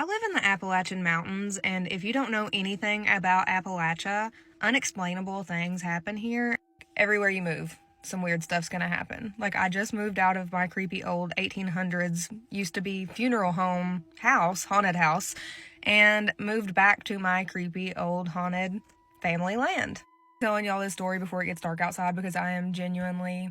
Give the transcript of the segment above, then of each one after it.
live in the Appalachian Mountains, and if you don't know anything about Appalachia, unexplainable things happen here. Everywhere you move, some weird stuff's gonna happen. Like, I just moved out of my creepy old 1800s, used to be funeral home house, haunted house, and moved back to my creepy old haunted family land. I'm telling y'all this story before it gets dark outside because I am genuinely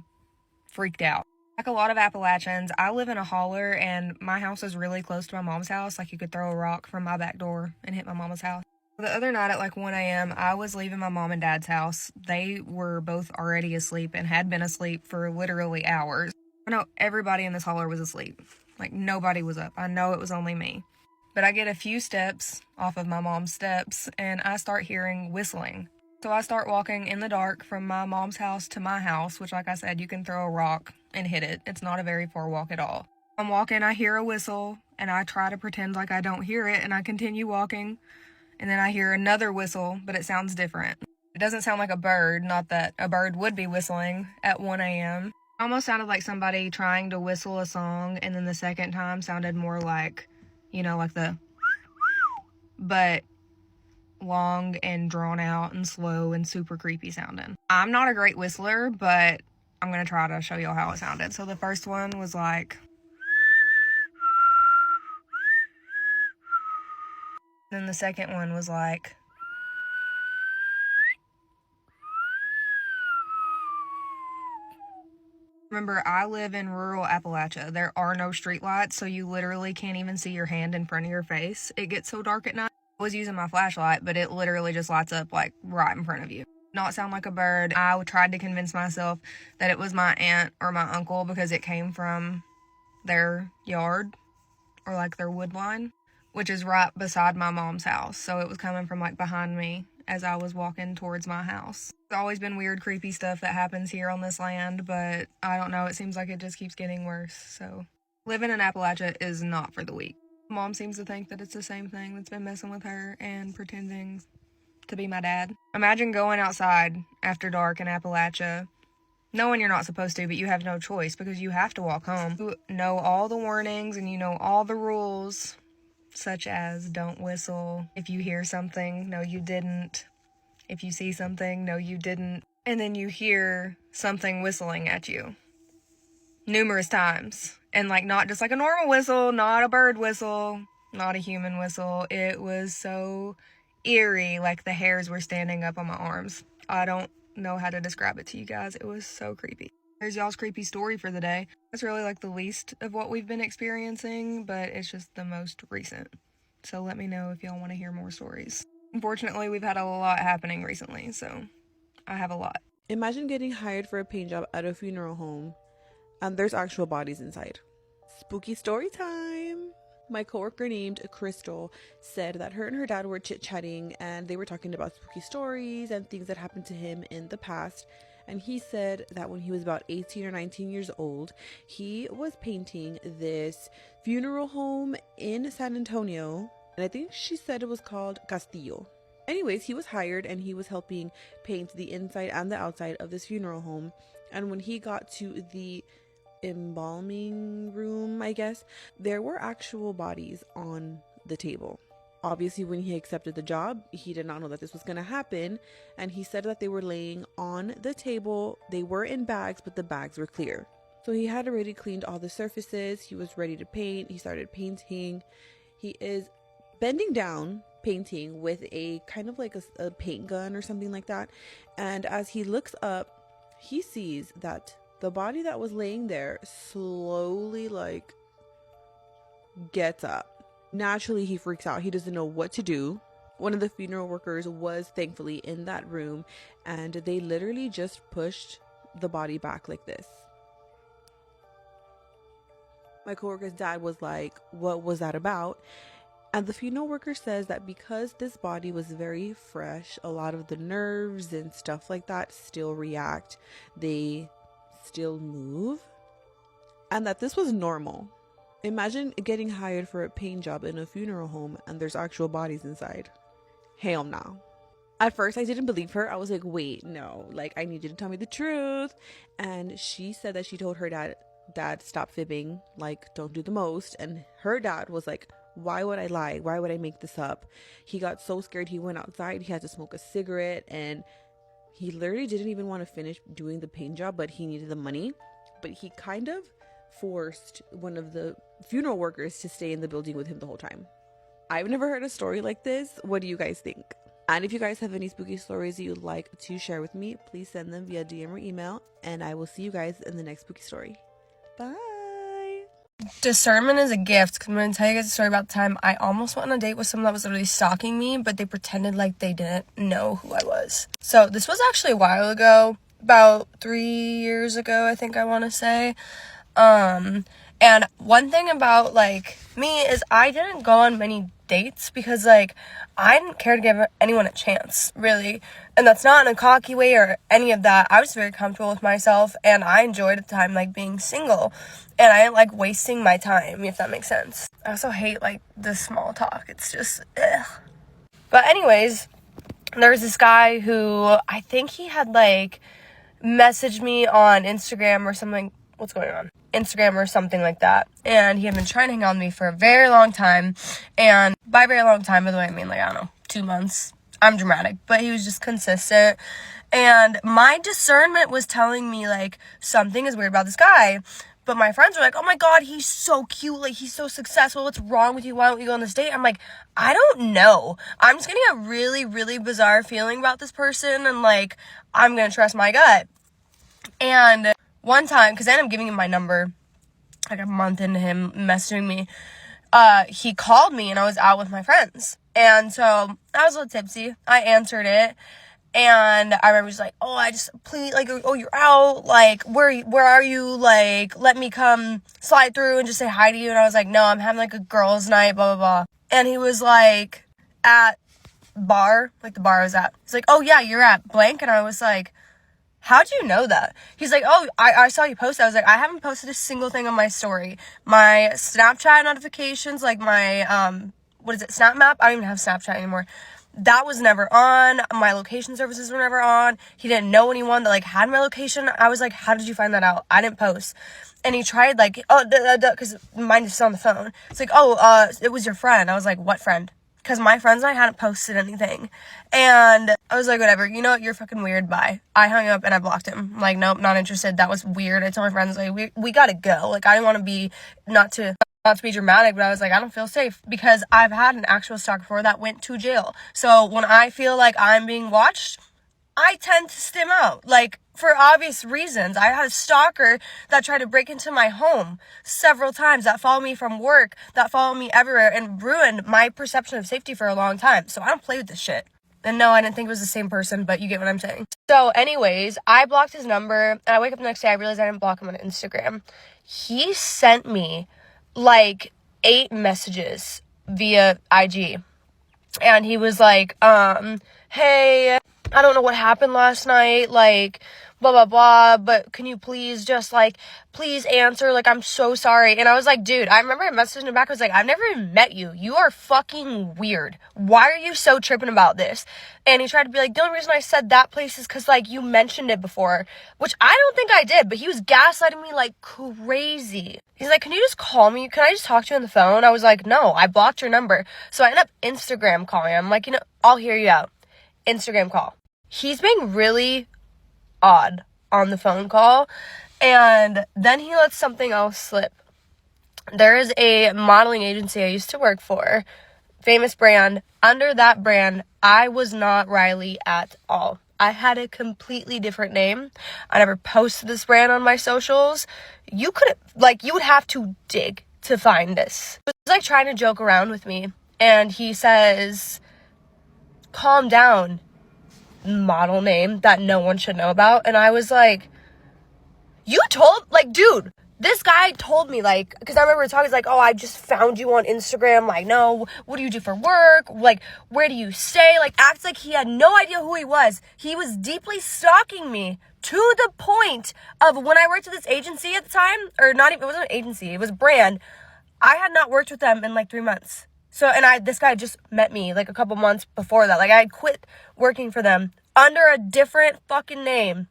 freaked out. Like a lot of Appalachians, I live in a holler, and my house is really close to my mom's house. Like, you could throw a rock from my back door and hit my mama's house. The other night at like 1 a.m., I was leaving my mom and dad's house. They were both already asleep and had been asleep for literally hours. I know everybody in this holler was asleep. Like, nobody was up. I know it was only me. But I get a few steps off of my mom's steps, and I start hearing whistling. So I start walking in the dark from my mom's house to my house, which, like I said, you can throw a rock and hit it. It's not a very far walk at all. I'm walking, I hear a whistle, and I try to pretend like I don't hear it, and I continue walking, and then I hear another whistle, but it sounds different. It doesn't sound like a bird, not that a bird would be whistling at 1 a.m. It almost sounded like somebody trying to whistle a song, and then the second time sounded more like, like the, but long and drawn out and slow and super creepy sounding. I'm not a great whistler, but I'm gonna try to show y'all how it sounded. So the first one was like, then the second one was like, remember, I live in rural Appalachia. There are no streetlights, so you literally can't even see your hand in front of your face. It gets so dark at night. I was using my flashlight, but it literally just lights up like right in front of you. Not sound like a bird. I tried to convince myself that it was my aunt or my uncle because it came from their yard or like their wood line, which is right beside my mom's house. So it was coming from like behind me as I was walking towards my house. There's always been weird, creepy stuff that happens here on this land, but I don't know. It seems like it just keeps getting worse. So living in Appalachia is not for the weak. Mom seems to think that it's the same thing that's been messing with her and pretending to be my dad. Imagine going outside after dark in Appalachia, knowing you're not supposed to, but you have no choice because you have to walk home. You know all the warnings and you know all the rules, such as don't whistle. If you hear something, no you didn't. If you see something, no you didn't. And then you hear something whistling at you numerous times. And like, not just like a normal whistle, not a bird whistle, not a human whistle. It was so eerie, like the hairs were standing up on my arms. I don't know how to describe it to you guys. It was so creepy. There's y'all's creepy story for the day. That's really like the least of what we've been experiencing, but it's just the most recent. So let me know if y'all want to hear more stories. Unfortunately, we've had a lot happening recently, so I have a lot. Imagine getting hired for a paint job at a funeral home and there's actual bodies inside. Spooky story time. My coworker named Crystal said that her and her dad were chit-chatting and they were talking about spooky stories and things that happened to him in the past. And he said that when he was about 18 or 19 years old, he was painting this funeral home in San Antonio. And I think she said it was called Castillo. Anyways, he was hired and he was helping paint the inside and the outside of this funeral home. And when he got to the embalming room, I guess, there were actual bodies on the table. Obviously, when he accepted the job, he did not know that this was going to happen, and he said that they were laying on the table. They were in bags, but the bags were clear. So he had already cleaned all the surfaces. He was ready to paint. He started painting. He is bending down painting with a kind of like a paint gun or something like that, and as he looks up, he sees that the body that was laying there slowly like gets up. Naturally, he freaks out. He doesn't know what to do. One of the funeral workers was thankfully in that room, and they literally just pushed the body back like this. My coworker's dad was like, "What was that about?" And the funeral worker says that because this body was very fresh, a lot of the nerves and stuff like that still react. They still move, and that this was normal. Imagine getting hired for a paint job in a funeral home and there's actual bodies inside. Hell no. At first I didn't believe her. I was like, wait, no, like, I need you to tell me the truth. And she said that she told her dad, stop fibbing, like, don't do the most. And her dad was like, Why would I lie? Why would I make this up? He got so scared he went outside. He had to smoke a cigarette, and he literally didn't even want to finish doing the paint job, but he needed the money. But he kind of forced one of the funeral workers to stay in the building with him the whole time. I've never heard a story like this. What do you guys think? And if you guys have any spooky stories you'd like to share with me, please send them via DM or email, and I will see you guys in the next spooky story. Bye. Discernment is a gift, because I'm going to tell you guys a story about the time I almost went on a date with someone that was literally stalking me, but they pretended like they didn't know who I was. So this was actually a while ago, about 3 years ago, I think I want to say. And one thing about, like, me is I didn't go on many dates because, like, I didn't care to give anyone a chance, really. And that's not in a cocky way or any of that. I was very comfortable with myself, and I enjoyed at the time, like, being single. And I didn't like wasting my time, if that makes sense. I also hate, like, the small talk. It's just, ugh. But anyways, there was this guy who I think he had, like, messaged me on Instagram or something. What's going on? Instagram or something like that. And he had been trying to hang on me for a very long time. And by very long time, by the way, I mean, like, I don't know, 2 months. I'm dramatic. But he was just consistent. And my discernment was telling me, like, something is weird about this guy. But my friends were like, oh my God, he's so cute. Like, he's so successful. What's wrong with you? Why don't you go on this date? I'm like, I don't know. I'm just getting a really, really bizarre feeling about this person. And, like, I'm going to trust my gut. And one time, because I ended up giving him my number, like a month into him messaging me, he called me and I was out with my friends. And so I was a little tipsy. I answered it. And I remember just like, oh, I just, please, like, oh, you're out, like, where are you, like, let me come slide through and just say hi to you. And I was like, no, I'm having, like, a girls' night, blah, blah, blah. And he was like, at bar, like, the bar I was at. He's like, oh, yeah, you're at blank. And I was like, how'd you know that? He's like, oh, I saw you post. I was like, I haven't posted a single thing on my story. My Snapchat notifications, like my, what is it, Snap Map? I don't even have Snapchat anymore. That was never on. My location services were never on. He didn't know anyone that, like, had my location. I was like, how did you find that out? I didn't post. And he tried, like, because mine is on the phone. It's like, oh, it was your friend. I was like, what friend? Because my friends and I hadn't posted anything. And I was like, whatever, you know what, you're fucking weird, bye. I hung up and I blocked him. I'm like, nope, not interested. That was weird. I told my friends, like, we gotta go. Like, I didn't want to be, not to be dramatic, but I was like, I don't feel safe. Because I've had an actual stalker before that went to jail. So when I feel like I'm being watched, I tend to stim out, like, for obvious reasons. I had a stalker that tried to break into my home several times, that followed me from work, that followed me everywhere, and ruined my perception of safety for a long time. So I don't play with this shit. And no, I didn't think it was the same person, but you get what I'm saying. So anyways, I blocked his number, and I wake up the next day, I realized I didn't block him on Instagram. He sent me, like, 8 messages via IG. And he was like, hey, I don't know what happened last night, like, blah, blah, blah, but can you please just, like, please answer, like, I'm so sorry. And I was like, dude, I remember I messaged him back, I was like, I've never even met you. You are fucking weird. Why are you so tripping about this? And he tried to be like, the only reason I said that place is because, like, you mentioned it before, which I don't think I did, but he was gaslighting me like crazy. He's like, can you just call me? Can I just talk to you on the phone? I was like, no, I blocked your number. So I ended up Instagram calling him. I'm like, you know, I'll hear you out. Instagram call. He's being really odd on the phone call, and then he lets something else slip. There is a modeling agency I used to work for, famous brand. Under that brand, I was not Riley at all. I had a completely different name. I never posted this brand on my socials. You would have to dig to find this. He was like trying to joke around with me, and he says, calm down, model name that no one should know about. And I was like, dude, this guy told me, like, because I remember talking, he's like, oh, I just found you on Instagram. Like, no, what do you do for work? Like, where do you stay? Like, acts like he had no idea who he was. He was deeply stalking me to the point of when I worked at this agency at the time, or not even, it wasn't an agency, it was a brand. I had not worked with them in like 3 months. So, and this guy just met me like a couple months before that. Like, I had quit working for them under a different fucking name.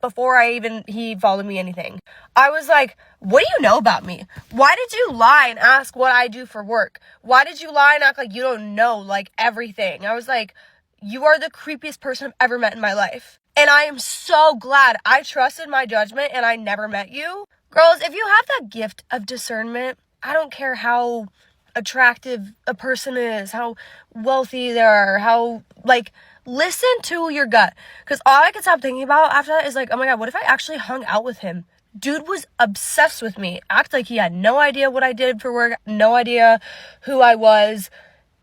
before he followed me anything. I was like, what do you know about me? Why did you lie and ask what I do for work? Why did you lie and act like you don't know, like, everything? I was like, you are the creepiest person I've ever met in my life. And I am so glad I trusted my judgment and I never met you. Girls, if you have that gift of discernment, I don't care how attractive a person is, how wealthy they are, how, like, listen to your gut. Because all I could stop thinking about after that is like, oh my God, what if I actually hung out with him? Dude was obsessed with me. Act like he had no idea what I did for work, no idea who I was.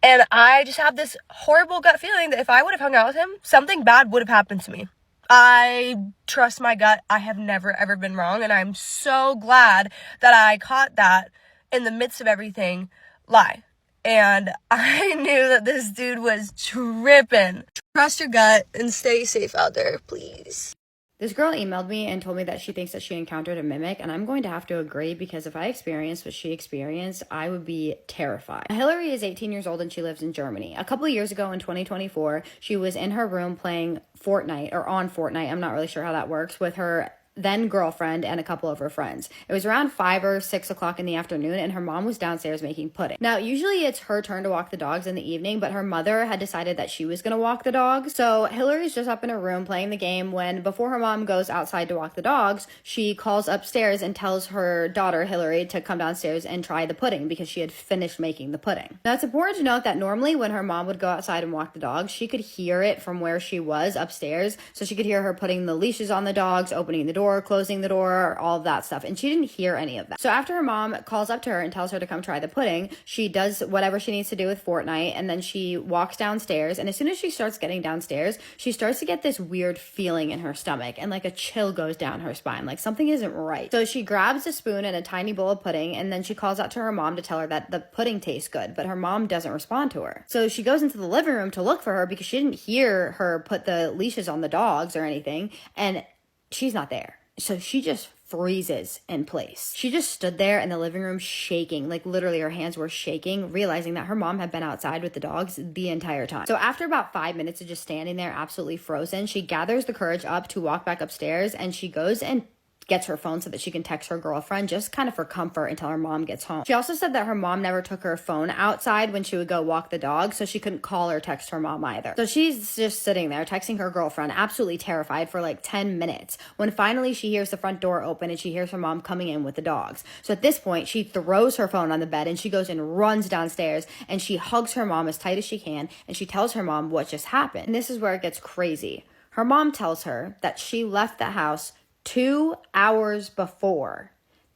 And I just have this horrible gut feeling that if I would have hung out with him, something bad would have happened to me. I trust my gut. I have never, ever been wrong. And I'm so glad that I caught that in the midst of everything lie. And I knew that this dude was tripping. Trust your gut and stay safe out there, please. This girl emailed me and told me that she thinks that she encountered a mimic, and I'm going to have to agree because if I experienced what she experienced, I would be terrified. Hillary is 18 years old and she lives in Germany. A couple of years ago in 2024, she was in her room playing Fortnite, or on Fortnite, I'm not really sure how that works, with her then girlfriend and a couple of her friends. It was around 5 or 6 o'clock in the afternoon and her mom was downstairs making pudding. Now, usually it's her turn to walk the dogs in the evening, but her mother had decided that she was going to walk the dogs. So Hillary's just up in her room playing the game when, before her mom goes outside to walk the dogs, she calls upstairs and tells her daughter, Hillary, to come downstairs and try the pudding because she had finished making the pudding. Now, it's important to note that normally when her mom would go outside and walk the dogs, she could hear it from where she was upstairs. So she could hear her putting the leashes on the dogs, opening the door, closing the door, all of that stuff. And she didn't hear any of that. So after her mom calls up to her and tells her to come try the pudding, she does whatever she needs to do with Fortnite. And then she walks downstairs. And as soon as she starts getting downstairs, she starts to get this weird feeling in her stomach. And like a chill goes down her spine. Like something isn't right. So she grabs a spoon and a tiny bowl of pudding. And then she calls out to her mom to tell her that the pudding tastes good. But her mom doesn't respond to her. So she goes into the living room to look for her because she didn't hear her put the leashes on the dogs or anything. And she's not there. So she just freezes in place. She just stood there in the living room shaking, like literally her hands were shaking, realizing that her mom had been outside with the dogs the entire time. So after about 5 minutes of just standing there absolutely frozen, she gathers the courage up to walk back upstairs and she goes and gets her phone so that she can text her girlfriend just kind of for comfort until her mom gets home. She also said that her mom never took her phone outside when she would go walk the dog, so she couldn't call or text her mom either. So she's just sitting there texting her girlfriend, absolutely terrified for like 10 minutes, when finally she hears the front door open and she hears her mom coming in with the dogs. So at this point, she throws her phone on the bed and she goes and runs downstairs and she hugs her mom as tight as she can and she tells her mom what just happened. And this is where it gets crazy. Her mom tells her that she left the house 2 hours before,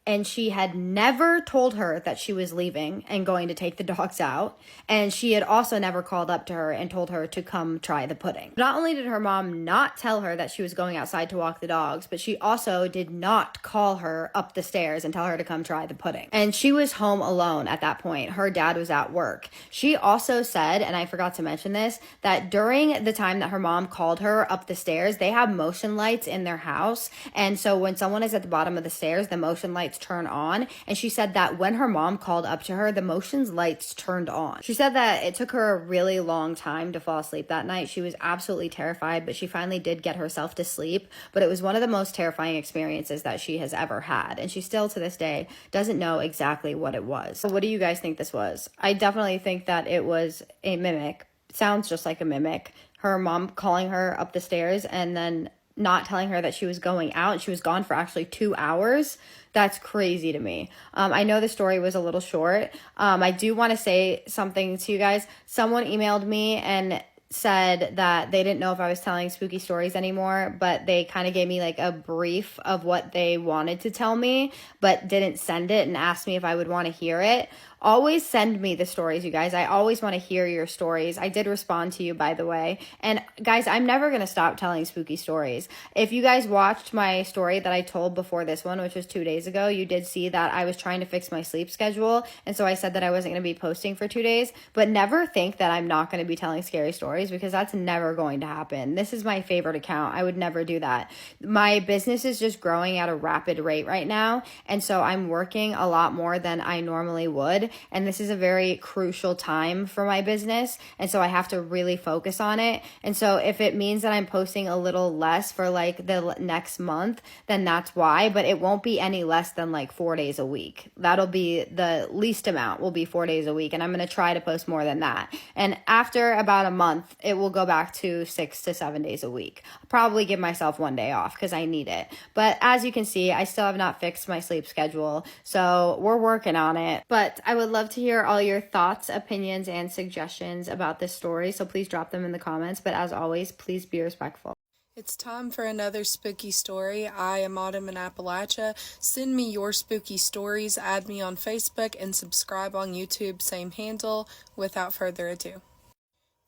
and she had never told her that she was leaving and going to take the dogs out, and she had also never called up to her and told her to come try the pudding. Not only did her mom not tell her that she was going outside to walk the dogs, but she also did not call her up the stairs and tell her to come try the pudding. And she was home alone at that point. Her dad was at work. She also said, and I forgot to mention this, that during the time that her mom called her up the stairs, they have motion lights in their house, and so when someone is at the bottom of the stairs, the motion lights turn on. And she said that when her mom called up to her, the motion lights turned on. She said that it took her a really long time to fall asleep that night. She was absolutely terrified, but she finally did get herself to sleep. But it was one of the most terrifying experiences that she has ever had. And she still to this day doesn't know exactly what it was. So what do you guys think this was? I definitely think that it was a mimic. Sounds just like a mimic. Her mom calling her up the stairs and then not telling her that she was going out, and she was gone for actually 2 hours. That's crazy to me. I know the story was a little short. I do want to say something to you guys. Someone emailed me and said that they didn't know if I was telling spooky stories anymore, but they kind of gave me like a brief of what they wanted to tell me, but didn't send it and asked me if I would want to hear it. Always send me the stories, you guys. I always want to hear your stories. I did respond to you, by the way. And guys, I'm never going to stop telling spooky stories. If you guys watched my story that I told before this one, which was 2 days ago, you did see that I was trying to fix my sleep schedule. And so I said that I wasn't going to be posting for 2 days. But never think that I'm not going to be telling scary stories, because that's never going to happen. This is my favorite account. I would never do that. My business is just growing at a rapid rate right now. And so I'm working a lot more than I normally would. good, and this is a very crucial time for my business, and so I have to really focus on it. And so if it means that I'm posting a little less for like the next month, then that's why, but it won't be any less than like 4 days a week. That'll be the least amount, will be 4 days a week, and I'm going to try to post more than that. And after about a month, it will go back to 6 to 7 days a week. I'll probably give myself 1 day off because I need it. But as you can see, I still have not fixed my sleep schedule, so we're working on it. But I would love to hear all your thoughts, opinions, and suggestions about this story, so please drop them in the comments. But as always, please be respectful. It's time for another spooky story. I am Autumn in Appalachia. Send me your spooky stories, add me on Facebook, and subscribe on YouTube, same handle. Without further ado.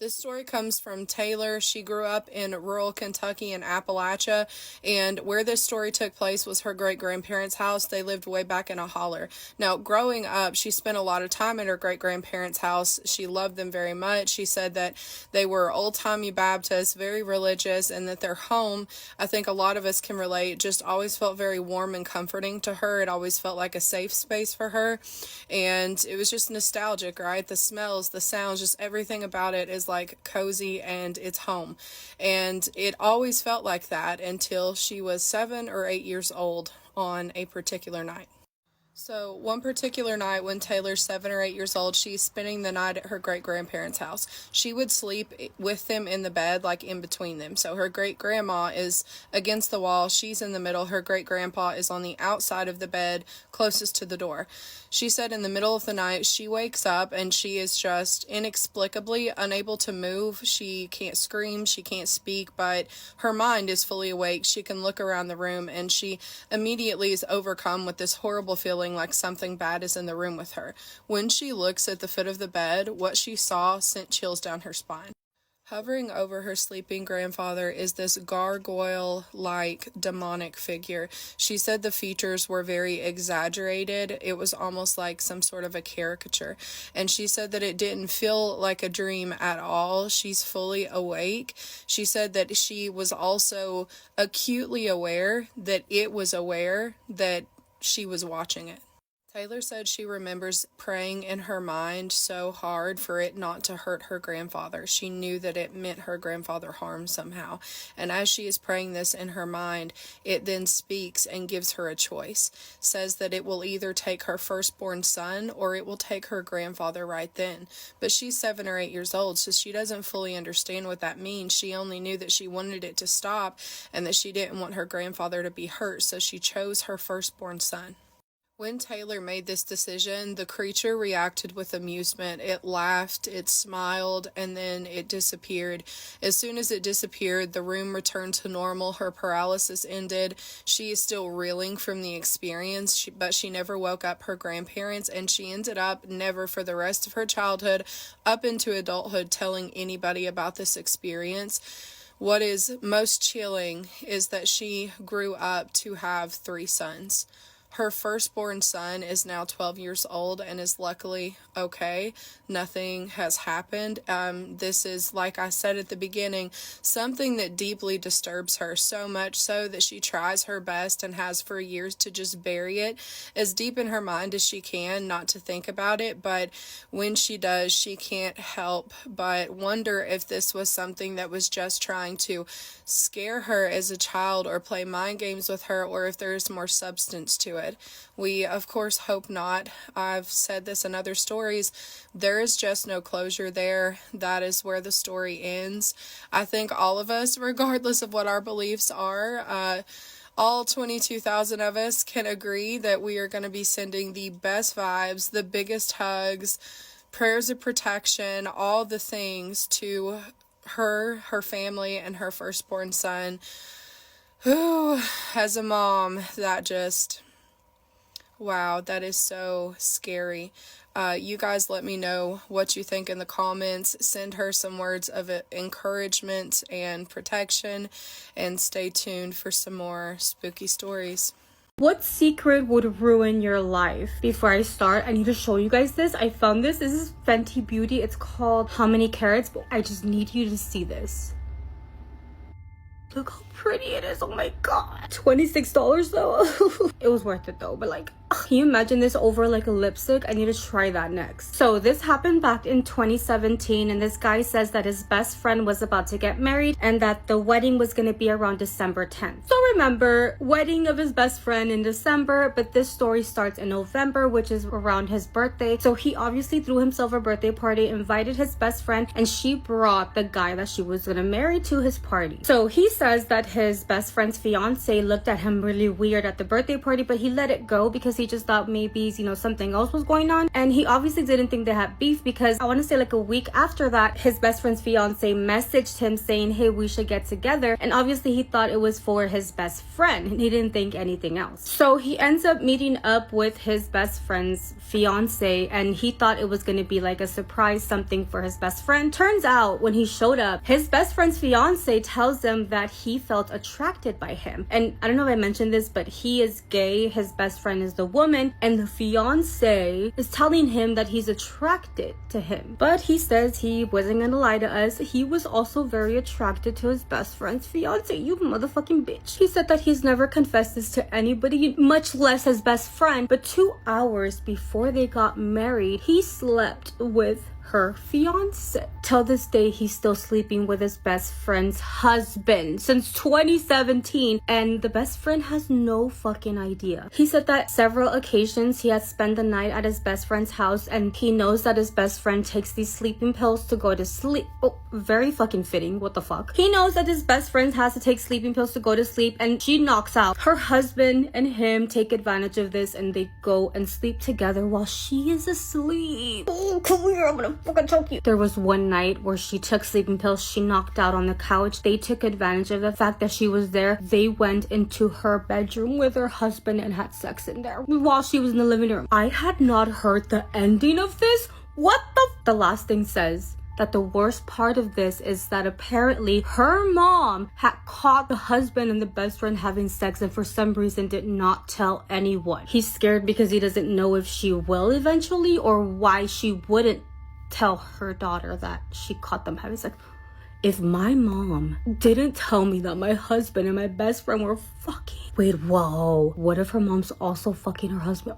This story comes from Taylor. She grew up in rural Kentucky in Appalachia, and where this story took place was her great-grandparents' house. They lived way back in a holler. Now, growing up, she spent a lot of time at her great-grandparents' house. She loved them very much. She said that they were old-timey Baptists, very religious, and that their home, I think a lot of us can relate, just always felt very warm and comforting to her. It always felt like a safe space for her, and it was just nostalgic, right? The smells, the sounds, just everything about it is like cozy and it's home. And it always felt like that until she was 7 or 8 years old on a particular night. So one particular night when Taylor's 7 or 8 years old, she's spending the night at her great-grandparents' house. She would sleep with them in the bed, like in between them. So her great-grandma is against the wall. She's in the middle. Her great-grandpa is on the outside of the bed, closest to the door. She said in the middle of the night, she wakes up and she is just inexplicably unable to move. She can't scream, she can't speak, but her mind is fully awake. She can look around the room and she immediately is overcome with this horrible feeling like something bad is in the room with her. When she looks at the foot of the bed, what she saw sent chills down her spine. Hovering over her sleeping grandfather is this gargoyle-like demonic figure. She said the features were very exaggerated. It was almost like some sort of a caricature. And she said that it didn't feel like a dream at all. She's fully awake. She said that she was also acutely aware that it was aware that she was watching it. Taylor said she remembers praying in her mind so hard for it not to hurt her grandfather. She knew that it meant her grandfather harm somehow. And as she is praying this in her mind, it then speaks and gives her a choice. Says that it will either take her firstborn son or it will take her grandfather right then. But she's 7 or 8 years old, so she doesn't fully understand what that means. She only knew that she wanted it to stop and that she didn't want her grandfather to be hurt, so she chose her firstborn son. When Taylor made this decision, the creature reacted with amusement. It laughed, it smiled, and then it disappeared. As soon as it disappeared, the room returned to normal. Her paralysis ended. She is still reeling from the experience, but she never woke up her grandparents, and she ended up never for the rest of her childhood up into adulthood telling anybody about this experience. What is most chilling is that she grew up to have 3 sons. Her firstborn son is now 12 years old and is luckily okay. Nothing has happened. This is, like I said at the beginning, something that deeply disturbs her, so much so that she tries her best and has for years to just bury it as deep in her mind as she can, not to think about it. But when she does, she can't help but wonder if this was something that was just trying to scare her as a child or play mind games with her, or if there's more substance to it. We, of course, hope not. I've said this in other stories. There is just no closure there. That is where the story ends. I think all of us, regardless of what our beliefs are, all 22,000 of us can agree that we are going to be sending the best vibes, the biggest hugs, prayers of protection, all the things to her family, and her firstborn son. Who, as a mom, that just... wow, that is so scary. You guys let me know what you think in the comments. Send her some words of encouragement and protection, and stay tuned for some more spooky stories. What secret would ruin your life? Before I start, I need to show you guys this. I found this. This is Fenty Beauty. It's called How Many Carats? But I just need you to see this. Look how pretty it is. Oh my god. $26 though. It was worth it though, but like, Can you imagine this over like a lipstick? I need to try that next. So this happened back in 2017, and this guy says that his best friend was about to get married and that the wedding was going to be around December 10th. So remember, wedding of his best friend in December, but this story starts in November, which is around his birthday. So he obviously threw himself a birthday party, invited his best friend, and she brought the guy that she was going to marry to his party. So he says that his best friend's fiance looked at him really weird at the birthday party, but he let it go because he just thought maybe, you know, something else was going on. And he obviously didn't think they had beef, because I want to say like a week after that, his best friend's fiance messaged him saying, hey, we should get together. And obviously he thought it was for his best friend and he didn't think anything else. So he ends up meeting up with his best friend's fiance, and he thought it was going to be like a surprise something for his best friend. Turns out when he showed up, his best friend's fiance tells him that he felt attracted by him. And I don't know if I mentioned this, but he is gay, his best friend is the woman, and the fiance is telling him that he's attracted to him. But he says he wasn't gonna lie to us, he was also very attracted to his best friend's fiance. You motherfucking bitch. He said that he's never confessed this to anybody, much less his best friend, but 2 hours before they got married, he slept with her fiance. Till this day, he's still sleeping with his best friend's husband since 2017, and the best friend has no fucking idea. He said that several occasions he has spent the night at his best friend's house, and he knows that his best friend takes these sleeping pills to go to sleep. Oh, very fucking fitting. What the fuck? He knows that his best friend has to take sleeping pills to go to sleep, and she knocks out. Her husband and him take advantage of this, and they go and sleep together while she is asleep. Oh, come here, I'm gonna fucking choke you. There was one night where she took sleeping pills, she knocked out on the couch. They took advantage of the fact that she was there. They went into her bedroom with her husband and had sex in there while she was in the living room. I had not heard the ending of this. What the last thing says that the worst part of this is that apparently her mom had caught the husband and the best friend having sex, and for some reason did not tell anyone. He's scared because he doesn't know if she will eventually, or why she wouldn't tell her daughter that she caught them having sex. If my mom didn't tell me that my husband and my best friend were fucking... Wait, whoa. What if her mom's also fucking her husband?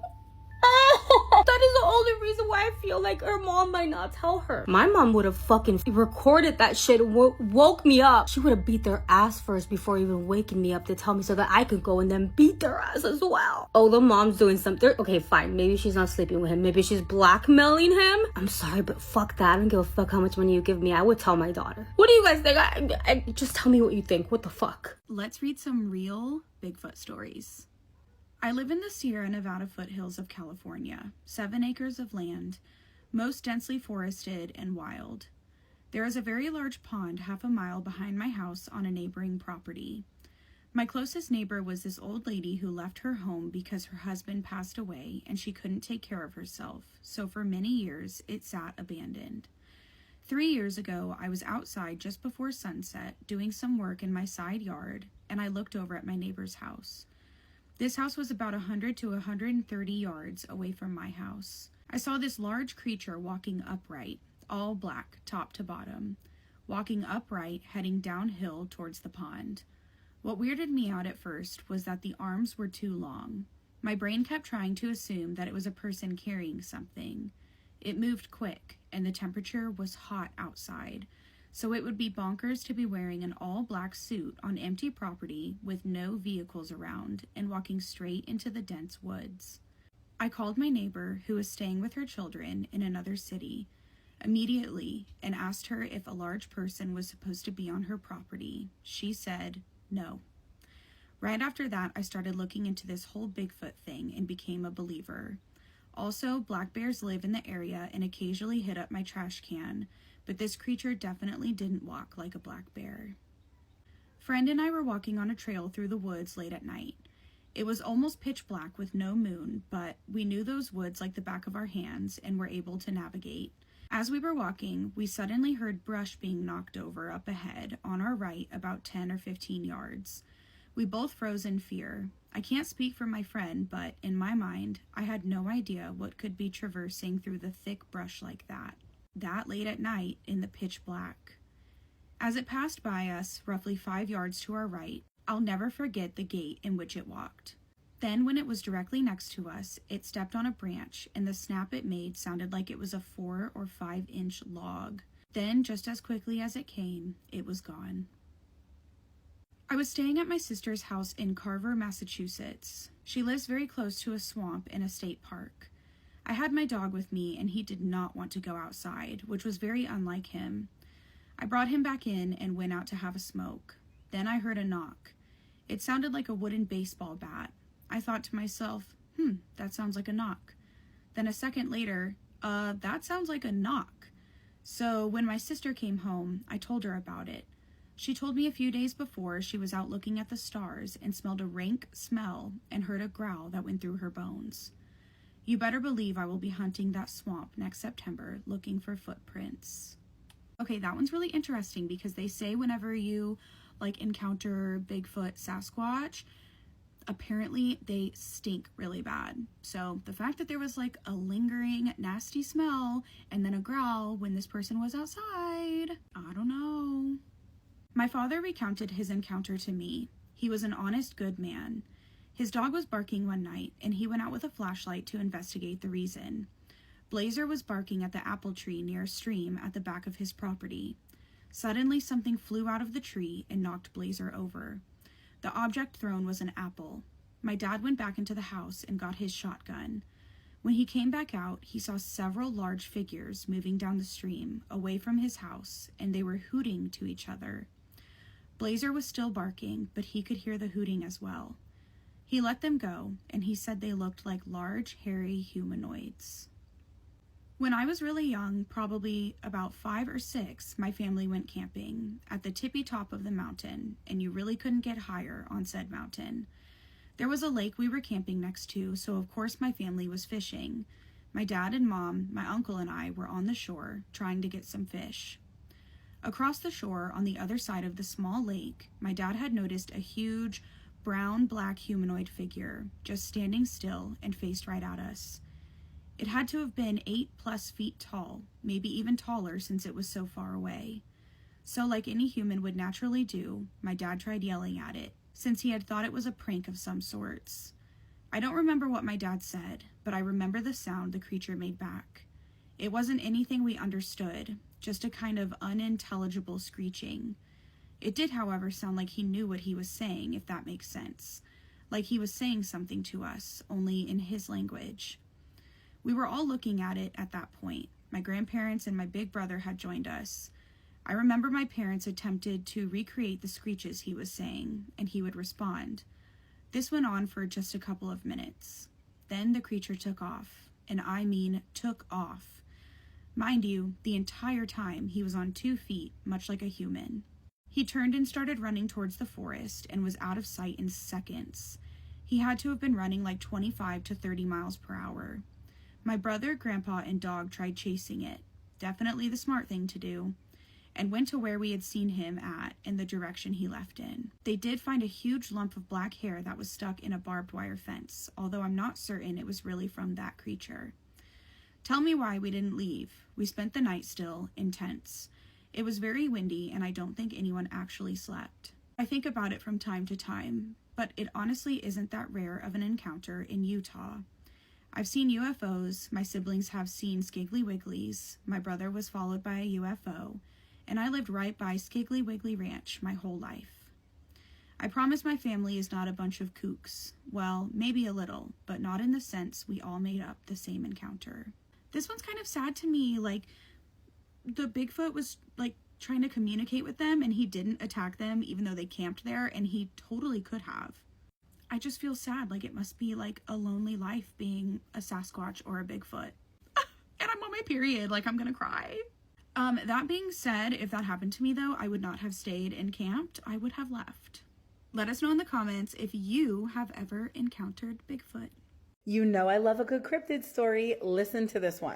That is the only reason why I feel like her mom might not tell her. My mom would have fucking recorded that shit, woke me up. She would have beat their ass first before even waking me up to tell me, so that I could go and then beat their ass as well. Oh, the mom's doing something. Okay, fine. Maybe she's not sleeping with him. Maybe she's blackmailing him. I'm sorry, but fuck that. I don't give a fuck how much money you give me. I would tell my daughter. What do you guys think? I just tell me what you think. What the fuck? Let's read some real Bigfoot stories. I live in the Sierra Nevada foothills of California, 7 acres of land, most densely forested and wild. There is a very large pond half a mile behind my house on a neighboring property. My closest neighbor was this old lady who left her home because her husband passed away and she couldn't take care of herself, so for many years it sat abandoned. 3 years ago, I was outside just before sunset doing some work in my side yard, and I looked over at my neighbor's house. This house was about 100 to 130 yards away from my house. I saw this large creature walking upright, all black, top to bottom, walking upright, heading downhill towards the pond. What weirded me out at first was that the arms were too long. My brain kept trying to assume that it was a person carrying something. It moved quick, and the temperature was hot outside, so it would be bonkers to be wearing an all-black suit on empty property with no vehicles around and walking straight into the dense woods. I called my neighbor, who was staying with her children in another city, immediately and asked her if a large person was supposed to be on her property. She said no. Right after that, I started looking into this whole Bigfoot thing and became a believer. Also, black bears live in the area and occasionally hit up my trash can, but this creature definitely didn't walk like a black bear. Friend and I were walking on a trail through the woods late at night. It was almost pitch black with no moon, but we knew those woods like the back of our hands and were able to navigate. As we were walking, we suddenly heard brush being knocked over up ahead on our right about 10 or 15 yards. We both froze in fear. I can't speak for my friend, but in my mind, I had no idea what could be traversing through the thick brush like that late at night in the pitch black. As it passed by us, roughly 5 yards to our right, I'll never forget the gait in which it walked. Then when it was directly next to us, it stepped on a branch, and the snap it made sounded like it was a 4 or 5 inch log. Then, just as quickly as it came, it was gone. I was staying at my sister's house in Carver, Massachusetts. She lives very close to a swamp and a state park. I had my dog with me, and he did not want to go outside, which was very unlike him. I brought him back in and went out to have a smoke. Then I heard a knock. It sounded like a wooden baseball bat. I thought to myself, that sounds like a knock. Then a second later, that sounds like a knock. So when my sister came home, I told her about it. She told me a few days before she was out looking at the stars and smelled a rank smell and heard a growl that went through her bones. You better believe I will be hunting that swamp next September looking for footprints. Okay, that one's really interesting because they say whenever you encounter Bigfoot, Sasquatch, apparently they stink really bad. So the fact that there was a lingering nasty smell and then a growl when this person was outside, I don't know. My father recounted his encounter to me. He was an honest, good man. His dog was barking one night, and he went out with a flashlight to investigate the reason. Blazer was barking at the apple tree near a stream at the back of his property. Suddenly, something flew out of the tree and knocked Blazer over. The object thrown was an apple. My dad went back into the house and got his shotgun. When he came back out, he saw several large figures moving down the stream, away from his house, and they were hooting to each other. Blazer was still barking, but he could hear the hooting as well. He let them go, and he said they looked like large, hairy humanoids. When I was really young, probably about 5 or 6, my family went camping at the tippy top of the mountain, and you really couldn't get higher on said mountain. There was a lake we were camping next to, so of course my family was fishing. My dad and mom, my uncle and I were on the shore trying to get some fish. Across the shore, on the other side of the small lake, my dad had noticed a huge brown-black humanoid figure just standing still and faced right at us. It had to have been 8+ feet tall, maybe even taller since it was so far away. So like any human would naturally do, my dad tried yelling at it, since he had thought it was a prank of some sorts. I don't remember what my dad said, but I remember the sound the creature made back. It wasn't anything we understood, just a kind of unintelligible screeching. It did, however, sound like he knew what he was saying, if that makes sense. Like he was saying something to us, only in his language. We were all looking at it at that point. My grandparents and my big brother had joined us. I remember my parents attempted to recreate the screeches he was saying, and he would respond. This went on for just a couple of minutes. Then the creature took off, and I mean took off. Mind you, the entire time he was on 2 feet, much like a human. He turned and started running towards the forest and was out of sight in seconds. He had to have been running like 25 to 30 miles per hour. My brother, grandpa, and dog tried chasing it, definitely the smart thing to do, and went to where we had seen him at in the direction he left in. They did find a huge lump of black hair that was stuck in a barbed wire fence, although I'm not certain it was really from that creature. Tell me why we didn't leave. We spent the night still, in tents. It was very windy, and I don't think anyone actually slept. I think about it from time to time, but it honestly isn't that rare of an encounter in Utah. I've seen UFOs, my siblings have seen Skiggly Wigglies, my brother was followed by a UFO, and I lived right by Skiggly Wiggly Ranch my whole life. I promise my family is not a bunch of kooks. Well, maybe a little, but not in the sense we all made up the same encounter. This one's kind of sad to me, the Bigfoot was trying to communicate with them and he didn't attack them even though they camped there, and he totally could have. I just feel sad, it must be a lonely life being a Sasquatch or a Bigfoot. And I'm on my period, I'm gonna cry. That being said, if that happened to me though, I would not have stayed and camped, I would have left. Let us know in the comments if you have ever encountered Bigfoot. You know I love a good cryptid story. Listen to this one.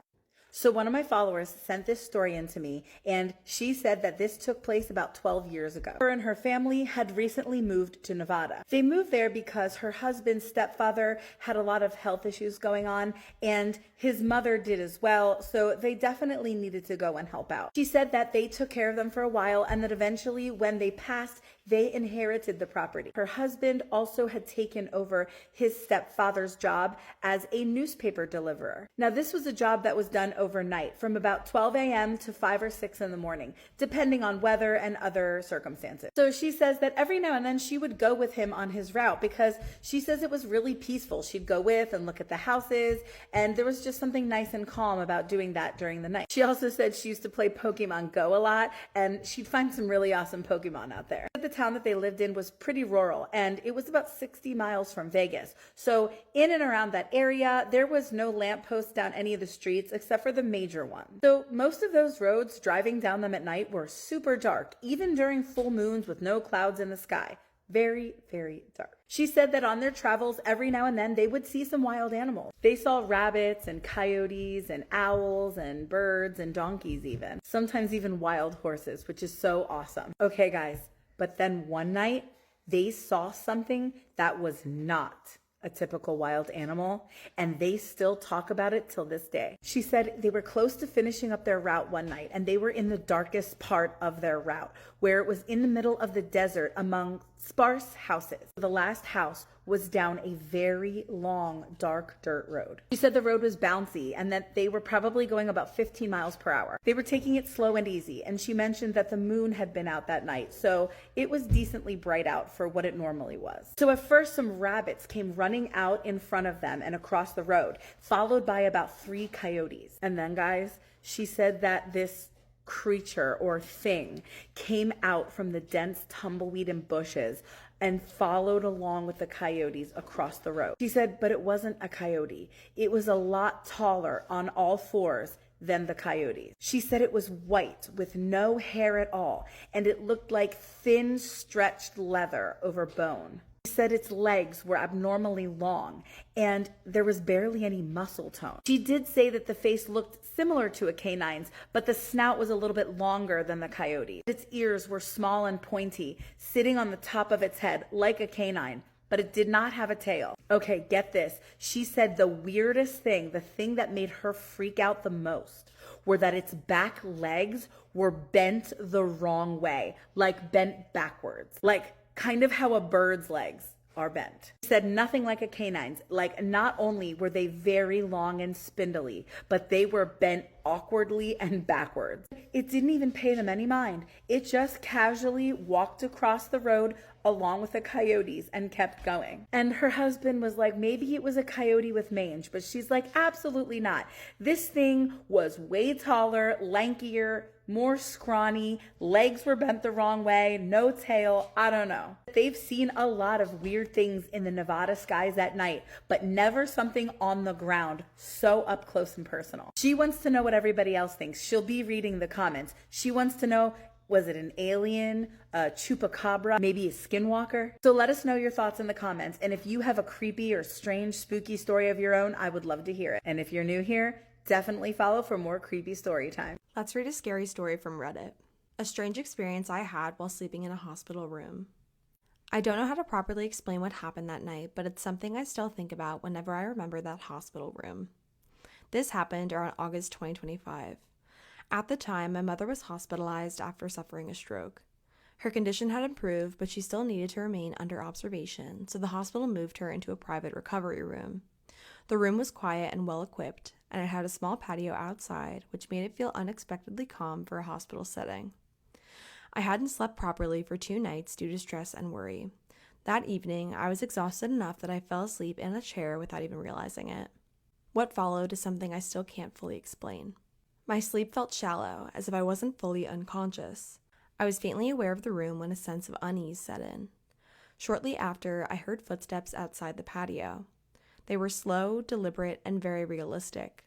So one of my followers sent this story in to me, and she said that this took place about 12 years ago. Her and her family had recently moved to Nevada. They moved there because her husband's stepfather had a lot of health issues going on, and his mother did as well, so they definitely needed to go and help out. She said that they took care of them for a while, and that eventually when they passed, they inherited the property. Her husband also had taken over his stepfather's job as a newspaper deliverer. Now, this was a job that was done overnight from about 12 a.m. to 5 or 6 in the morning, depending on weather and other circumstances. So she says that every now and then she would go with him on his route because she says it was really peaceful. She'd go with and look at the houses, and there was just something nice and calm about doing that during the night. She also said she used to play Pokemon Go a lot, and she'd find some really awesome Pokemon out there. The town that they lived in was pretty rural, and it was about 60 miles from Vegas. So in and around that area, there was no lampposts down any of the streets except for the major ones. So most of those roads, driving down them at night, were super dark, even during full moons with no clouds in the sky. Very, very dark. She said that on their travels, every now and then, they would see some wild animals. They saw rabbits and coyotes and owls and birds and donkeys even. Sometimes even wild horses, which is so awesome. Okay, guys, but then one night, they saw something that was not a typical wild animal, and they still talk about it till this day. She said they were close to finishing up their route one night, and they were in the darkest part of their route, where it was in the middle of the desert among sparse houses. The last house was down a very long, dark dirt road. She said the road was bouncy and that they were probably going about 15 miles per hour. They were taking it slow and easy, and she mentioned that the moon had been out that night, so it was decently bright out for what it normally was. So at first, some rabbits came running out in front of them and across the road, followed by about 3 coyotes. And then, guys, she said that this creature or thing came out from the dense tumbleweed and bushes and followed along with the coyotes across the road. She said, but it wasn't a coyote. It was a lot taller on all fours than the coyotes. She said it was white with no hair at all, and it looked like thin, stretched leather over bone. She said its legs were abnormally long, and there was barely any muscle tone. She did say that the face looked similar to a canine's, but the snout was a little bit longer than the coyote. Its ears were small and pointy, sitting on the top of its head like a canine, but it did not have a tail. Okay, get this. She said the weirdest thing, the thing that made her freak out the most, were that its back legs were bent the wrong way, like bent backwards, like kind of how a bird's legs are bent. She said nothing like a canine's. Like, not only were they very long and spindly, but they were bent awkwardly and backwards. It didn't even pay them any mind. It just casually walked across the road along with the coyotes and kept going. And her husband was like, maybe it was a coyote with mange, but she's like, absolutely not. This thing was way taller, lankier, more scrawny, legs were bent the wrong way, no tail, I don't know. They've seen a lot of weird things in the Nevada skies at night, but never something on the ground so up close and personal. She wants to know what everybody else thinks. She'll be reading the comments. She wants to know, was it an alien, a chupacabra, maybe a skinwalker? So let us know your thoughts in the comments. And if you have a creepy or strange, spooky story of your own, I would love to hear it. And if you're new here, definitely follow for more creepy story time. Let's read a scary story from Reddit. A strange experience I had while sleeping in a hospital room. I don't know how to properly explain what happened that night, but it's something I still think about whenever I remember that hospital room. This happened around August 2025. At the time, my mother was hospitalized after suffering a stroke. Her condition had improved, but she still needed to remain under observation, so the hospital moved her into a private recovery room. The room was quiet and well equipped, and it had a small patio outside, which made it feel unexpectedly calm for a hospital setting. I hadn't slept properly for 2 nights due to stress and worry. That evening, I was exhausted enough that I fell asleep in a chair without even realizing it. What followed is something I still can't fully explain. My sleep felt shallow, as if I wasn't fully unconscious. I was faintly aware of the room when a sense of unease set in. Shortly after, I heard footsteps outside the patio. They were slow, deliberate, and very realistic.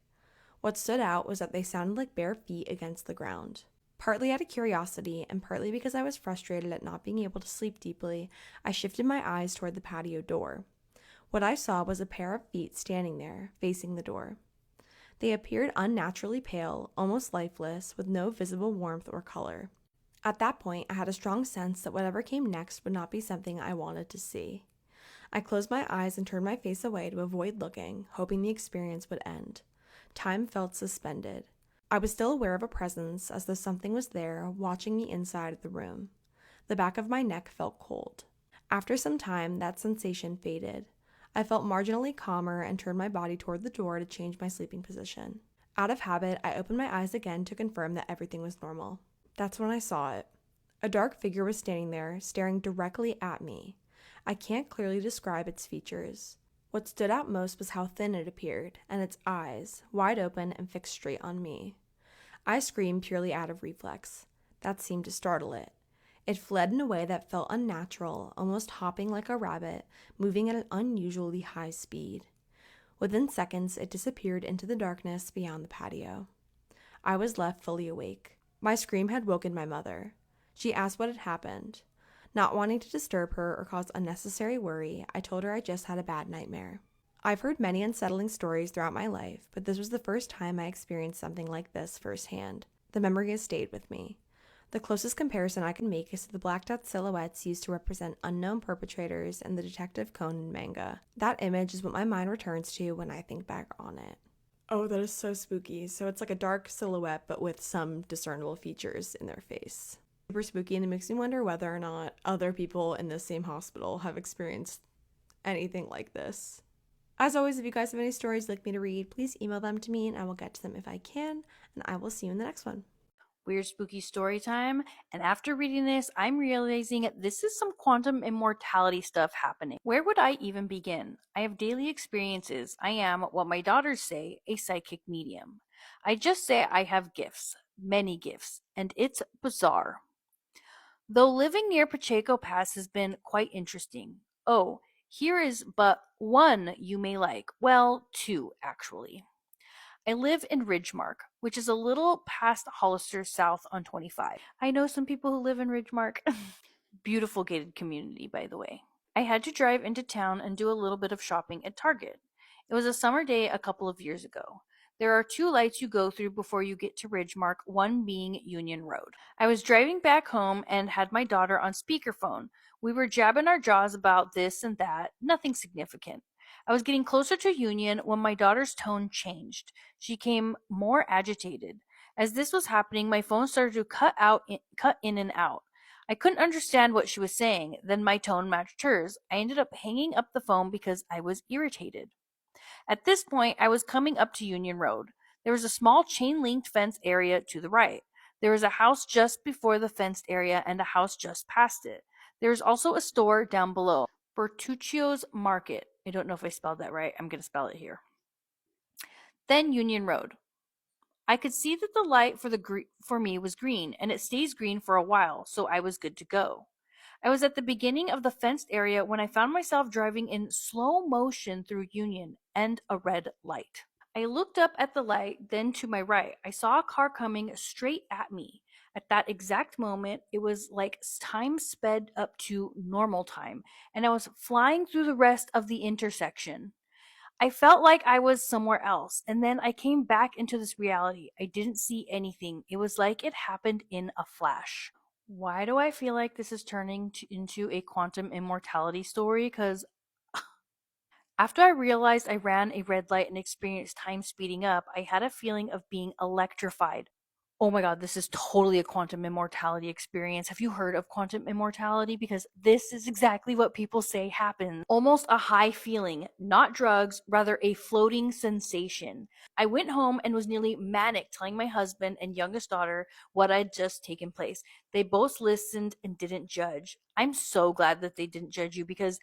What stood out was that they sounded like bare feet against the ground. Partly out of curiosity, and partly because I was frustrated at not being able to sleep deeply, I shifted my eyes toward the patio door. What I saw was a pair of feet standing there, facing the door. They appeared unnaturally pale, almost lifeless, with no visible warmth or color. At that point, I had a strong sense that whatever came next would not be something I wanted to see. I closed my eyes and turned my face away to avoid looking, hoping the experience would end. Time felt suspended. I was still aware of a presence, as though something was there, watching me inside of the room. The back of my neck felt cold. After some time, that sensation faded. I felt marginally calmer and turned my body toward the door to change my sleeping position. Out of habit, I opened my eyes again to confirm that everything was normal. That's when I saw it. A dark figure was standing there, staring directly at me. I can't clearly describe its features. What stood out most was how thin it appeared, and its eyes, wide open and fixed straight on me. I screamed purely out of reflex. That seemed to startle it. It fled in a way that felt unnatural, almost hopping like a rabbit, moving at an unusually high speed. Within seconds, it disappeared into the darkness beyond the patio. I was left fully awake. My scream had woken my mother. She asked what had happened. Not wanting to disturb her or cause unnecessary worry, I told her I just had a bad nightmare. I've heard many unsettling stories throughout my life, but this was the first time I experienced something like this firsthand. The memory has stayed with me. The closest comparison I can make is to the blacked out silhouettes used to represent unknown perpetrators in the Detective Conan manga. That image is what my mind returns to when I think back on it. Oh, that is so spooky. So it's like a dark silhouette, but with some discernible features in their face. Super spooky, and it makes me wonder whether or not other people in this same hospital have experienced anything like this. As always, if you guys have any stories you'd like me to read, please email them to me and I will get to them if I can, and I will see you in the next one. Weird spooky story time, and after reading this, I'm realizing this is some quantum immortality stuff happening. Where would I even begin? I have daily experiences. I am, what my daughters say, a psychic medium. I just say I have gifts, many gifts, and it's bizarre. Though living near Pacheco Pass has been quite interesting. Oh, here is but one you may like. Well, two, actually. I live in Ridgemark, which is a little past Hollister south on 25. I know some people who live in Ridgemark. Beautiful gated community, by the way. I had to drive into town and do a little bit of shopping at Target. It was a summer day a couple of years ago. There are two lights you go through before you get to Ridgemark, one being Union Road. I was driving back home and had my daughter on speakerphone. We were jabbing our jaws about this and that, nothing significant. I was getting closer to Union when my daughter's tone changed. She became more agitated. As this was happening, my phone started to cut in and out. I couldn't understand what she was saying. Then my tone matched hers. I ended up hanging up the phone because I was irritated. At this point, I was coming up to Union Road. There was a small chain-linked fence area to the right. There was a house just before the fenced area and a house just past it. There was also a store down below, Bertuccio's Market. I don't know if I spelled that right. I'm going to spell it here. Then Union Road. I could see that the light for me was green, and it stays green for a while, so I was good to go. I was at the beginning of the fenced area when I found myself driving in slow motion through Union and a red light. I looked up at the light, then to my right. I saw a car coming straight at me. At that exact moment, it was like time sped up to normal time, and I was flying through the rest of the intersection. I felt like I was somewhere else, and then I came back into this reality. I didn't see anything. It was like it happened in a flash. Why do I feel like this is turning into a quantum immortality story? Because after I realized I ran a red light and experienced time speeding up, I had a feeling of being electrified. Oh my god, this is totally a quantum immortality experience. Have you heard of quantum immortality? Because this is exactly what people say happens. Almost a high feeling, not drugs, rather a floating sensation. I went home and was nearly manic telling my husband and youngest daughter what had just taken place. They both listened and didn't judge. I'm so glad that they didn't judge you because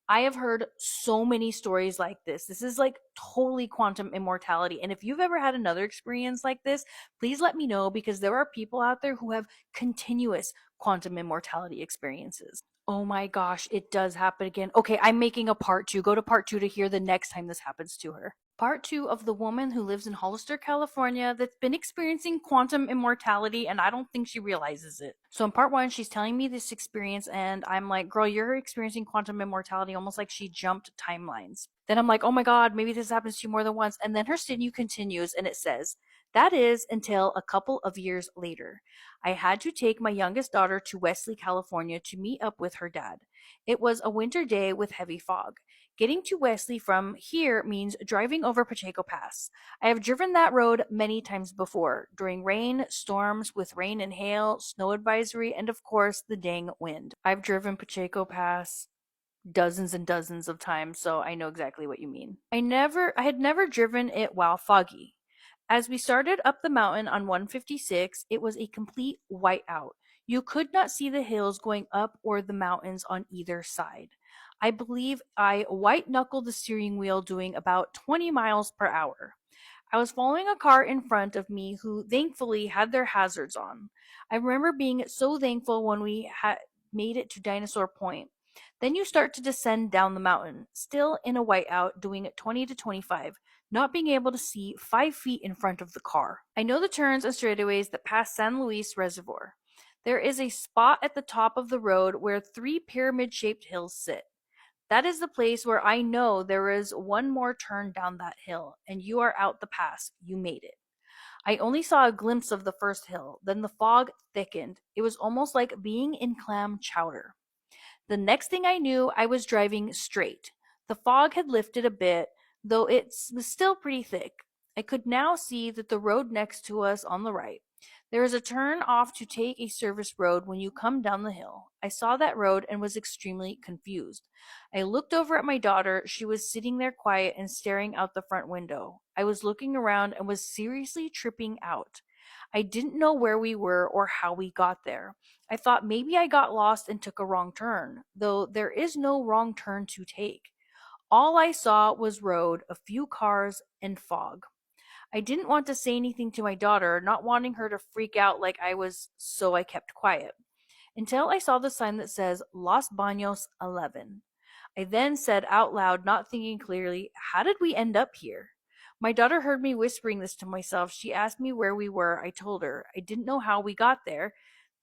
I have heard so many stories like this. This is like totally quantum immortality. And if you've ever had another experience like this, please let me know because there are people out there who have continuous quantum immortality experiences. Oh my gosh, it does happen again. Okay, I'm making a part 2. Go to part 2 to hear the next time this happens to her. Part 2 of the woman who lives in Hollister, California that's been experiencing quantum immortality and I don't think she realizes it. So in part 1, she's telling me this experience and I'm like, girl, you're experiencing quantum immortality almost like she jumped timelines. Then I'm like, oh my God, maybe this happens to you more than once. And then her sinew continues and it says, that is until a couple of years later. I had to take my youngest daughter to Wesley, California to meet up with her dad. It was a winter day with heavy fog. Getting to Wesley from here means driving over Pacheco Pass. I have driven that road many times before, during rain, storms with rain and hail, snow advisory, and of course, the dang wind. I've driven Pacheco Pass dozens and dozens of times, so I know exactly what you mean. I had never driven it while foggy. As we started up the mountain on 156, it was a complete whiteout. You could not see the hills going up or the mountains on either side. I believe I white-knuckled the steering wheel doing about 20 miles per hour. I was following a car in front of me who thankfully had their hazards on. I remember being so thankful when we had made it to Dinosaur Point. Then you start to descend down the mountain, still in a whiteout, doing 20 to 25, not being able to see 5 feet in front of the car. I know the turns and straightaways that pass San Luis Reservoir. There is a spot at the top of the road where 3 pyramid-shaped hills sit. That is the place where I know there is one more turn down that hill, and you are out the pass. You made it. I only saw a glimpse of the first hill, then the fog thickened. It was almost like being in clam chowder. The next thing I knew, I was driving straight. The fog had lifted a bit, though it was still pretty thick. I could now see that the road next to us on the right. There is a turn off to take a service road when you come down the hill. I saw that road and was extremely confused. I looked over at my daughter. She was sitting there quiet and staring out the front window. I was looking around and was seriously tripping out. I didn't know where we were or how we got there. I thought maybe I got lost and took a wrong turn, though there is no wrong turn to take. All I saw was road, a few cars, and fog. I didn't want to say anything to my daughter, not wanting her to freak out like I was, so I kept quiet. Until I saw the sign that says Los Baños 11. I then said out loud, not thinking clearly, how did we end up here? My daughter heard me whispering this to myself. She asked me where we were. I told her. I didn't know how we got there.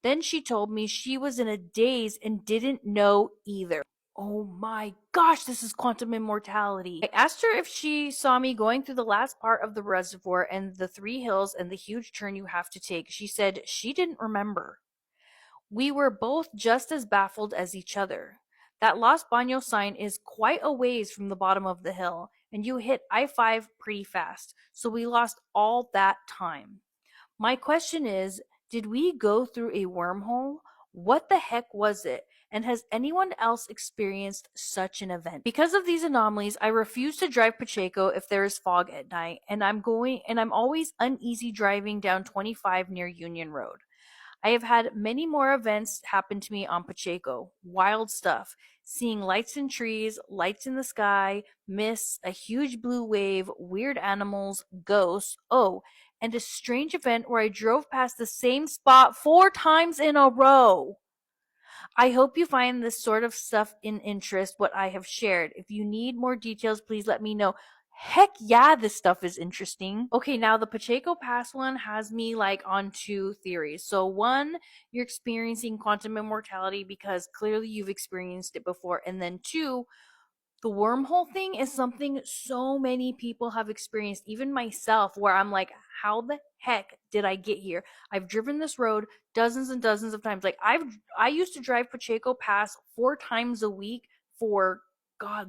Then she told me she was in a daze and didn't know either. Oh my gosh, this is quantum immortality. I asked her if she saw me going through the last part of the reservoir and the 3 hills and the huge turn you have to take. She said she didn't remember. We were both just as baffled as each other. That Los Baños sign is quite a ways from the bottom of the hill, and you hit I-5 pretty fast, so we lost all that time. My question is, did we go through a wormhole? What the heck was it? And has anyone else experienced such an event? Because of these anomalies, I refuse to drive Pacheco if there is fog at night, and I'm always uneasy driving down 25 near Union Road. I have had many more events happen to me on Pacheco. Wild stuff. Seeing lights in trees, lights in the sky, mists, a huge blue wave, weird animals, ghosts, and a strange event where I drove past the same spot 4 times in a row. I hope you find this sort of stuff in interest, what I have shared. If you need more details, please let me know. Heck yeah, this stuff is interesting. Okay, now the Pacheco Pass one has me on 2 theories. So 1, you're experiencing quantum immortality because clearly you've experienced it before. And then 2, the wormhole thing is something so many people have experienced, even myself, where I'm like, how the heck did I get here? I've driven this road dozens and dozens of times. I used to drive Pacheco Pass 4 times a week for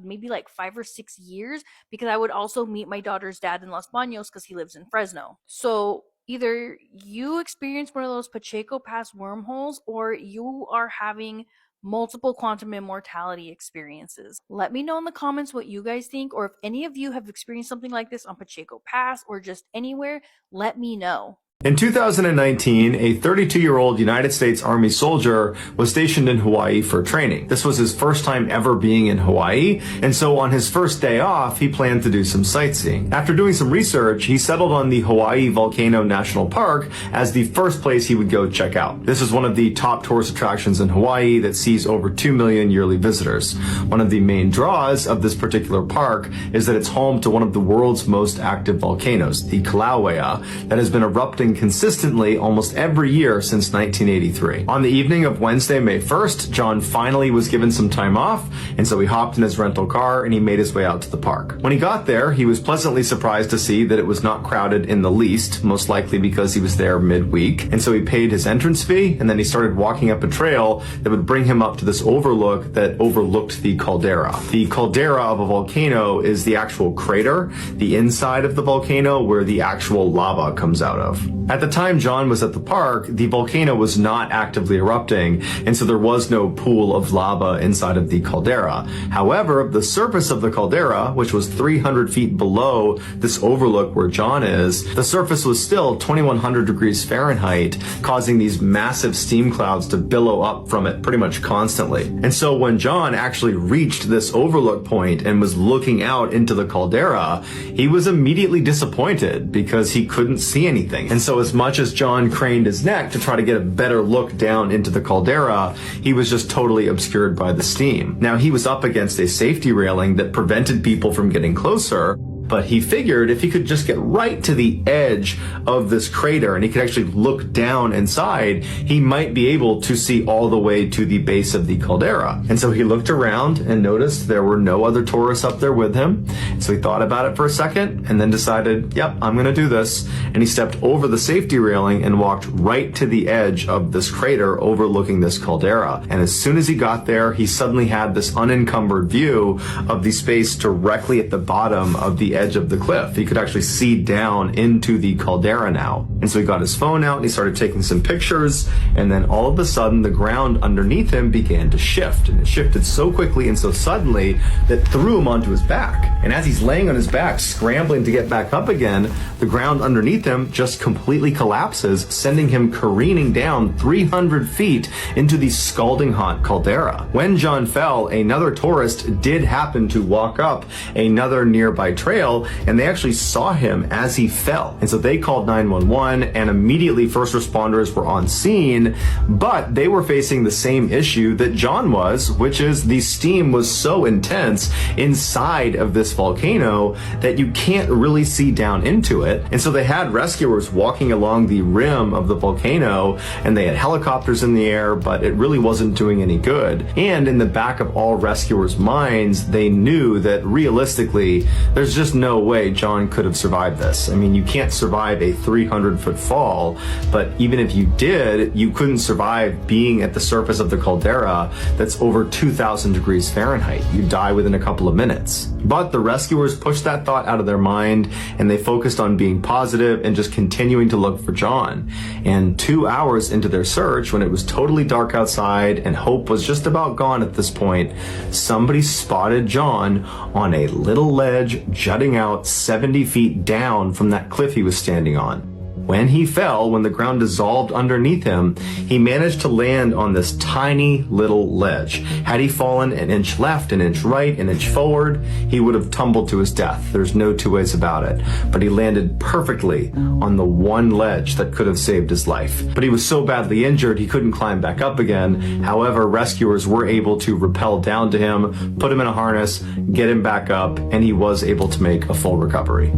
maybe 5 or 6 years, because I would also meet my daughter's dad in Los Baños because he lives in Fresno. So either you experience one of those Pacheco Pass wormholes or you are having multiple quantum immortality experiences. Let me know in the comments what you guys think, or if any of you have experienced something like this on Pacheco Pass or just anywhere, let me know. In 2019, a 32-year-old United States Army soldier was stationed in Hawaii for training. This was his first time ever being in Hawaii, and so on his first day off, he planned to do some sightseeing. After doing some research, he settled on the Hawaii Volcano National Park as the first place he would go check out. This is one of the top tourist attractions in Hawaii that sees over 2 million yearly visitors. One of the main draws of this particular park is that it's home to one of the world's most active volcanoes, the Kilauea, that has been erupting erupting consistently almost every year since 1983. On the evening of Wednesday, May 1st, John finally was given some time off, and so he hopped in his rental car and he made his way out to the park. When he got there, he was pleasantly surprised to see that it was not crowded in the least, most likely because he was there midweek. And so he paid his entrance fee, and then he started walking up a trail that would bring him up to this overlook that overlooked the caldera. The caldera of a volcano is the actual crater, the inside of the volcano where the actual lava comes out of. At the time John was at the park, the volcano was not actively erupting, and so there was no pool of lava inside of the caldera. However, the surface of the caldera, which was 300 feet below this overlook where John is, the surface was still 2100 degrees Fahrenheit, causing these massive steam clouds to billow up from it pretty much constantly. And so when John actually reached this overlook point and was looking out into the caldera, he was immediately disappointed because he couldn't see anything. And so as much as John craned his neck to try to get a better look down into the caldera, he was just totally obscured by the steam. Now, he was up against a safety railing that prevented people from getting closer, but he figured if he could just get right to the edge of this crater and he could actually look down inside, he might be able to see all the way to the base of the caldera. And so he looked around and noticed there were no other tourists up there with him. So he thought about it for a second and then decided, yep, I'm going to do this. And he stepped over the safety railing and walked right to the edge of this crater overlooking this caldera. And as soon as he got there, he suddenly had this unencumbered view of the space directly at the bottom of the edge of the cliff. He could actually see down into the caldera now. And so he got his phone out and he started taking some pictures, and then all of a sudden the ground underneath him began to shift, and it shifted so quickly and so suddenly that threw him onto his back. And as he's laying on his back scrambling to get back up again, the ground underneath him just completely collapses, sending him careening down 300 feet into the scalding hot caldera. When John fell, another tourist did happen to walk up another nearby trail, and they actually saw him as he fell. And so they called 911, and immediately first responders were on scene, but they were facing the same issue that John was, which is the steam was so intense inside of this volcano that you can't really see down into it. And so they had rescuers walking along the rim of the volcano, and they had helicopters in the air, but it really wasn't doing any good. And in the back of all rescuers' minds, they knew that realistically, there's just no way John could have survived this. I mean, you can't survive a 300-foot fall, but even if you did, you couldn't survive being at the surface of the caldera that's over 2,000 degrees Fahrenheit. You die within a couple of minutes. But the rescuers pushed that thought out of their mind, and they focused on being positive and just continuing to look for John. And 2 hours into their search, when it was totally dark outside and hope was just about gone at this point, somebody spotted John on a little ledge jutting out 70 feet down from that cliff he was standing on. When he fell, when the ground dissolved underneath him, he managed to land on this tiny little ledge. Had he fallen an inch left, an inch right, an inch forward, he would have tumbled to his death. There's no two ways about it. But he landed perfectly on the one ledge that could have saved his life. But he was so badly injured, he couldn't climb back up again. However, rescuers were able to rappel down to him, put him in a harness, get him back up, and he was able to make a full recovery.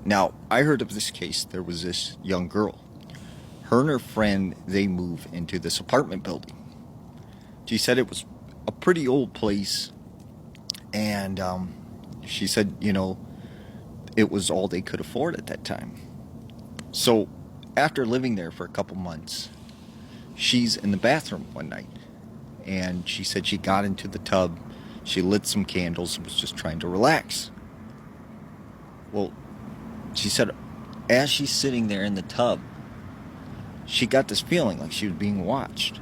Now, I heard of this case. There was this young girl. Her and her friend, they move into this apartment building. She said it was a pretty old place, and she said, you know, it was all they could afford at that time. So, after living there for a couple months, she's in the bathroom one night, and she said she got into the tub, she lit some candles, and was just trying to relax. Well, she said, as she's sitting there in the tub, she got this feeling like she was being watched.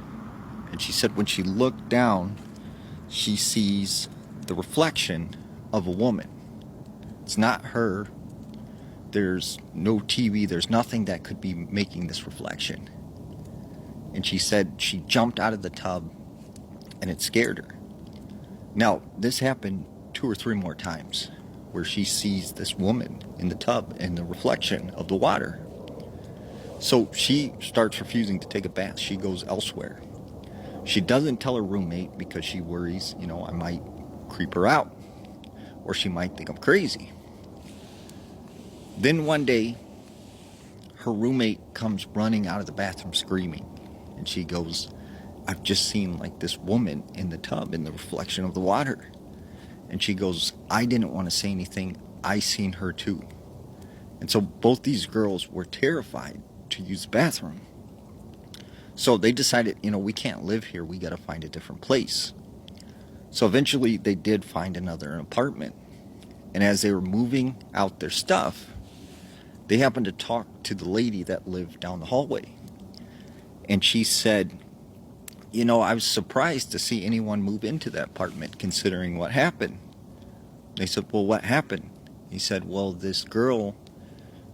And she said when she looked down, she sees the reflection of a woman. It's not her. There's no TV. There's nothing that could be making this reflection. And she said she jumped out of the tub, and it scared her. Now, this happened 2 or 3 more times, where she sees this woman in the tub in the reflection of the water. So she starts refusing to take a bath. She goes elsewhere. She doesn't tell her roommate because she worries, you know, I might creep her out, or she might think I'm crazy. Then one day, her roommate comes running out of the bathroom screaming. And she goes, I've just seen like this woman in the tub in the reflection of the water. And she goes, I didn't want to say anything. I seen her too. And so both these girls were terrified to use the bathroom. So they decided, we can't live here. We got to find a different place. So eventually they did find another apartment. And as they were moving out their stuff, they happened to talk to the lady that lived down the hallway. And she said, I was surprised to see anyone move into that apartment considering what happened. They said, well, what happened? He said, well, this girl,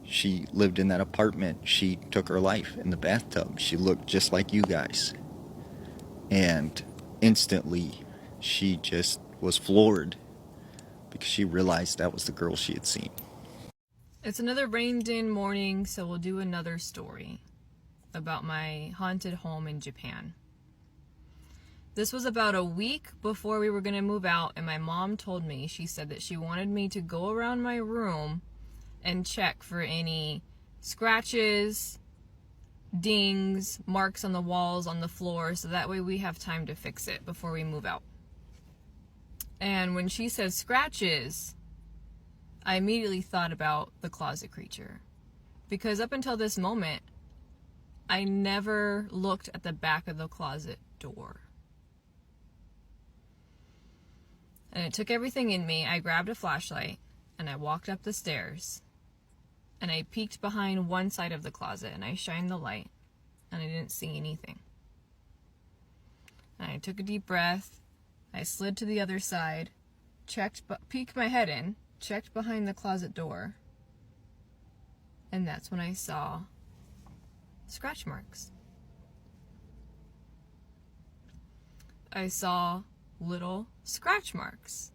she lived in that apartment. She took her life in the bathtub. She looked just like you guys. And instantly, she just was floored because she realized that was the girl she had seen. It's another rained-in morning, so we'll do another story about my haunted home in Japan. This was about a week before we were going to move out, and my mom told me, she said that she wanted me to go around my room and check for any scratches, dings, marks on the walls, on the floor, so that way we have time to fix it before we move out. And when she said scratches, I immediately thought about the closet creature. Because up until this moment, I never looked at the back of the closet door. And it took everything in me. I grabbed a flashlight and I walked up the stairs and I peeked behind one side of the closet and I shined the light and I didn't see anything. And I took a deep breath. I slid to the other side, peeked my head in, checked behind the closet door, and that's when I saw scratch marks. I saw little scratch marks.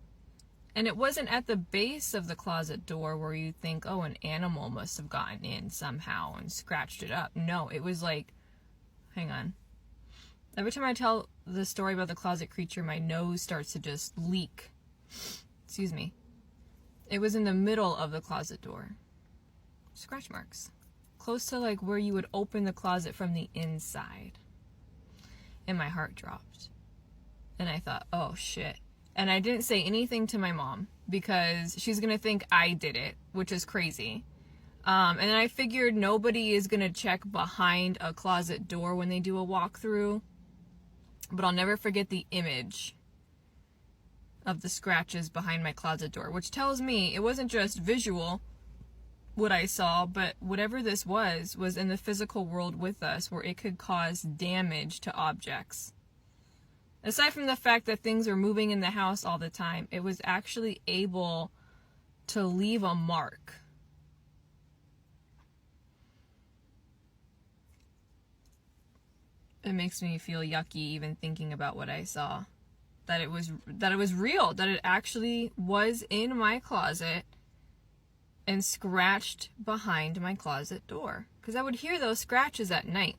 And it wasn't at the base of the closet door where you think, oh, an animal must have gotten in somehow and scratched it up. No, it was like, hang on. Every time I tell the story about the closet creature, my nose starts to just leak. Excuse me. It was in the middle of the closet door. Scratch marks. Close to like where you would open the closet from the inside. And my heart dropped. And I thought, oh shit. And I didn't say anything to my mom because she's going to think I did it, which is crazy. And I figured nobody is going to check behind a closet door when they do a walkthrough. But I'll never forget the image of the scratches behind my closet door, which tells me it wasn't just visual, what I saw, but whatever this was in the physical world with us where it could cause damage to objects. Aside from the fact that things are moving in the house all the time, it was actually able to leave a mark. It makes me feel yucky even thinking about what I saw. That it was real, that it actually was in my closet and scratched behind my closet door. Because I would hear those scratches at night.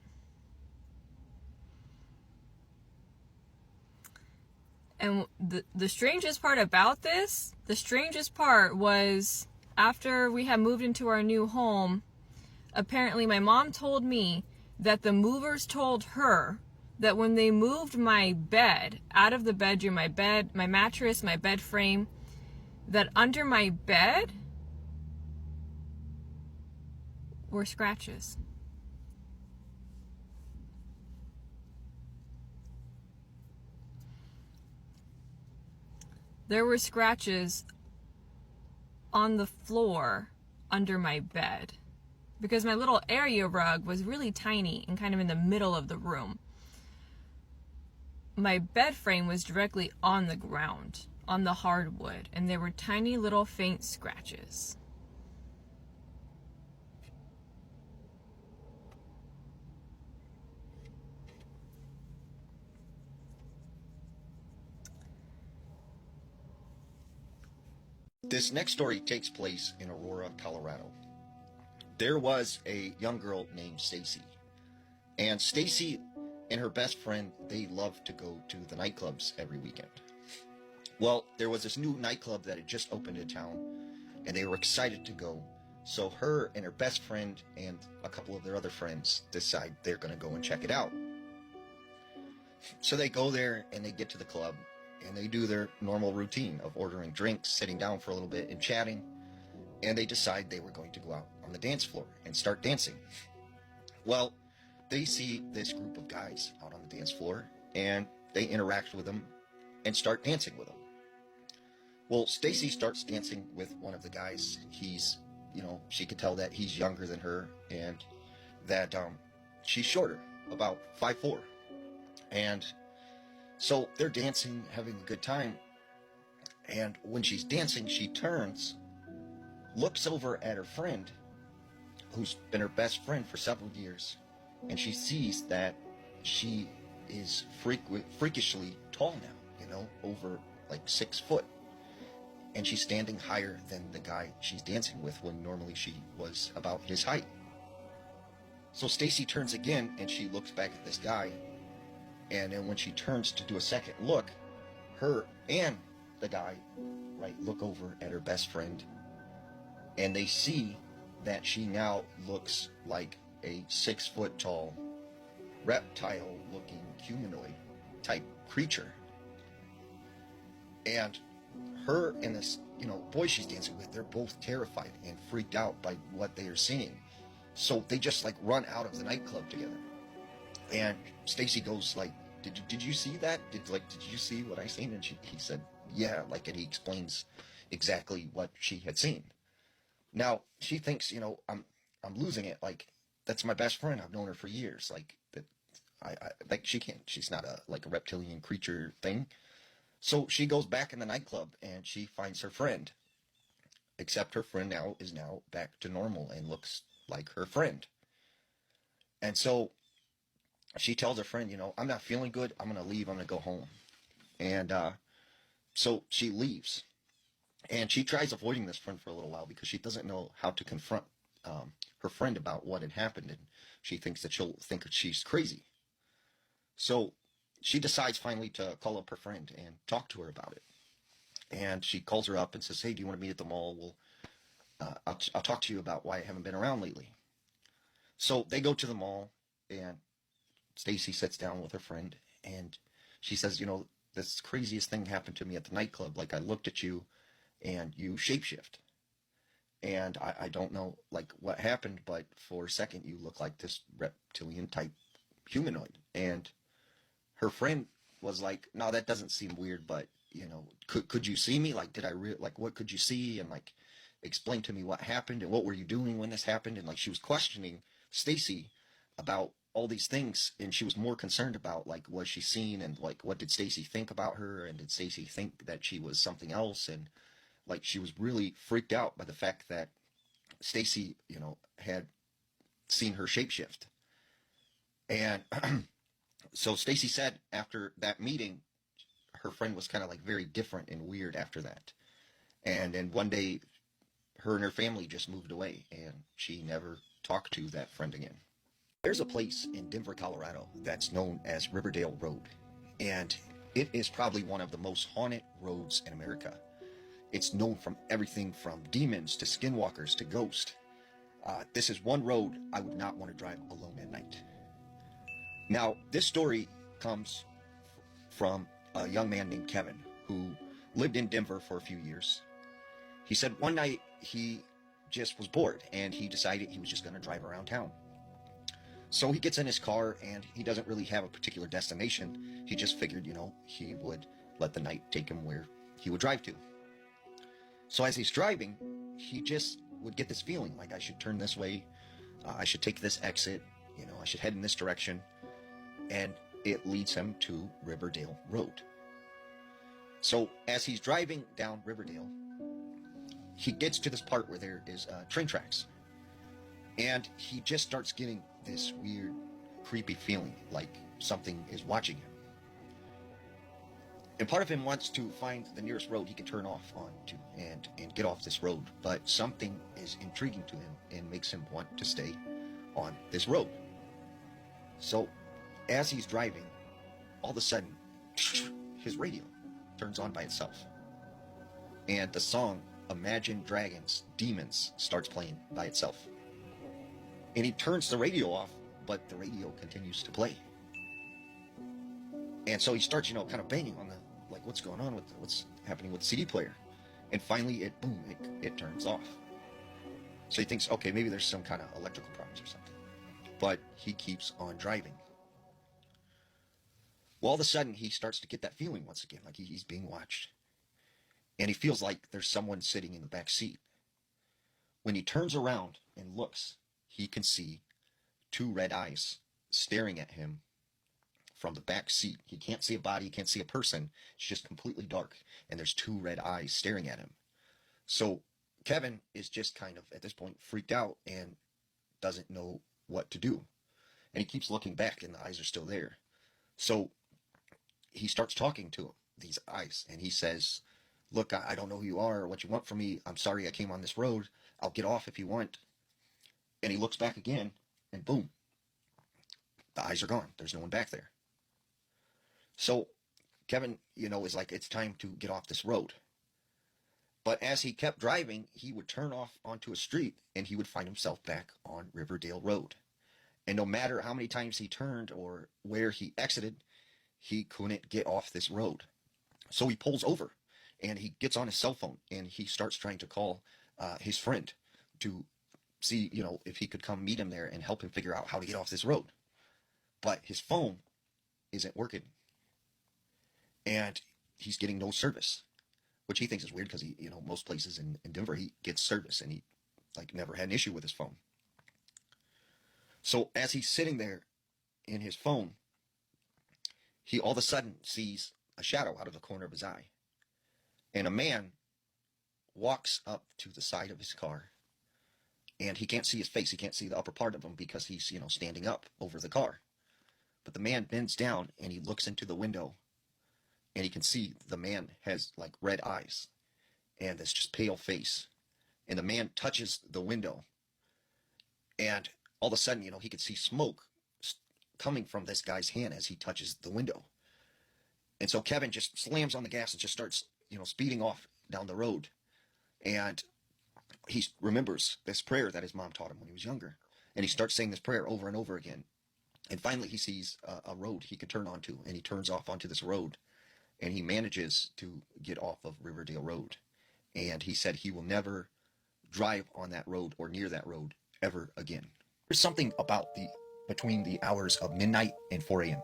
And the strangest part about this, the strangest part was after we had moved into our new home, apparently my mom told me that the movers told her that when they moved my bed out of the bedroom, my mattress, my bed frame, that under my bed were scratches. There were scratches on the floor under my bed because my little area rug was really tiny and kind of in the middle of the room. My bed frame was directly on the ground, on the hardwood, and there were tiny little faint scratches. This next story takes place in Aurora, Colorado. There was a young girl named Stacy. And Stacy and her best friend, they loved to go to the nightclubs every weekend. Well, there was this new nightclub that had just opened in town, and they were excited to go So her and her best friend and a couple of their other friends decide they're going to go and check it out. So they go there and they get to the club and they do their normal routine of ordering drinks, sitting down for a little bit and chatting. And they decide they were going to go out on the dance floor and start dancing. Well, they see this group of guys out on the dance floor and they interact with them and start dancing with them. Well, Stacy starts dancing with one of the guys. He's, she could tell that he's younger than her and that she's shorter, about 5'4". And so they're dancing, having a good time. And when she's dancing, she turns, looks over at her friend, who's been her best friend for several years, and she sees that she is freakishly tall now, over like 6 foot. And she's standing higher than the guy she's dancing with when normally she was about his height. So Stacy turns again and she looks back at this guy. And then when she turns to do a second look, her and the guy, look over at her best friend. And they see that she now looks like a 6 foot tall, reptile looking humanoid type creature. And her and this, boy she's dancing with, they're both terrified and freaked out by what they are seeing. So they just run out of the nightclub together. And Stacy goes did you see that? Did you see what I seen? And he said, yeah, and he explains exactly what she had seen. Now she thinks, I'm losing it. That's my best friend. I've known her for years. She's not a reptilian creature thing. So she goes back in the nightclub and she finds her friend. Except her friend is now back to normal and looks like her friend. And so she tells her friend, I'm not feeling good. I'm going to leave. I'm going to go home. And so she leaves. And she tries avoiding this friend for a little while because she doesn't know how to confront her friend about what had happened. And she thinks that she'll think that she's crazy. So she decides finally to call up her friend and talk to her about it. And she calls her up and says, hey, do you want to meet at the mall? I'll talk to you about why I haven't been around lately. So they go to the mall and Stacy sits down with her friend and she says, this craziest thing happened to me at the nightclub. I looked at you and you shapeshift. And I don't know what happened, but for a second you look like this reptilian type humanoid. And her friend was like, no, that doesn't seem weird, but, could you see me? Did I what could you see? And explain to me what happened and what were you doing when this happened? And she was questioning Stacy about all these things. And she was more concerned about was she seen and what did Stacy think about her? And did Stacy think that she was something else? And she was really freaked out by the fact that Stacy, had seen her shapeshift. And so Stacy said after that meeting, her friend was kind of very different and weird after that. And then one day, her and her family just moved away, and she never talked to that friend again. There's a place in Denver, Colorado that's known as Riverdale Road, and it is probably one of the most haunted roads in America. It's known from everything from demons to skinwalkers to ghosts. This is one road I would not want to drive alone at night. Now, this story comes from a young man named Kevin who lived in Denver for a few years. He said one night he just was bored and he decided he was just going to drive around town. So he gets in his car and he doesn't really have a particular destination. He just figured, he would let the night take him where he would drive to. So as he's driving, he just would get this feeling I should turn this way, I should take this exit, I should head in this direction. And it leads him to Riverdale Road. So as he's driving down Riverdale, he gets to this part where there is train tracks. And he just starts getting this weird, creepy feeling like something is watching him. And part of him wants to find the nearest road he can turn off onto and get off this road. But something is intriguing to him and makes him want to stay on this road. So as he's driving, all of a sudden, his radio turns on by itself. And the song Imagine Dragons, Demons starts playing by itself. And he turns the radio off, but the radio continues to play. And so he starts, kind of banging on the, like, what's going on with what's happening with the CD player. And finally, it turns off. So he thinks, okay, maybe there's some kind of electrical problems or something. But he keeps on driving. Well, all of a sudden, he starts to get that feeling once again, like he's being watched. And he feels like there's someone sitting in the back seat. When he turns around and looks, he can see two red eyes staring at him from the back seat. He can't see a body, he can't see a person. It's just completely dark. And there's two red eyes staring at him. So Kevin is just kind of, at this point, freaked out and doesn't know what to do. And he keeps looking back and the eyes are still there. So he starts talking to these eyes and he says, look, I don't know who you are or what you want from me. I'm sorry I came on this road. I'll get off if you want. And he looks back again and boom, the eyes are gone. There's no one back there. So Kevin, is like, it's time to get off this road. But as he kept driving, he would turn off onto a street and he would find himself back on Riverdale Road. And no matter how many times he turned or where he exited, he couldn't get off this road. So he pulls over and he gets on his cell phone and he starts trying to call his friend to see, if he could come meet him there and help him figure out how to get off this road. But his phone isn't working. And he's getting no service, which he thinks is weird because he, most places in Denver, he gets service and he never had an issue with his phone. So as he's sitting there in his phone, he all of a sudden sees a shadow out of the corner of his eye. And a man walks up to the side of his car and he can't see his face. He can't see the upper part of him because he's, standing up over the car. But the man bends down and he looks into the window and he can see the man has red eyes and this just pale face. And the man touches the window and all of a sudden, he could see smoke coming from this guy's hand as he touches the window. And so Kevin just slams on the gas and just starts, speeding off down the road. And he remembers this prayer that his mom taught him when he was younger. And he starts saying this prayer over and over again. And finally he sees a road he could turn onto, and he turns off onto this road. And he manages to get off of Riverdale Road. And he said he will never drive on that road or near that road ever again. There's something about between the hours of midnight and 4 a.m.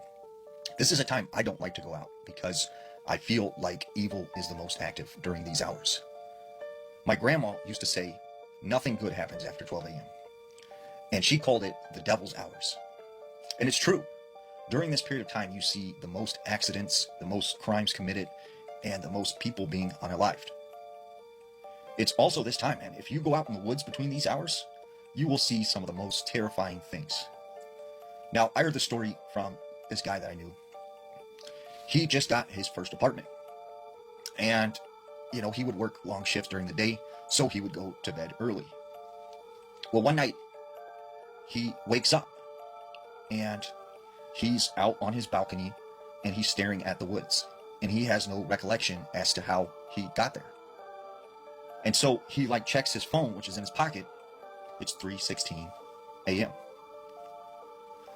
This is a time I don't like to go out because I feel like evil is the most active during these hours. My grandma used to say, nothing good happens after 12 a.m. And she called it the devil's hours. And it's true. During this period of time, you see the most accidents, the most crimes committed, and the most people being unalived. It's also this time, and if you go out in the woods between these hours, you will see some of the most terrifying things. Now, I heard the story from this guy that I knew. He just got his first apartment. And, he would work long shifts during the day, so he would go to bed early. Well, one night, he wakes up, and he's out on his balcony, and he's staring at the woods. And he has no recollection as to how he got there. And so he checks his phone, which is in his pocket. It's 3:16 a.m.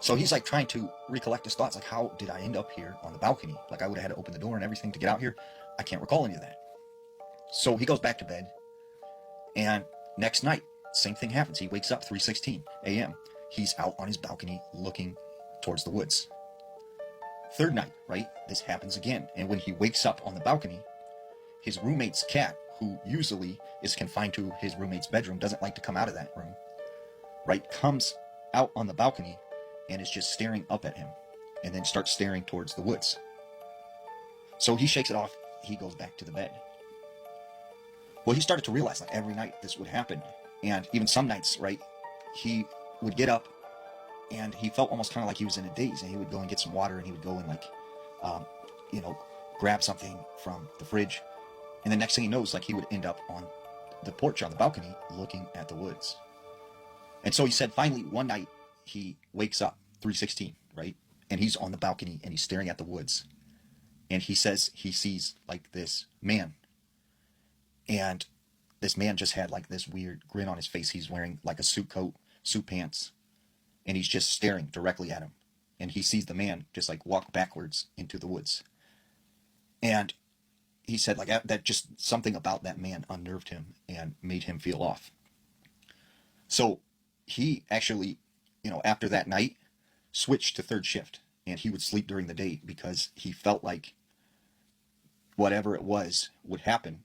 So he's trying to recollect his thoughts. How did I end up here on the balcony? I would have had to open the door and everything to get out here. I can't recall any of that. So he goes back to bed. And next night, same thing happens. He wakes up 3:16 a.m. He's out on his balcony looking towards the woods. Third night, right? This happens again. And when he wakes up on the balcony, his roommate's cat, who usually is confined to his roommate's bedroom, doesn't like to come out of that room, right? Comes out on the balcony and is just staring up at him and then starts staring towards the woods. So he shakes it off. He goes back to the bed. Well, he started to realize every night this would happen. And even some nights, right, he would get up and he felt almost kind of like he was in a daze, and he would go and get some water and he would go and grab something from the fridge. And the next thing he knows, he would end up on the porch on the balcony looking at the woods. And so he said finally one night he wakes up, 3:16, right? And he's on the balcony and he's staring at the woods. And he says he sees this man. And this man just had like this weird grin on his face. He's wearing like a suit coat, suit pants, and he's just staring directly at him. And he sees the man just like walk backwards into the woods. And he said like that just something about that man unnerved him and made him feel off. So he actually, after that night, switched to third shift, and he would sleep during the day because he felt like whatever it was would happen,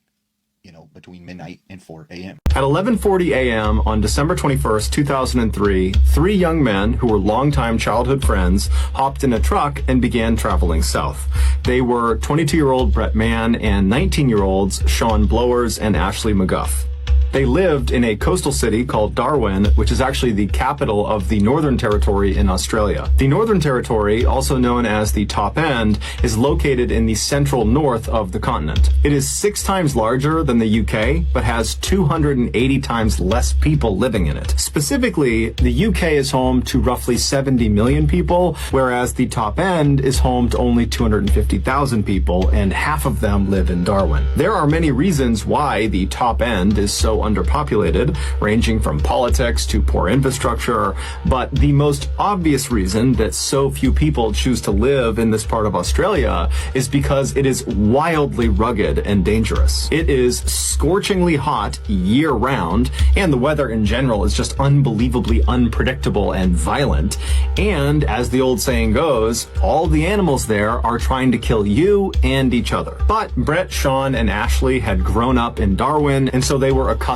between midnight and 4 a.m. At 11:40 a.m. on December 21st, 2003, 3 young men who were longtime childhood friends hopped in a truck and began traveling south. They were 22-year-old Brett Mann and 19-year-olds Sean Blowers and Ashley McGuff. They lived in a coastal city called Darwin, which is actually the capital of the Northern Territory in Australia. The Northern Territory, also known as the Top End, is located in the central north of the continent. It is 6 times larger than the UK, but has 280 times less people living in it. Specifically, the UK is home to roughly 70 million people, whereas the Top End is home to only 250,000 people, and half of them live in Darwin. There are many reasons why the Top End is so underpopulated, ranging from politics to poor infrastructure, but the most obvious reason that so few people choose to live in this part of Australia is because it is wildly rugged and dangerous. It is scorchingly hot year-round, and the weather in general is just unbelievably unpredictable and violent, and as the old saying goes, all the animals there are trying to kill you and each other. But Brett, Sean, and Ashley had grown up in Darwin, and so they were accustomed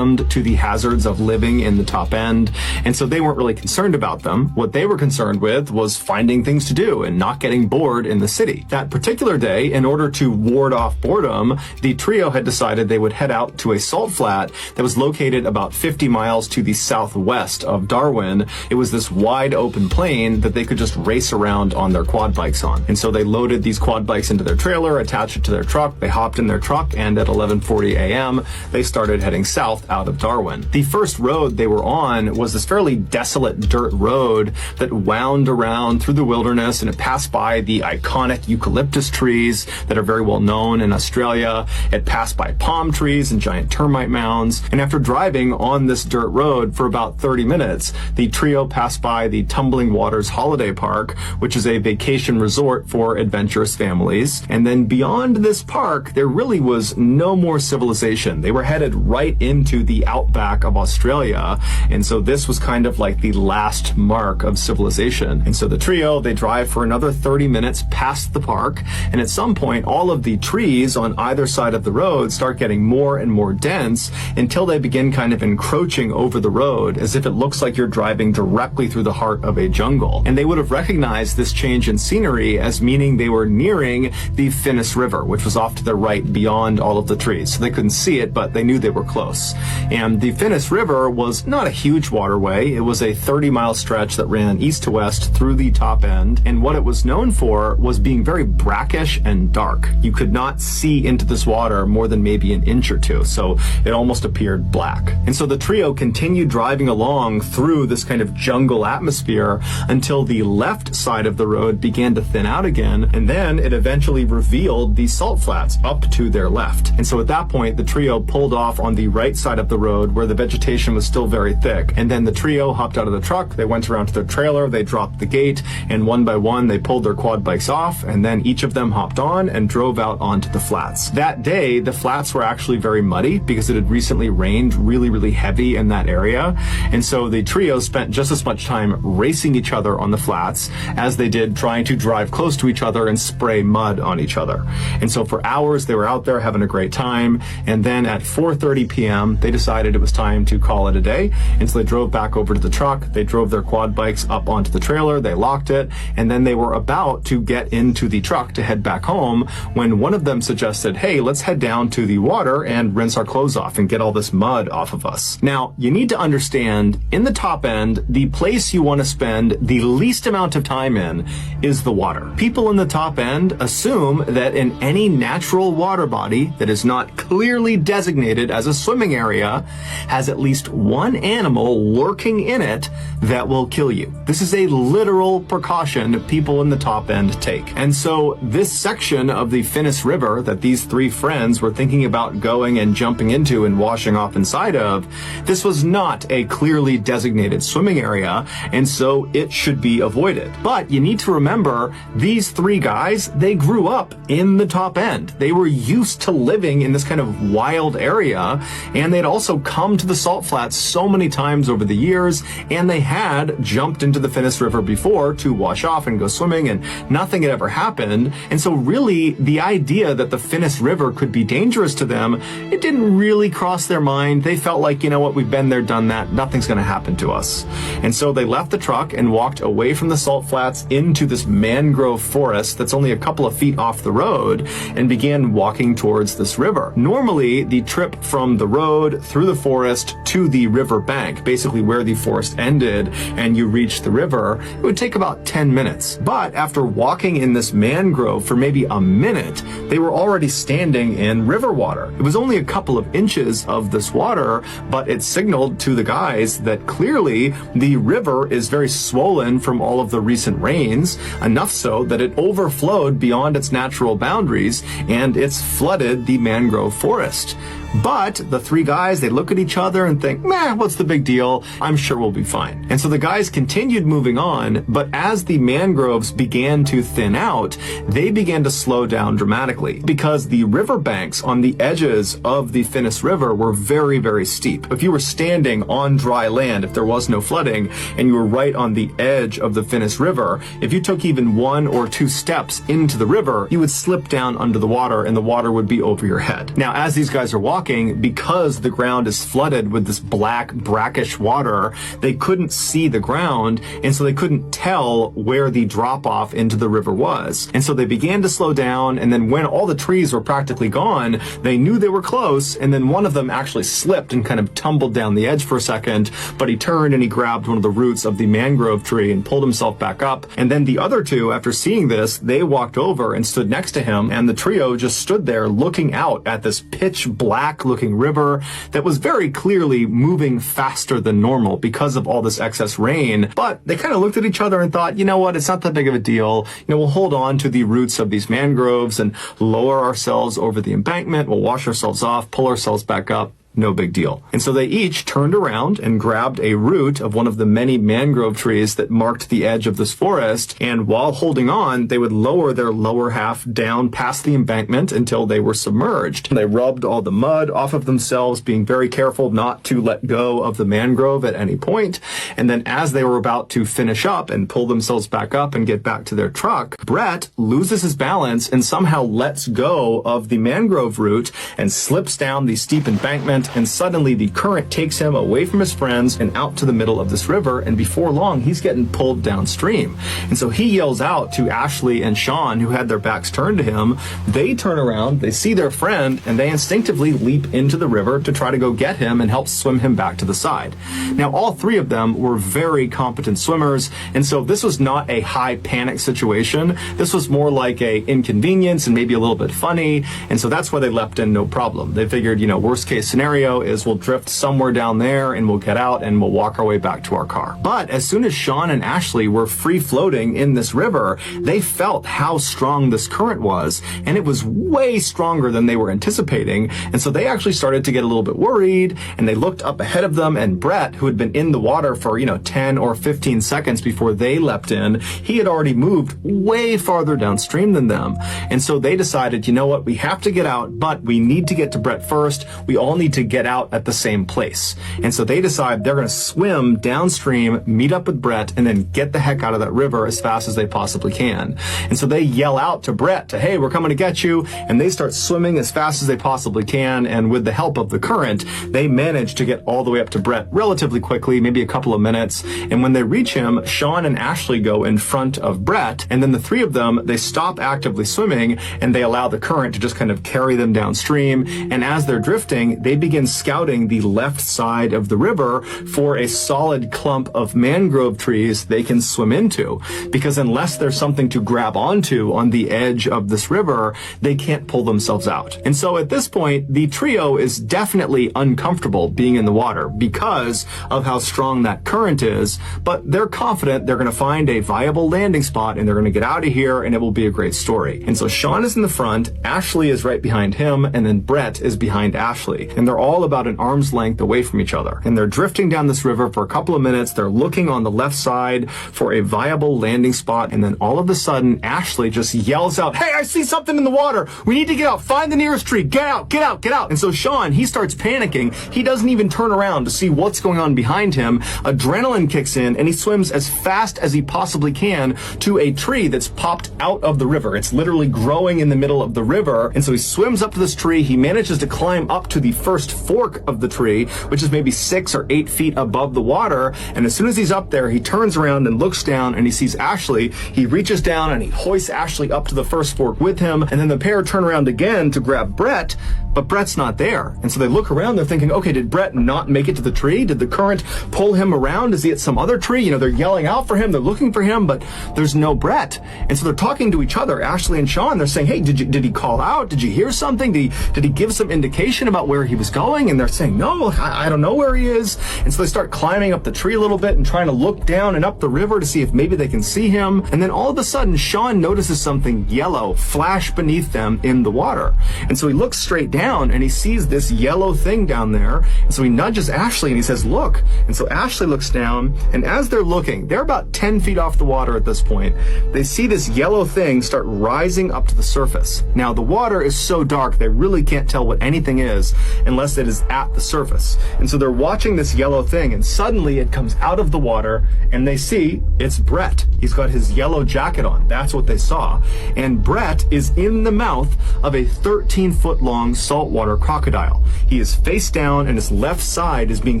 to the hazards of living in the Top End, and so they weren't really concerned about them. What they were concerned with was finding things to do and not getting bored in the city. That particular day, in order to ward off boredom, the trio had decided they would head out to a salt flat that was located about 50 miles to the southwest of Darwin. It was this wide open plain that they could just race around on their quad bikes on. And so they loaded these quad bikes into their trailer, attached it to their truck, they hopped in their truck, and at 11:40 a.m. they started heading south out of Darwin. The first road they were on was this fairly desolate dirt road that wound around through the wilderness, and it passed by the iconic eucalyptus trees that are very well known in Australia. It passed by palm trees and giant termite mounds, and after driving on this dirt road for about 30 minutes, the trio passed by the Tumbling Waters Holiday Park, which is a vacation resort for adventurous families. And then beyond this park, there really was no more civilization. They were headed right into the outback of Australia, and so this was kind of like the last mark of civilization. And so the trio, they drive for another 30 minutes past the park, and at some point all of the trees on either side of the road start getting more and more dense until they begin kind of encroaching over the road, as if it looks like you're driving directly through the heart of a jungle. And they would have recognized this change in scenery as meaning they were nearing the Finnis River, which was off to the right beyond all of the trees. So they couldn't see it, but they knew they were close. And the Finnis River was not a huge waterway. It was a 30-mile stretch that ran east to west through the Top End, and what it was known for was being very brackish and dark. You could not see into this water more than maybe an inch or two, so it almost appeared black. And so the trio continued driving along through this kind of jungle atmosphere until the left side of the road began to thin out again, and then it eventually revealed the salt flats up to their left. And so at that point, the trio pulled off on the right side of the road where the vegetation was still very thick. And then the trio hopped out of the truck, they went around to their trailer, they dropped the gate, and one by one they pulled their quad bikes off, and then each of them hopped on and drove out onto the flats. That day, the flats were actually very muddy because it had recently rained really, really heavy in that area. And so the trio spent just as much time racing each other on the flats as they did trying to drive close to each other and spray mud on each other. And so for hours they were out there having a great time, and then at 4:30 p.m. they decided it was time to call it a day. And so they drove back over to the truck, they drove their quad bikes up onto the trailer, they locked it, and then they were about to get into the truck to head back home when one of them suggested, hey, let's head down to the water and rinse our clothes off and get all this mud off of us. Now, you need to understand, in the Top End, the place you want to spend the least amount of time in is the water. People in the Top End assume that in any natural water body that is not clearly designated as a swimming swimming area has at least one animal lurking in it that will kill you. This is a literal precaution people in the top end take. And so this section of the Finnis River that these three friends were thinking about going and jumping into and washing off inside of, this was not a clearly designated swimming area, and so it should be avoided. But you need to remember, these three guys, they grew up in the top end. They were used to living in this kind of wild area, and they'd also come to the salt flats so many times over the years, and they had jumped into the Finnis River before to wash off and go swimming, and nothing had ever happened. And so really, the idea that the Finnis River could be dangerous to them, it didn't really cross their mind. They felt like, you know what, we've been there, done that, nothing's going to happen to us. And so they left the truck and walked away from the salt flats into this mangrove forest that's only a couple of feet off the road and began walking towards this river. Normally, the trip from the road through the forest to the river bank, basically where the forest ended and you reach the river, it would take about 10 minutes. But after walking in this mangrove for maybe a minute, they were already standing in river water. It was only a couple of inches of this water, but it signaled to the guys that clearly the river is very swollen from all of the recent rains, enough so that it overflowed beyond its natural boundaries and it's flooded the mangrove forest. But the three guys, they look at each other and think, meh, what's the big deal? I'm sure we'll be fine. And so the guys continued moving on, but as the mangroves began to thin out, they began to slow down dramatically because the riverbanks on the edges of the Finnis River were very, very steep. If you were standing on dry land, if there was no flooding, and you were right on the edge of the Finnis River, if you took even 1 or 2 steps into the river, you would slip down under the water and the water would be over your head. Now, as these guys are walking, because the ground is flooded with this black, brackish water, they couldn't see the ground, and so they couldn't tell where the drop-off into the river was. And so they began to slow down, and then when all the trees were practically gone, they knew they were close, and then one of them actually slipped and kind of tumbled down the edge for a second, but he turned and he grabbed one of the roots of the mangrove tree and pulled himself back up. And then the other two, after seeing this, they walked over and stood next to him, and the trio just stood there looking out at this pitch black looking river that was very clearly moving faster than normal because of all this excess rain. But they kind of looked at each other and thought, you know what, it's not that big of a deal. You know, we'll hold on to the roots of these mangroves and lower ourselves over the embankment. We'll wash ourselves off, pull ourselves back up. No big deal. And so they each turned around and grabbed a root of one of the many mangrove trees that marked the edge of this forest, and while holding on, they would lower their lower half down past the embankment until they were submerged. They rubbed all the mud off of themselves, being very careful not to let go of the mangrove at any point. And then as they were about to finish up and pull themselves back up and get back to their truck, Brett loses his balance and somehow lets go of the mangrove root and slips down the steep embankment, and suddenly the current takes him away from his friends and out to the middle of this river, and before long he's getting pulled downstream. And so he yells out to Ashley and Sean, who had their backs turned to him. They turn around, they see their friend, and they instinctively leap into the river to try to go get him and help swim him back to the side. Now, all three of them were very competent swimmers, and so this was not a high panic situation. This was more like a inconvenience and maybe a little bit funny, and so that's why they leapt in no problem. They figured, worst case scenario is we'll drift somewhere down there and we'll get out and we'll walk our way back to our car. But as soon as Sean and Ashley were free floating in this river, they felt how strong this current was, and it was way stronger than they were anticipating. And so they actually started to get a little bit worried, and they looked up ahead of them, and Brett, who had been in the water for 10 or 15 seconds before they leapt in, he had already moved way farther downstream than them. And so they decided, you know what, we have to get out, but we need to get to Brett first. We all need to get out at the same place. And so they decide they're going to swim downstream, meet up with Brett, and then get the heck out of that river as fast as they possibly can. And so they yell out to Brett to, hey, we're coming to get you. And they start swimming as fast as they possibly can. And with the help of the current, they manage to get all the way up to Brett relatively quickly, maybe a couple of minutes. And when they reach him, Sean and Ashley go in front of Brett. And then the three of them, they stop actively swimming and they allow the current to just kind of carry them downstream. And as they're drifting, they begin begin scouting the left side of the river for a solid clump of mangrove trees they can swim into. Because unless there's something to grab onto on the edge of this river, they can't pull themselves out. And so at this point, the trio is definitely uncomfortable being in the water because of how strong that current is, but they're confident they're going to find a viable landing spot and they're going to get out of here and it will be a great story. And so Sean is in the front, Ashley is right behind him, and then Brett is behind Ashley. And they're all about an arm's length away from each other. And they're drifting down this river for a couple of minutes. They're looking on the left side for a viable landing spot. And then all of a sudden, Ashley just yells out, "Hey, I see something in the water. We need to get out. Find the nearest tree. Get out, get out, get out." And so Sean, he starts panicking. He doesn't even turn around to see what's going on behind him. Adrenaline kicks in and he swims as fast as he possibly can to a tree that's popped out of the river. It's literally growing in the middle of the river. And so he swims up to this tree. He manages to climb up to the first fork of the tree, which is maybe 6 or 8 feet above the water. And as soon as he's up there, he turns around and looks down and he sees Ashley. He reaches down and he hoists Ashley up to the first fork with him. And then the pair turn around again to grab Brett, but Brett's not there. And so they look around, they're thinking, okay, did Brett not make it to the tree? Did the current pull him around? Is he at some other tree? You know, they're yelling out for him, they're looking for him, but there's no Brett. And so they're talking to each other, Ashley and Sean. They're saying, hey, did he call out? Did you hear something? Did he give some indication about where he was going? And they're saying, no, I don't know where he is. And so they start climbing up the tree a little bit and trying to look down and up the river to see if maybe they can see him. And then all of a sudden, Sean notices something yellow flash beneath them in the water. And so he looks straight down and he sees this yellow thing down there. And so he nudges Ashley and he says, look. And so Ashley looks down, and as they're looking, they're about 10 feet off the water at this point. They see this yellow thing start rising up to the surface. Now, the water is so dark, they really can't tell what anything is unless it is at the surface. And so they're watching this yellow thing, and suddenly it comes out of the water, and they see it's Brett. He's got his yellow jacket on. That's what they saw. And Brett is in the mouth of a 13-foot-long saltwater crocodile. He is face down, and his left side is being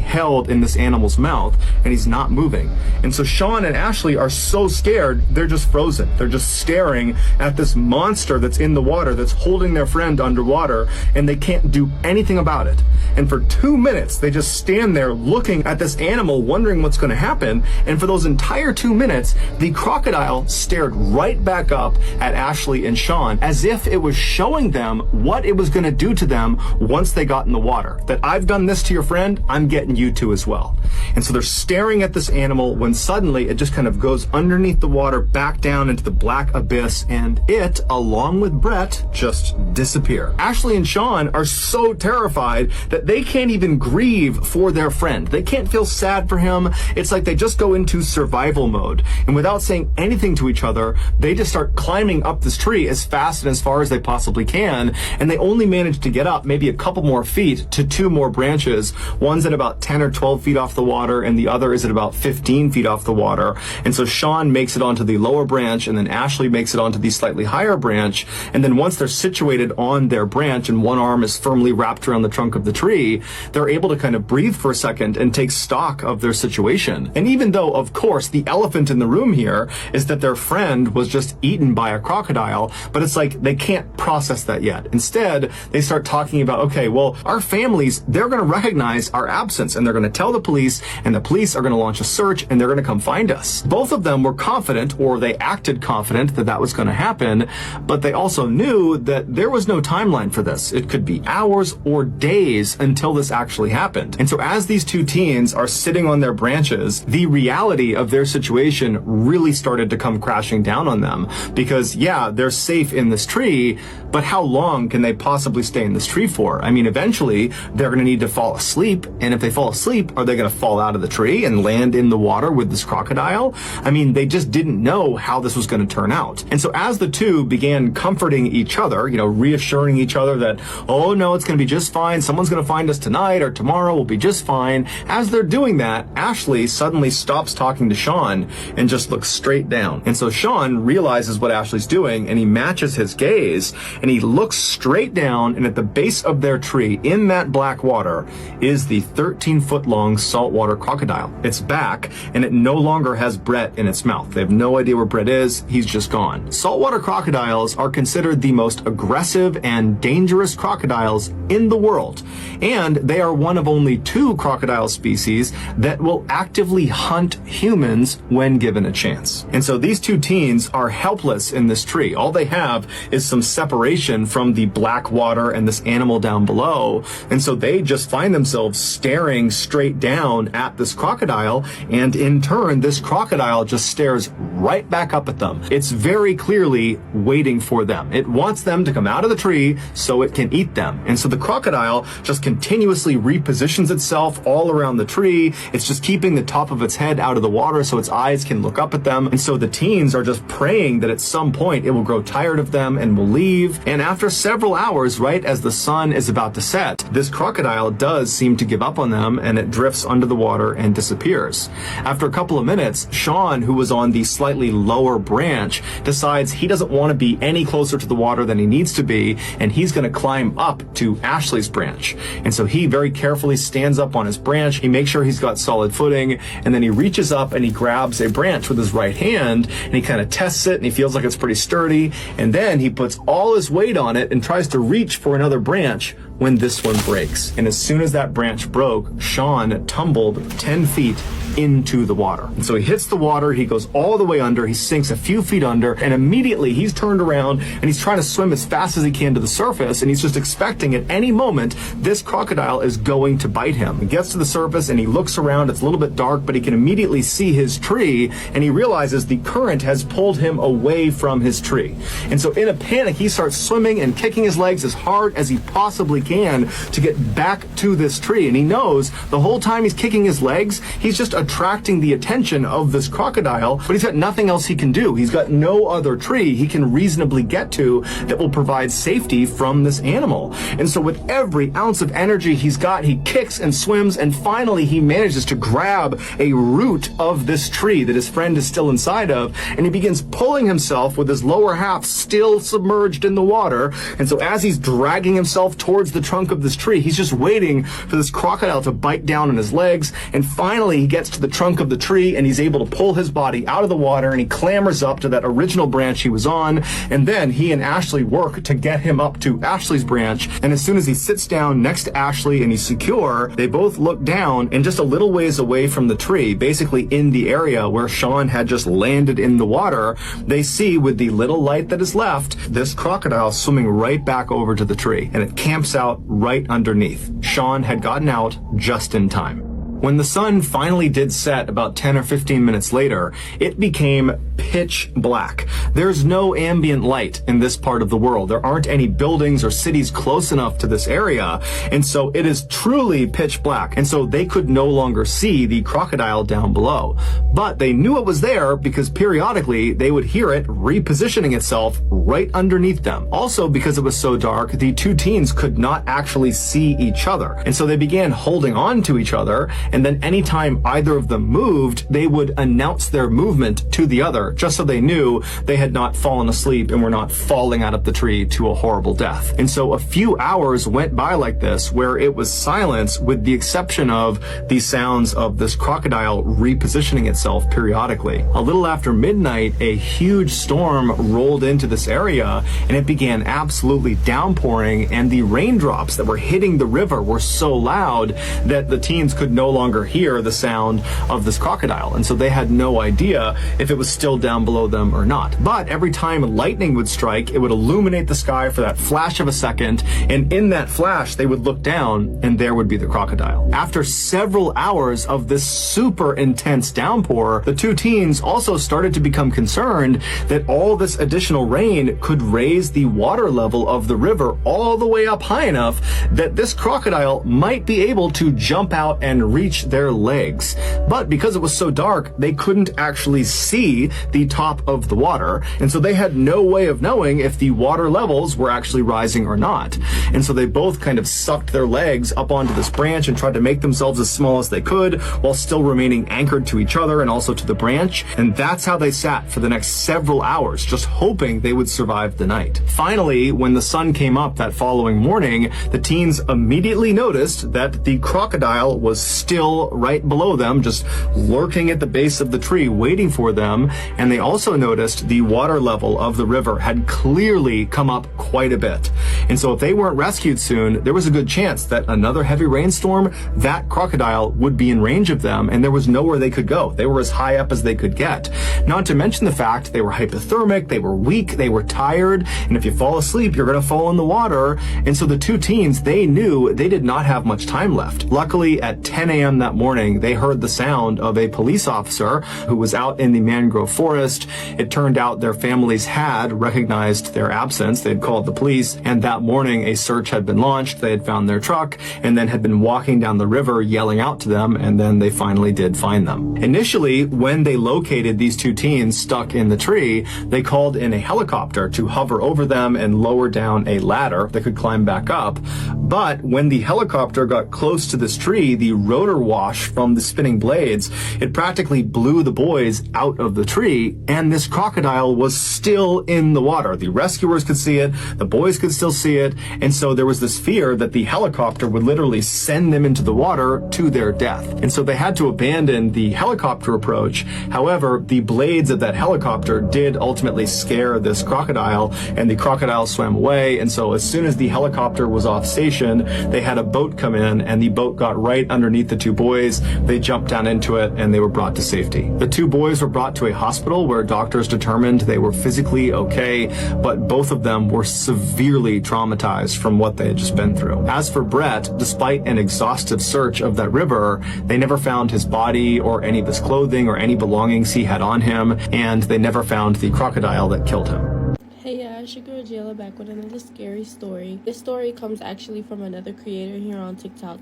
held in this animal's mouth, and he's not moving. And so Sean and Ashley are so scared, they're just frozen. They're just staring at this monster that's in the water, that's holding their friend underwater, and they can't do anything about it. And for 2 minutes, they just stand there looking at this animal, wondering what's going to happen. And for those entire 2 minutes, the crocodile stared right back up at Ashley and Sean, as if it was showing them what it was going to do to them once they got in the water. That I've done this to your friend, I'm getting you to as well. And so they're staring at this animal when suddenly it just kind of goes underneath the water back down into the black abyss, and it, along with Brett, just disappear. Ashley and Sean are so terrified that they can't even grieve for their friend. They can't feel sad for him. It's like they just go into survival mode. And without saying anything to each other, they just start climbing up this tree as fast and as far as they possibly can. And they only manage to get up maybe a couple more feet to 2 more branches. One's at about 10 or 12 feet off the water, and the other is at about 15 feet off the water. And so Sean makes it onto the lower branch, and then Ashley makes it onto the slightly higher branch. And then once they're situated on their branch and one arm is firmly wrapped around the trunk of the tree, they're able to kind of breathe for a second and take stock of their situation. And even though, of course, the elephant in the room here is that their friend was just eaten by a crocodile, but it's like they can't process that yet. Instead, they start talking about, okay, well, our families, they're going to recognize our absence, and they're going to tell the police, and the police are going to launch a search, and they're going to come find us. Both of them were confident, or they acted confident, that that was going to happen, but they also knew that there was no timeline for this. It could be hours or days until this actually happened. And so as these two teens are sitting on their branches, the reality of their situation really started to come crashing down on them. Because yeah, they're safe in this tree, but how long can they possibly stay in this tree for? I mean, eventually they're going to need to fall asleep. And if they fall asleep, are they going to fall out of the tree and land in the water with this crocodile? I mean, they just didn't know how this was going to turn out. And so as the two began comforting each other, reassuring each other that, oh no, it's going to be just fine. Someone's going to find us tonight or tomorrow. We'll be just fine. As they're doing that, Ashley suddenly stops talking to Sean and just looks straight down. And so Sean realizes what Ashley's doing, and he matches his gaze, and he looks straight down, and at the base of their tree in that black water is the 13-foot-long saltwater saltwater crocodile. It's back, and it no longer has Brett in its mouth. They have no idea where Brett is. He's just gone. Saltwater crocodiles are considered the most aggressive and dangerous crocodiles in the world, and they are one of only 2 crocodile species that will actively hunt humans when given a chance. And so these 2 teens are helpless in this tree. All they have is some separation from the black water and this animal down below, and so they just find themselves staring straight down at this crocodile, and in turn this crocodile just stares right back up at them. It's very clearly waiting for them. It wants them to come out of the tree so it can eat them. And so the crocodile just continuously repositions itself all around the tree. It's just keeping the top of its head out of the water so its eyes can look up at them. And so the teens are just praying that at some point it will grow tired of them and will leave. And after several hours, right as the sun is about to set, this crocodile does seem to give up on them, and it drifts under the water and disappears. After a couple of minutes, Sean, who was on the slightly lower branch, decides he doesn't want to be any closer to the water than he needs to be, and he's going to climb up to Ashley's branch. And so he very carefully stands up on his branch. He makes sure he's got solid footing, and then he reaches up and he grabs a branch with his right hand, and he kind of tests it, and he feels like it's pretty sturdy, and then he puts all his weight on it and tries to reach for another branch when this one breaks. And as soon as that branch broke, Sean tumbled 10 feet into the water. And so he hits the water, he goes all the way under, he sinks a few feet under, and immediately he's turned around and he's trying to swim as fast as he can to the surface, and he's just expecting at any moment this crocodile is going to bite him. He gets to the surface and he looks around. It's a little bit dark, but he can immediately see his tree, and he realizes the current has pulled him away from his tree. And so in a panic, he starts swimming and kicking his legs as hard as he possibly can to get back to this tree. And he knows the whole time he's kicking his legs, he's just attracting the attention of this crocodile, but he's got nothing else he can do. He's got no other tree he can reasonably get to that will provide safety from this animal. And so with every ounce of energy he's got, he kicks and swims, and finally he manages to grab a root of this tree that his friend is still inside of, and he begins pulling himself with his lower half still submerged in the water. And so as he's dragging himself towards the trunk of this tree, he's just waiting for this crocodile to bite down on his legs, and finally he gets to the trunk of the tree and he's able to pull his body out of the water, and he clambers up to that original branch he was on, and then he and Ashley work to get him up to Ashley's branch. And as soon as he sits down next to Ashley and he's secure, they both look down, and just a little ways away from the tree, basically in the area where Sean had just landed in the water, they see with the little light that is left, this crocodile swimming right back over to the tree, and it camps out right underneath. Sean had gotten out just in time. When the sun finally did set about 10 or 15 minutes later, it became pitch black. There's no ambient light in this part of the world. There aren't any buildings or cities close enough to this area, and so it is truly pitch black. And so they could no longer see the crocodile down below. But they knew it was there because periodically they would hear it repositioning itself right underneath them. Also, because it was so dark, the 2 teens could not actually see each other. And so they began holding on to each other, and then anytime either of them moved, they would announce their movement to the other, just so they knew they had not fallen asleep and were not falling out of the tree to a horrible death. And so a few hours went by like this, where it was silence with the exception of the sounds of this crocodile repositioning itself periodically. A little after midnight, a huge storm rolled into this area, and it began absolutely downpouring, and the raindrops that were hitting the river were so loud that the teens could no longer hear the sound of this crocodile. And so they had no idea if it was still down below them or not. But every time lightning would strike, it would illuminate the sky for that flash of a second, and in that flash they would look down and there would be the crocodile. After several hours of this super intense downpour, the 2 teens also started to become concerned that all this additional rain could raise the water level of the river all the way up high enough that this crocodile might be able to jump out and reach their legs. But because it was so dark, they couldn't actually see the top of the water, and so they had no way of knowing if the water levels were actually rising or not. And so they both kind of sucked their legs up onto this branch and tried to make themselves as small as they could while still remaining anchored to each other and also to the branch. And that's how they sat for the next several hours, just hoping they would survive the night. Finally, when the sun came up that following morning, the teens immediately noticed that the crocodile was still still right below them, just lurking at the base of the tree, waiting for them. And they also noticed the water level of the river had clearly come up quite a bit. And so if they weren't rescued soon, there was a good chance that another heavy rainstorm, that crocodile would be in range of them, and there was nowhere they could go. They were as high up as they could get. Not to mention the fact they were hypothermic, they were weak, they were tired, and if you fall asleep, you're going to fall in the water. And so the two teens, they knew they did not have much time left. Luckily, at 10 a.m. that morning, they heard the sound of a police officer who was out in the mangrove forest. It turned out their families had recognized their absence. They had called the police, and that morning a search had been launched. They had found their truck and then had been walking down the river yelling out to them, and then they finally did find them. Initially, when they located these two teens stuck in the tree, they called in a helicopter to hover over them and lower down a ladder that could climb back up. But when the helicopter got close to this tree, the rotor wash from the spinning blades, it practically blew the boys out of the tree, and this crocodile was still in the water. The rescuers could see it, the boys could still see it, and so there was this fear that the helicopter would literally send them into the water to their death. And so they had to abandon the helicopter approach. However, the blades of that helicopter did ultimately scare this crocodile, and the crocodile swam away. And so as soon as the helicopter was off station, they had a boat come in, and the boat got right underneath the two boys. They jumped down into it, and they were brought to safety. The two boys were brought to a hospital where doctors determined they were physically okay, but both of them were severely traumatized from what they had just been through. As for Brett, despite an exhaustive search of that river, they never found his body or any of his clothing or any belongings he had on him, and they never found the crocodile that killed him. Hey, it's your girl Jayla back with another scary story. This story comes actually from another creator here on TikTok.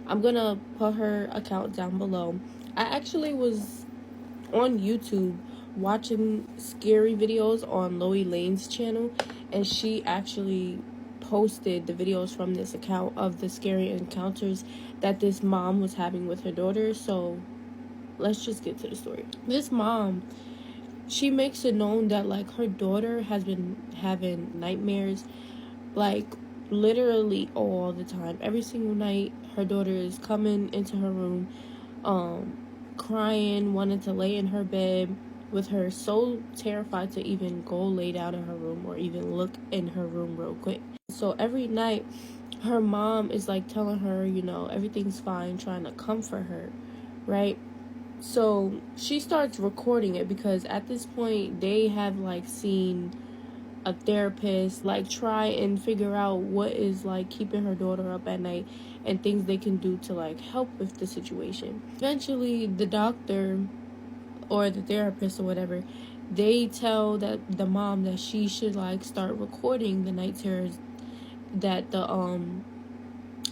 I'm gonna put her account down below. I actually was on YouTube watching scary videos on Loie Lane's channel, and she actually posted the videos from this account of the scary encounters that this mom was having with her daughter. So let's just get to the story. This mom, she makes it known that like her daughter has been having nightmares like literally all the time. Every single night her daughter is coming into her room crying, wanting to lay in her bed with her, so terrified to even go lay down in her room or even look in her room real quick. So every night her mom is like telling her, you know, everything's fine, trying to comfort her, right? So she starts recording it because at this point they have like seen a therapist like try and figure out what is like keeping her daughter up at night and things they can do to like help with the situation. Eventually the doctor or the therapist or whatever, they tell that the mom that she should like start recording the night terrors that the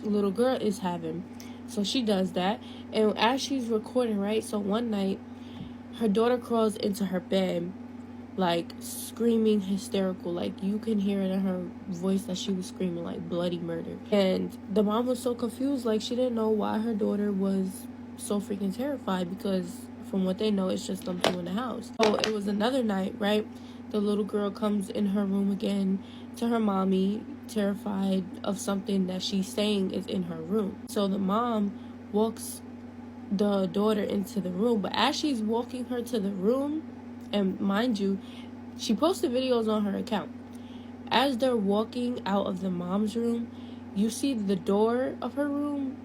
little girl is having. So she does that, and as she's recording, right, so one night her daughter crawls into her bed like screaming hysterical, like you can hear it in her voice that she was screaming like bloody murder. And the mom was so confused, like she didn't know why her daughter was so freaking terrified, because from what they know it's just them two in the house. So it was another night, right, the little girl comes in her room again to her mommy, terrified of something that she's saying is in her room. So the mom walks the daughter into the room, but as she's walking her to the room, and mind you, she posted videos on her account, as they're walking out of the mom's room, you see the door of her room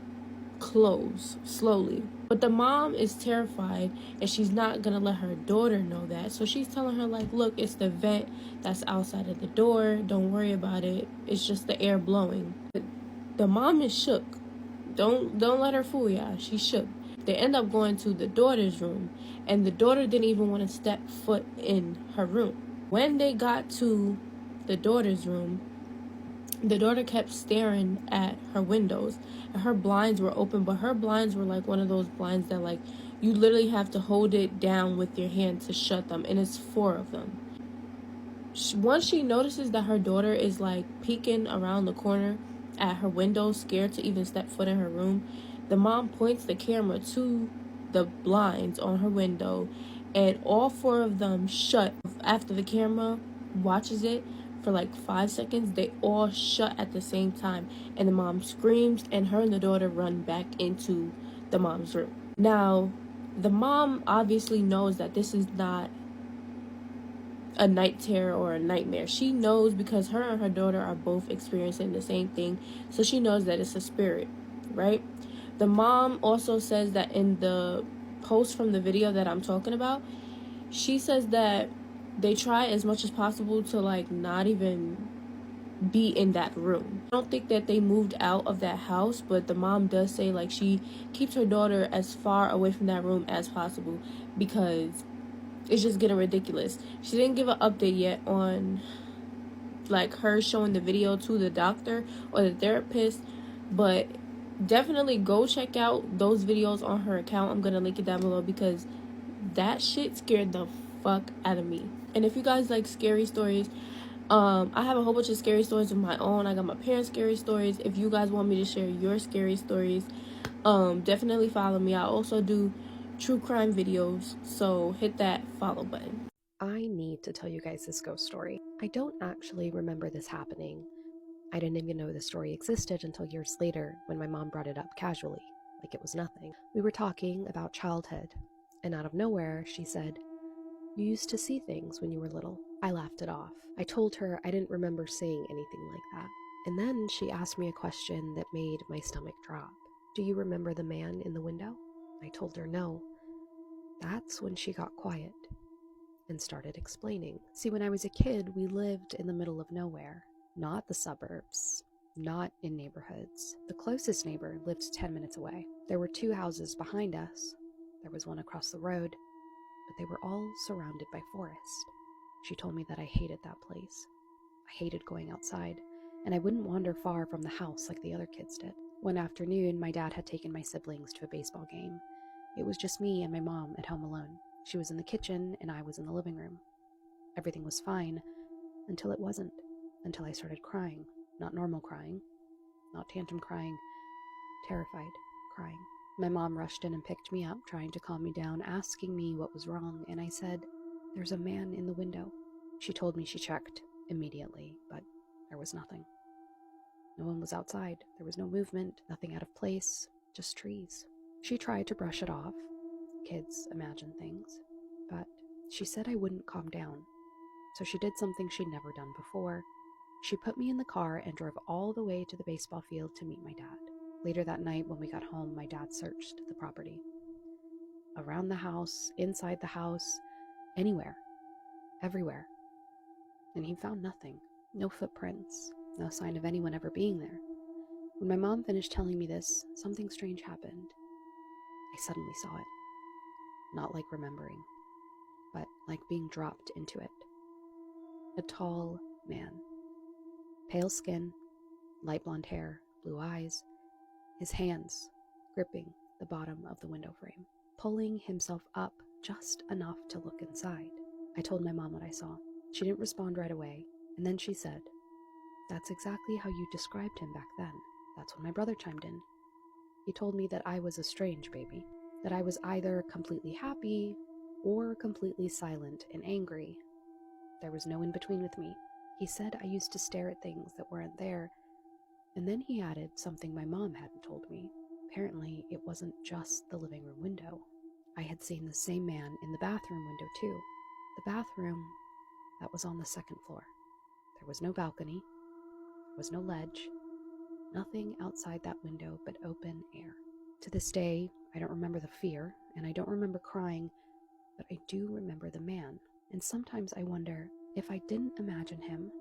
close slowly. But the mom is terrified and she's not gonna let her daughter know that. So she's telling her like, look, it's the vent that's outside of the door. Don't worry about it. It's just the air blowing. The mom is shook. Don't let her fool y'all. She's shook. They end up going to the daughter's room, and the daughter didn't even want to step foot in her room. When they got to the daughter's room, the daughter kept staring at her windows, and her blinds were open, but her blinds were like one of those blinds that like you literally have to hold it down with your hand to shut them, and it's 4 of them. Once she notices that her daughter is like peeking around the corner at her window, scared to even step foot in her room, the mom points the camera to the blinds on her window, and all 4 of them shut. After the camera watches it for like 5 seconds, they all shut at the same time, and the mom screams, and her and the daughter run back into the mom's room. Now, the mom obviously knows that this is not a night terror or a nightmare. She knows because her and her daughter are both experiencing the same thing, so she knows that it's a spirit, right? The mom also says that in the post from the video that I'm talking about, she says that they try as much as possible to like not even be in that room. I don't think that they moved out of that house, but the mom does say like she keeps her daughter as far away from that room as possible because it's just getting ridiculous. She didn't give an update yet on like her showing the video to the doctor or the therapist, but definitely go check out those videos on her account. I'm gonna link it down below because that shit scared the fuck out of me. And if you guys like scary stories, I have a whole bunch of scary stories of my own. I got my parents' scary stories. If you guys want me to share your scary stories, definitely follow me. I also do true crime videos, so hit that follow button. I need to tell you guys this ghost story. I don't actually remember this happening. I didn't even know the story existed until years later when my mom brought it up casually, like it was nothing. We were talking about childhood, and out of nowhere, she said, "You used to see things when you were little." I laughed it off. I told her I didn't remember saying anything like that. And then she asked me a question that made my stomach drop. "Do you remember the man in the window?" I told her no. That's when she got quiet and started explaining. See, when I was a kid, we lived in the middle of nowhere. Not the suburbs, not in neighborhoods. The closest neighbor lived 10 minutes away. There were 2 houses behind us. There was one across the road, but they were all surrounded by forest. She told me that I hated that place. I hated going outside, and I wouldn't wander far from the house like the other kids did. One afternoon, my dad had taken my siblings to a baseball game. It was just me and my mom at home alone. She was in the kitchen, and I was in the living room. Everything was fine, until it wasn't. Until I started crying. Not normal crying. Not tantrum crying. Terrified crying. My mom rushed in and picked me up, trying to calm me down, asking me what was wrong, and I said, "There's a man in the window." She told me she checked immediately, but there was nothing. No one was outside. There was no movement, nothing out of place, just trees. She tried to brush it off. Kids imagine things. But she said I wouldn't calm down. So she did something she'd never done before. She put me in the car and drove all the way to the baseball field to meet my dad. Later that night, when we got home, my dad searched the property. Around the house, inside the house, anywhere. Everywhere. And he found nothing. No footprints. No sign of anyone ever being there. When my mom finished telling me this, something strange happened. I suddenly saw it. Not like remembering, but like being dropped into it. A tall man. Pale skin, light blonde hair, blue eyes. His hands gripping the bottom of the window frame, pulling himself up just enough to look inside. I told my mom what I saw. She didn't respond right away, and then she said, "That's exactly how you described him back then." That's when my brother chimed in. He told me that I was a strange baby, that I was either completely happy or completely silent and angry. There was no in between with me. He said I used to stare at things that weren't there, and then he added something my mom hadn't told me. Apparently, it wasn't just the living room window. I had seen the same man in the bathroom window too. The bathroom that was on the 2nd floor. There was no balcony, there was no ledge, nothing outside that window but open air. To this day, I don't remember the fear, and I don't remember crying, but I do remember the man. And sometimes I wonder, if I didn't imagine him,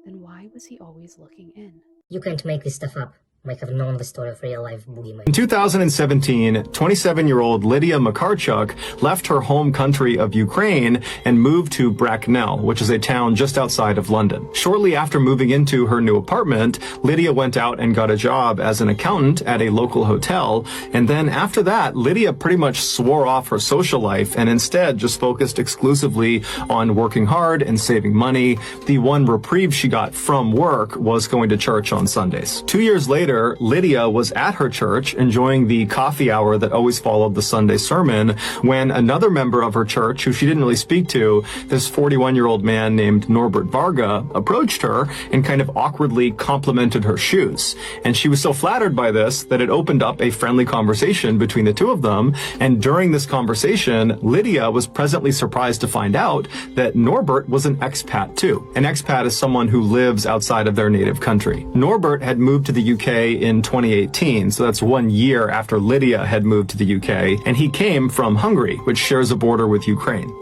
then why was he always looking in? You can't make this stuff up. Might have known the story of real-life boogeyman. In 2017, 27-year-old Lydia Makarchuk left her home country of Ukraine and moved to Bracknell, which is a town just outside of London. Shortly after moving into her new apartment, Lydia went out and got a job as an accountant at a local hotel. And then after that, Lydia pretty much swore off her social life and instead just focused exclusively on working hard and saving money. The one reprieve she got from work was going to church on Sundays. 2 years later, later, Lydia was at her church enjoying the coffee hour that always followed the Sunday sermon when another member of her church, who she didn't really speak to, this 41-year-old man named Norbert Varga, approached her and kind of awkwardly complimented her shoes. And she was so flattered by this that it opened up a friendly conversation between the two of them. And during this conversation, Lydia was pleasantly surprised to find out that Norbert was an expat too. An expat is someone who lives outside of their native country. Norbert had moved to the UK in 2018, so that's 1 year after Lydia had moved to the UK, and he came from Hungary, which shares a border with Ukraine.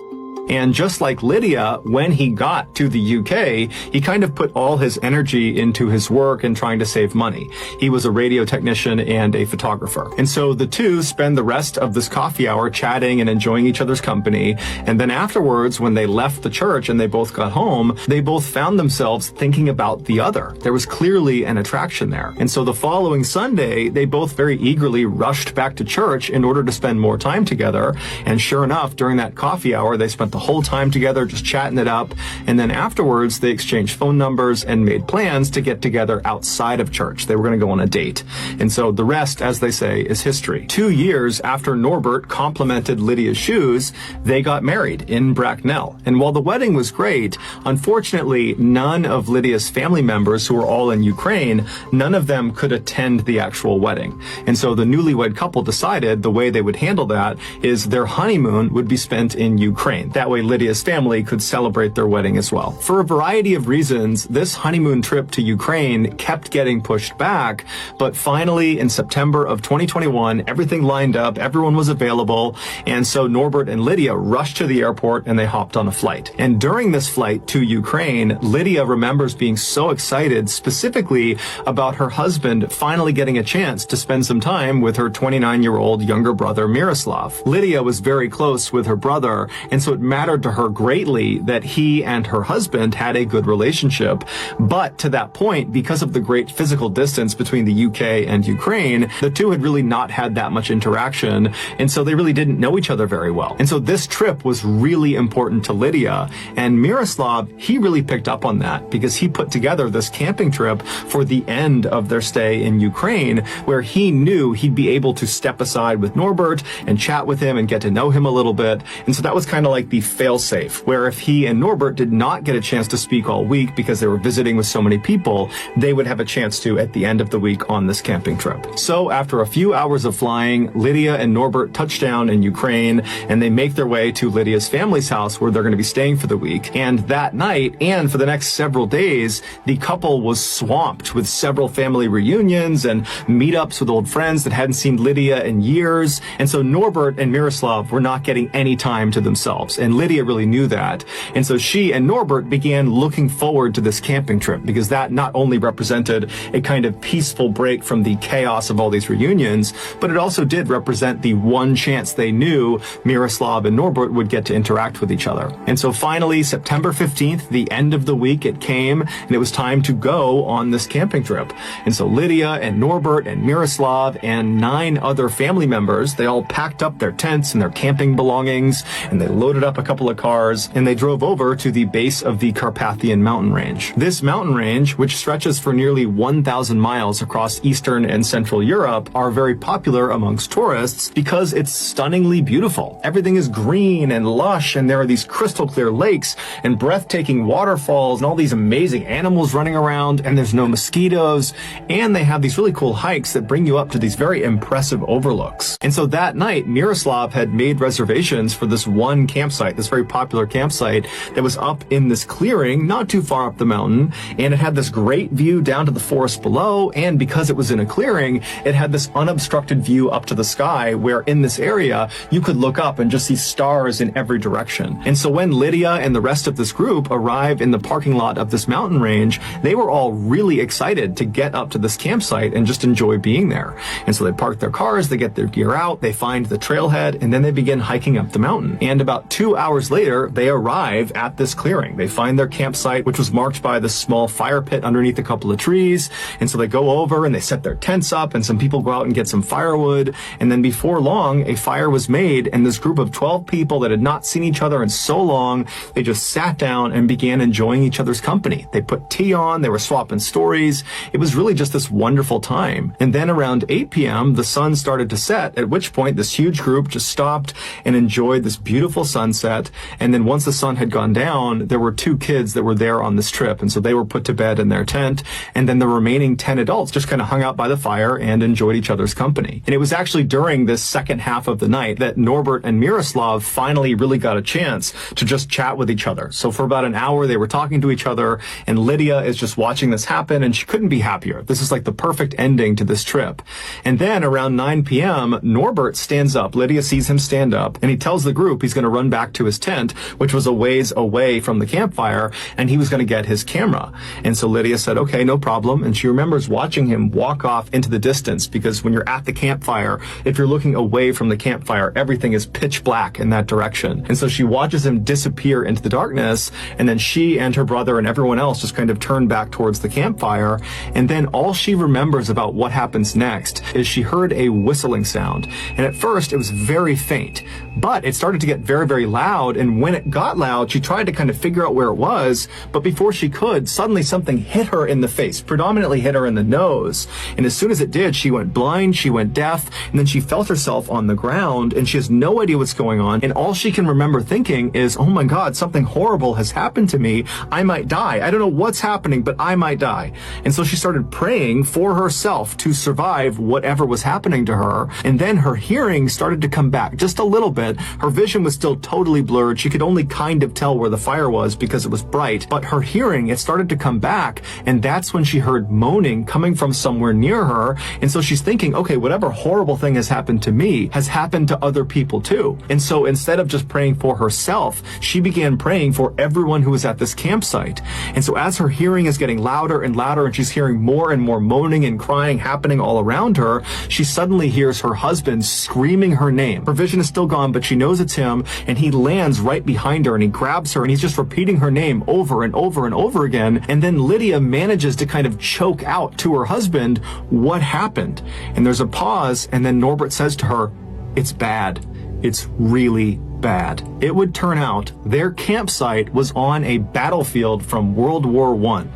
And just like Lydia, when he got to the UK, he kind of put all his energy into his work and trying to save money. He was a radio technician and a photographer. And so the two spend the rest of this coffee hour chatting and enjoying each other's company. And then afterwards, when they left the church and they both got home, they both found themselves thinking about the other. There was clearly an attraction there. And so the following Sunday, they both very eagerly rushed back to church in order to spend more time together. And sure enough, during that coffee hour, they spent the whole time together just chatting it up, and then afterwards they exchanged phone numbers and made plans to get together outside of church. They were going to go on a date. And so the rest, as they say, is history. 2 years after Norbert complimented Lydia's shoes, they got married in Bracknell. And while the wedding was great, unfortunately none of Lydia's family members, who were all in Ukraine, none of them could attend the actual wedding. And so the newlywed couple decided the way they would handle that is their honeymoon would be spent in Ukraine. That way Lydia's family could celebrate their wedding as well. For a variety of reasons, this honeymoon trip to Ukraine kept getting pushed back, but finally in September of 2021, everything lined up, everyone was available, and so Norbert and Lydia rushed to the airport and they hopped on a flight. And during this flight to Ukraine, Lydia remembers being so excited specifically about her husband finally getting a chance to spend some time with her 29-year-old younger brother Miroslav. Lydia was very close with her brother, and so it mattered to her greatly that he and her husband had a good relationship. But to that point, because of the great physical distance between the UK and Ukraine, the two had really not had that much interaction, and so they really didn't know each other very well. And so this trip was really important to Lydia, and Miroslav, he really picked up on that because he put together this camping trip for the end of their stay in Ukraine, where he knew he'd be able to step aside with Norbert and chat with him and get to know him a little bit. And so that was kind of like the fail-safe, where if he and Norbert did not get a chance to speak all week because they were visiting with so many people, they would have a chance to at the end of the week on this camping trip. So after a few hours of flying, Lydia and Norbert touch down in Ukraine, and they make their way to Lydia's family's house where they're going to be staying for the week. And that night, and for the next several days, the couple was swamped with several family reunions and meetups with old friends that hadn't seen Lydia in years. And so Norbert and Miroslav were not getting any time to themselves. And Lydia really knew that. And so she and Norbert began looking forward to this camping trip because that not only represented a kind of peaceful break from the chaos of all these reunions, but it also did represent the one chance they knew Miroslav and Norbert would get to interact with each other. And so finally, September 15th, the end of the week, it came, and it was time to go on this camping trip. And so Lydia and Norbert and Miroslav and 9 other family members, they all packed up their tents and their camping belongings, and they loaded up a couple of cars, and they drove over to the base of the Carpathian mountain range. This mountain range, which stretches for nearly 1,000 miles across Eastern and Central Europe, are very popular amongst tourists because it's stunningly beautiful. Everything is green and lush, and there are these crystal clear lakes and breathtaking waterfalls and all these amazing animals running around, and there's no mosquitoes, and they have these really cool hikes that bring you up to these very impressive overlooks. And so that night, Miroslav had made reservations for this one campsite, this very popular campsite that was up in this clearing not too far up the mountain, and it had this great view down to the forest below, and because it was in a clearing, it had this unobstructed view up to the sky where in this area you could look up and just see stars in every direction. And so when Lydia and the rest of this group arrived in the parking lot of this mountain range, they were all really excited to get up to this campsite and just enjoy being there. And so they park their cars, they get their gear out, they find the trailhead, and then they begin hiking up the mountain. And about 2 few hours later, they arrive at this clearing. They find their campsite, which was marked by this small fire pit underneath a couple of trees. And so they go over and they set their tents up, and some people go out and get some firewood. And then before long, a fire was made, and this group of 12 people that had not seen each other in so long, they just sat down and began enjoying each other's company. They put tea on, they were swapping stories. It was really just this wonderful time. And then around 8 p.m., the sun started to set, at which point this huge group just stopped and enjoyed this beautiful sunset. And then once the sun had gone down, there were 2 kids that were there on this trip. And so they were put to bed in their tent. And then the remaining 10 adults just kind of hung out by the fire and enjoyed each other's company. And it was actually during this second half of the night that Norbert and Miroslav finally really got a chance to just chat with each other. So for about an hour, they were talking to each other, and Lydia is just watching this happen, and she couldn't be happier. This is like the perfect ending to this trip. And then around 9 p.m., Norbert stands up. Lydia sees him stand up, and he tells the group he's going to run back to his tent, which was a ways away from the campfire, and he was going to get his camera. And so Lydia said, okay, no problem. And she remembers watching him walk off into the distance, because when you're at the campfire, if you're looking away from the campfire, everything is pitch black in that direction. And so she watches him disappear into the darkness, and then she and her brother and everyone else just kind of turn back towards the campfire. And then all she remembers about what happens next is she heard a whistling sound. And at first it was very faint, but it started to get very, very loud. And when it got loud, she tried to kind of figure out where it was, but before she could, suddenly something hit her in the face, predominantly hit her in the nose. And as soon as it did, she went blind, she went deaf, and then she felt herself on the ground, and she has no idea what's going on. And all she can remember thinking is, oh my God, something horrible has happened to me. I might die. I don't know what's happening, but I might die. And so she started praying for herself to survive whatever was happening to her. And then her hearing started to come back just a little bit. Her vision was still totally blurred. She could only kind of tell where the fire was because it was bright, but her hearing, it started to come back. And that's when she heard moaning coming from somewhere near her. And so she's thinking, okay, whatever horrible thing has happened to me has happened to other people too. And so instead of just praying for herself, she began praying for everyone who was at this campsite. And so as her hearing is getting louder and louder, and she's hearing more and more moaning and crying happening all around her, she suddenly hears her husband screaming her name. Her vision is still gone, but she knows it's him, and he lands right behind her and he grabs her and he's just repeating her name over and over and over again. And then Lydia manages to kind of choke out to her husband, what happened? And there's a pause, and then Norbert says to her, it's bad. It's really bad. It would turn out their campsite was on a battlefield from World War I,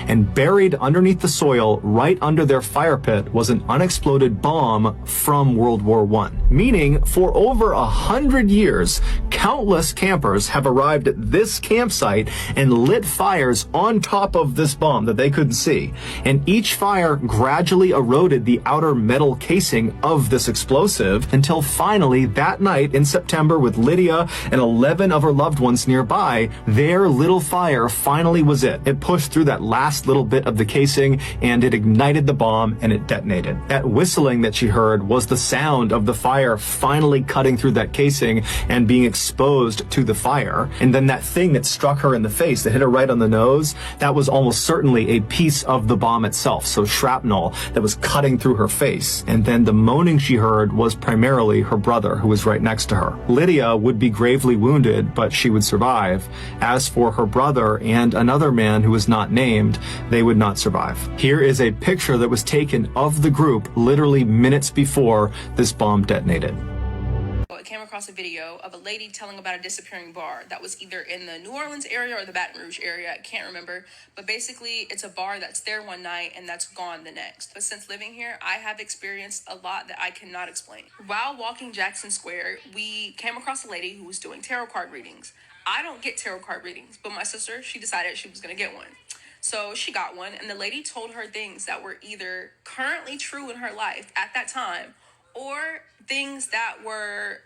and buried underneath the soil right under their fire pit was an unexploded bomb from World War I. Meaning, for over 100 years, countless campers have arrived at this campsite and lit fires on top of this bomb that they couldn't see. And each fire gradually eroded the outer metal casing of this explosive until finally that night in September, with Lydia and 11 of her loved ones nearby, their little fire finally was it. It pushed through that last little bit of the casing, and it ignited the bomb, and it detonated. That whistling that she heard was the sound of the fire finally cutting through that casing and being exposed to the fire. And then that thing that struck her in the face, that hit her right on the nose, that was almost certainly a piece of the bomb itself, so shrapnel that was cutting through her face. And then the moaning she heard was primarily her brother, who was right next to her. Lydia would be gravely wounded, but she would survive. As for her brother and another man who was not named, they would not survive. Here is a picture that was taken of the group literally minutes before this bomb detonated. I came across a video of a lady telling about a disappearing bar that was either in the New Orleans area or the Baton Rouge area. I can't remember, but basically it's a bar that's there one night and that's gone the next. But since living here, I have experienced a lot that I cannot explain. While walking Jackson Square, we came across a lady who was doing tarot card readings. I don't get tarot card readings, but my sister, she decided she was going to get one. So she got one, and the lady told her things that were either currently true in her life at that time, or things that were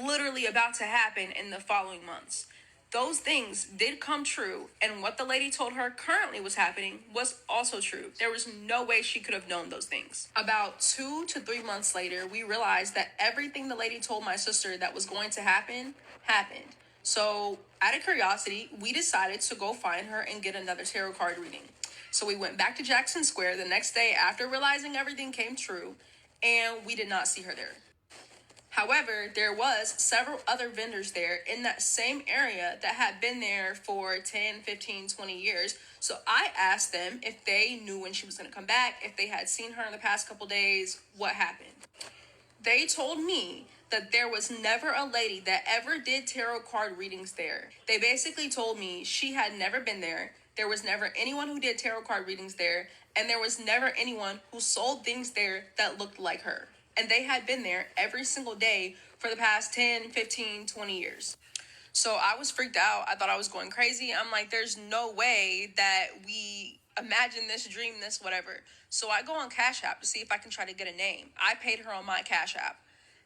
literally about to happen in the following months. Those things did come true, and what the lady told her currently was happening was also true. There was no way she could have known those things. About 2 to 3 months later, we realized that everything the lady told my sister that was going to happen, happened. So, out of curiosity, we decided to go find her and get another tarot card reading. So we went back to Jackson Square the next day after realizing everything came true, and we did not see her there. However, there was several other vendors there in that same area that had been there for 10, 15, 20 years. So I asked them if they knew when she was going to come back, if they had seen her in the past couple days, what happened. They told me that there was never a lady that ever did tarot card readings there. They basically told me she had never been there. There was never anyone who did tarot card readings there, and there was never anyone who sold things there that looked like her. And they had been there every single day for the past 10, 15, 20 years. So I was freaked out. I thought I was going crazy. I'm like, there's no way that we imagine this, dream this, whatever. So I go on Cash App to see if I can try to get a name. I paid her on my Cash App.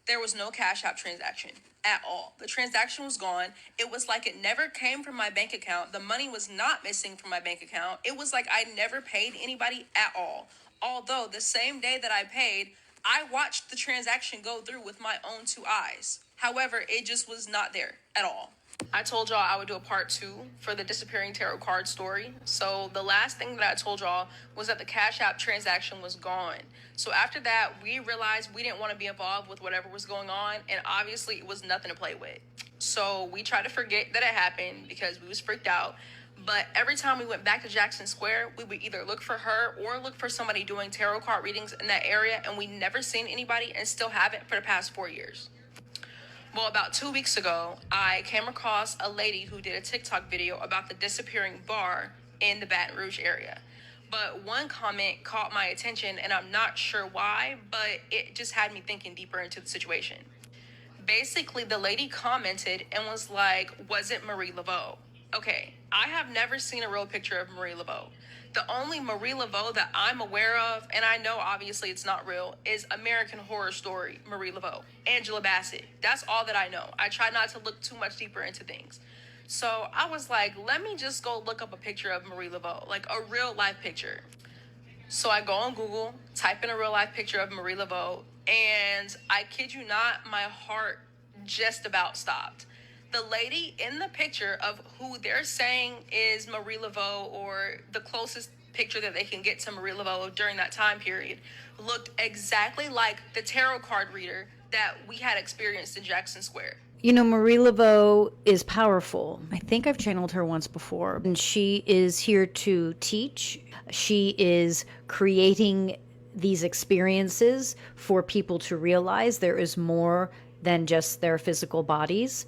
There was no Cash App transaction at all. The transaction was gone. It was like it never came from my bank account. The money was not missing from my bank account. It was like I never paid anybody at all. Although the same day that I paid, I watched the transaction go through with my own two eyes. However, it just was not there at all. I told y'all I would do a part 2 for the disappearing tarot card story. So the last thing that I told y'all was that the Cash App transaction was gone. So after that, we realized we didn't want to be involved with whatever was going on. And obviously it was nothing to play with. So we tried to forget that it happened because we was freaked out. But every time we went back to Jackson Square, we would either look for her or look for somebody doing tarot card readings in that area. And we never seen anybody and still haven't for the past 4 years. Well, about 2 weeks ago, I came across a lady who did a TikTok video about the disappearing bar in the Baton Rouge area. But one comment caught my attention, and I'm not sure why, but it just had me thinking deeper into the situation. Basically, the lady commented and was like, was it Marie Laveau? Okay, I have never seen a real picture of Marie Laveau. The only Marie Laveau that I'm aware of, and I know obviously it's not real, is American Horror Story Marie Laveau, Angela Bassett. That's all that I know. I try not to look too much deeper into things. So I was like, let me just go look up a picture of Marie Laveau, like a real life picture. So I go on Google, type in a real life picture of Marie Laveau, and I kid you not, my heart just about stopped. The lady in the picture of who they're saying is Marie Laveau, or the closest picture that they can get to Marie Laveau during that time period, looked exactly like the tarot card reader that we had experienced in Jackson Square. You know, Marie Laveau is powerful. I think I've channeled her once before. And she is here to teach. She is creating these experiences for people to realize there is more than just their physical bodies.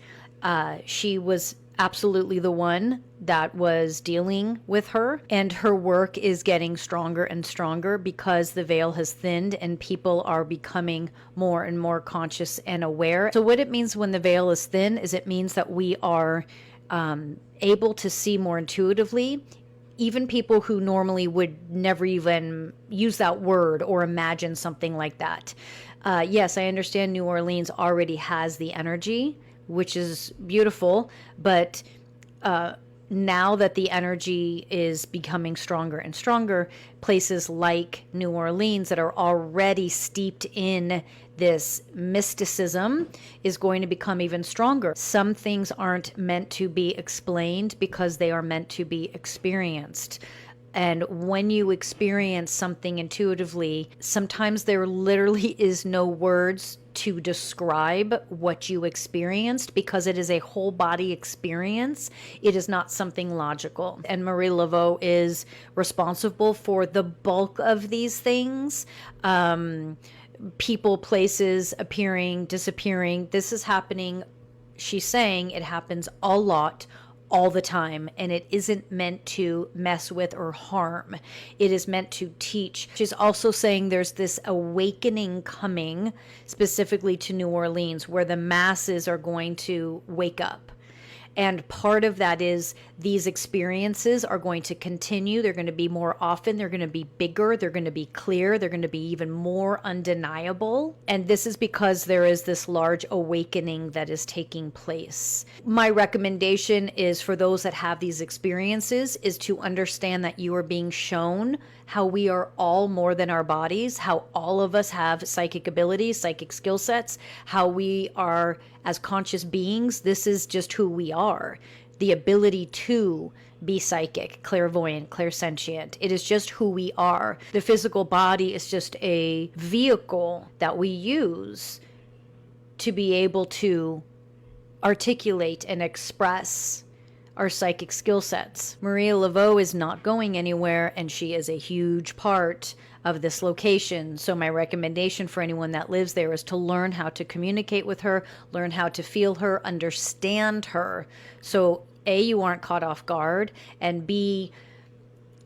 She was absolutely the one that was dealing with her, and her work is getting stronger and stronger because the veil has thinned and people are becoming more and more conscious and aware. So what it means when the veil is thin is it means that we are able to see more intuitively. Even people who normally would never even use that word or imagine something like that. Yes, I understand New Orleans already has the energy, which is beautiful, but now that the energy is becoming stronger and stronger, places like New Orleans that are already steeped in this mysticism is going to become even stronger. Some things aren't meant to be explained because they are meant to be experienced. And when you experience something intuitively, sometimes there literally is no words to describe what you experienced because it is a whole body experience. It is not something logical. And Marie Laveau is responsible for the bulk of these things. People, places appearing, disappearing. This is happening. She's saying it happens a lot, all the time, and it isn't meant to mess with or harm. It is meant to teach. She's also saying there's this awakening coming specifically to New Orleans where the masses are going to wake up. And part of that is these experiences are going to continue. They're going to be more often. They're going to be bigger. They're going to be clear. They're going to be even more undeniable. And this is because there is this large awakening that is taking place. My recommendation is for those that have these experiences is to understand that you are being shown how we are all more than our bodies, how all of us have psychic abilities, psychic skill sets, how we are as conscious beings. This is just who we are. The ability to be psychic, clairvoyant, clairsentient. It is just who we are. The physical body is just a vehicle that we use to be able to articulate and express our psychic skill sets. Maria Laveau is not going anywhere, and she is a huge part of this location. So my recommendation for anyone that lives there is to learn how to communicate with her, learn how to feel her, understand her. So A, you aren't caught off guard, and B,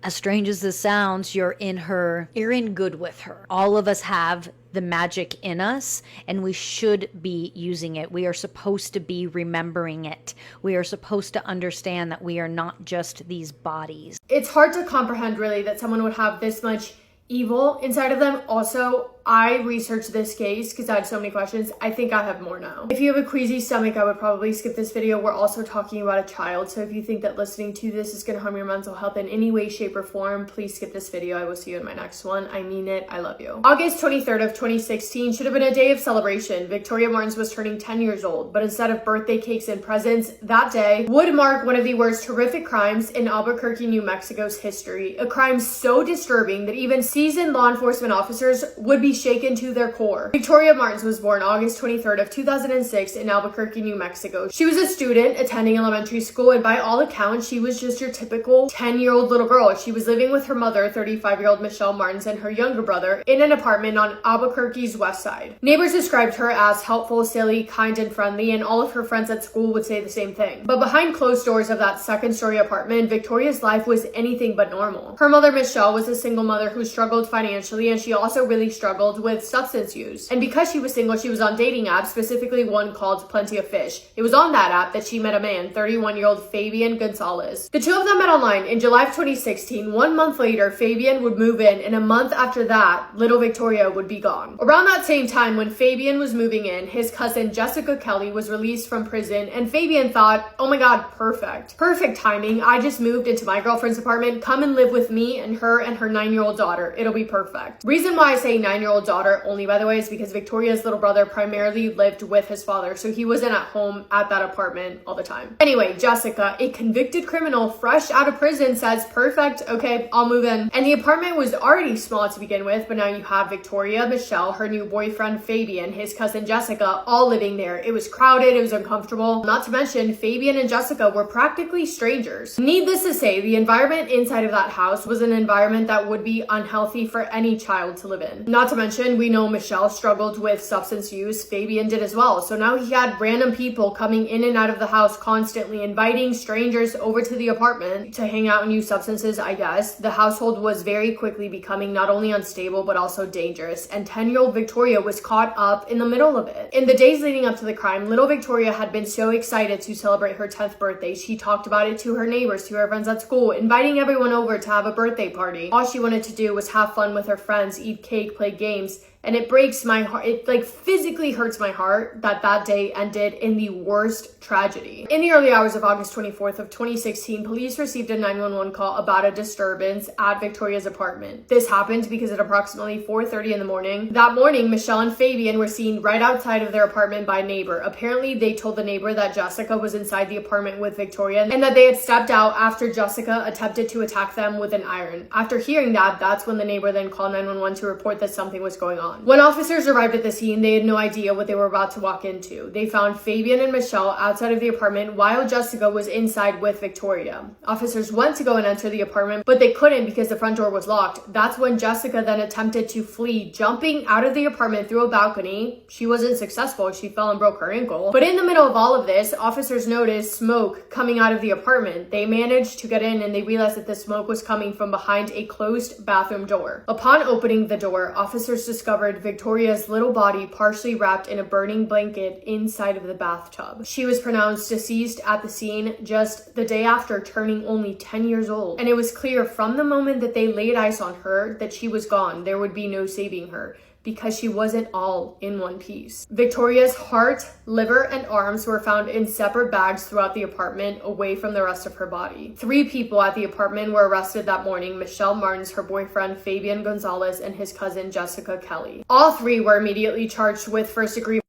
as strange as this sounds, you're in good with her. All of us have the magic in us, and we should be using it. We are supposed to be remembering it. We are supposed to understand that we are not just these bodies. It's hard to comprehend, really, that someone would have this much evil inside of them. Also, I researched this case because I had so many questions. I think I have more now. If you have a queasy stomach, I would probably skip this video. We're also talking about a child, so if you think that listening to this is going to harm your mental health in any way, shape, or form, please skip this video. I will see you in my next one. I mean it. I love you. August 23rd of 2016 should have been a day of celebration. Victoria Martins was turning 10 years old, but instead of birthday cakes and presents, that day would mark one of the worst horrific crimes in Albuquerque, New Mexico's history. A crime so disturbing that even seasoned law enforcement officers would be shaken to their core. Victoria Martins was born August 23rd of 2006 in Albuquerque, New Mexico. She was a student attending elementary school, and by all accounts, she was just your typical 10-year-old little girl. She was living with her mother, 35-year-old Michelle Martins, and her younger brother in an apartment on Albuquerque's west side. Neighbors described her as helpful, silly, kind, and friendly, and all of her friends at school would say the same thing. But behind closed doors of that second-story apartment, Victoria's life was anything but normal. Her mother, Michelle, was a single mother who struggled financially, and she also really struggled with substance use. And because she was single, she was on dating apps, specifically one called Plenty of Fish. It was on that app that she met a man, 31-year-old Fabian Gonzalez. The two of them met online in July of 2016. 1 month later, Fabian would move in, and a month after that, little Victoria would be gone. Around that same time when Fabian was moving in, his cousin Jessica Kelly was released from prison, and Fabian thought, oh my god, perfect. Perfect timing. I just moved into my girlfriend's apartment. Come and live with me and her 9-year-old daughter. It'll be perfect. Reason why I say 9-year-old daughter only, by the way, is because Victoria's little brother primarily lived with his father, so he wasn't at home at that apartment all the time. Anyway, Jessica, a convicted criminal fresh out of prison, says, perfect, okay, I'll move in. And the apartment was already small to begin with, but now you have Victoria, Michelle, her new boyfriend Fabian, his cousin Jessica, all living there. It was crowded, it was uncomfortable. Not to mention, Fabian and Jessica were practically strangers. Needless to say, the environment inside of that house was an environment that would be unhealthy for any child to live in. Not to mention, we know Michelle struggled with substance use. Fabian did as well. So now he had random people coming in and out of the house constantly, inviting strangers over to the apartment to hang out and use substances, I guess. The household was very quickly becoming not only unstable, but also dangerous. And 10-year-old Victoria was caught up in the middle of it. In the days leading up to the crime, little Victoria had been so excited to celebrate her 10th birthday. She talked about it to her neighbors, to her friends at school, inviting everyone over to have a birthday party. All she wanted to do was have fun with her friends, eat cake, play games. And it breaks my heart. It like physically hurts my heart that that day ended in the worst tragedy. In the early hours of August 24th of 2016, police received a 911 call about a disturbance at Victoria's apartment. This happened because at approximately 4:30 in the morning, that morning, Michelle and Fabian were seen right outside of their apartment by a neighbor. Apparently, they told the neighbor that Jessica was inside the apartment with Victoria and that they had stepped out after Jessica attempted to attack them with an iron. After hearing that, that's when the neighbor then called 911 to report that something was going on. When officers arrived at the scene, they had no idea what they were about to walk into. They found Fabian and Michelle outside of the apartment while Jessica was inside with Victoria. Officers went to go and enter the apartment, but they couldn't because the front door was locked. That's when Jessica then attempted to flee, jumping out of the apartment through a balcony. She wasn't successful. She fell and broke her ankle. But in the middle of all of this, officers noticed smoke coming out of the apartment. They managed to get in and they realized that the smoke was coming from behind a closed bathroom door. Upon opening the door, officers discovered Victoria's little body partially wrapped in a burning blanket inside of the bathtub. She was pronounced deceased at the scene just the day after turning only 10 years old. And it was clear from the moment that they laid eyes on her that she was gone. There would be no saving her, because she wasn't all in one piece. Victoria's heart, liver, and arms were found in separate bags throughout the apartment, away from the rest of her body. 3 people at the apartment were arrested that morning: Michelle Martins, her boyfriend Fabian Gonzalez, and his cousin Jessica Kelly. All 3 were immediately charged with first-degree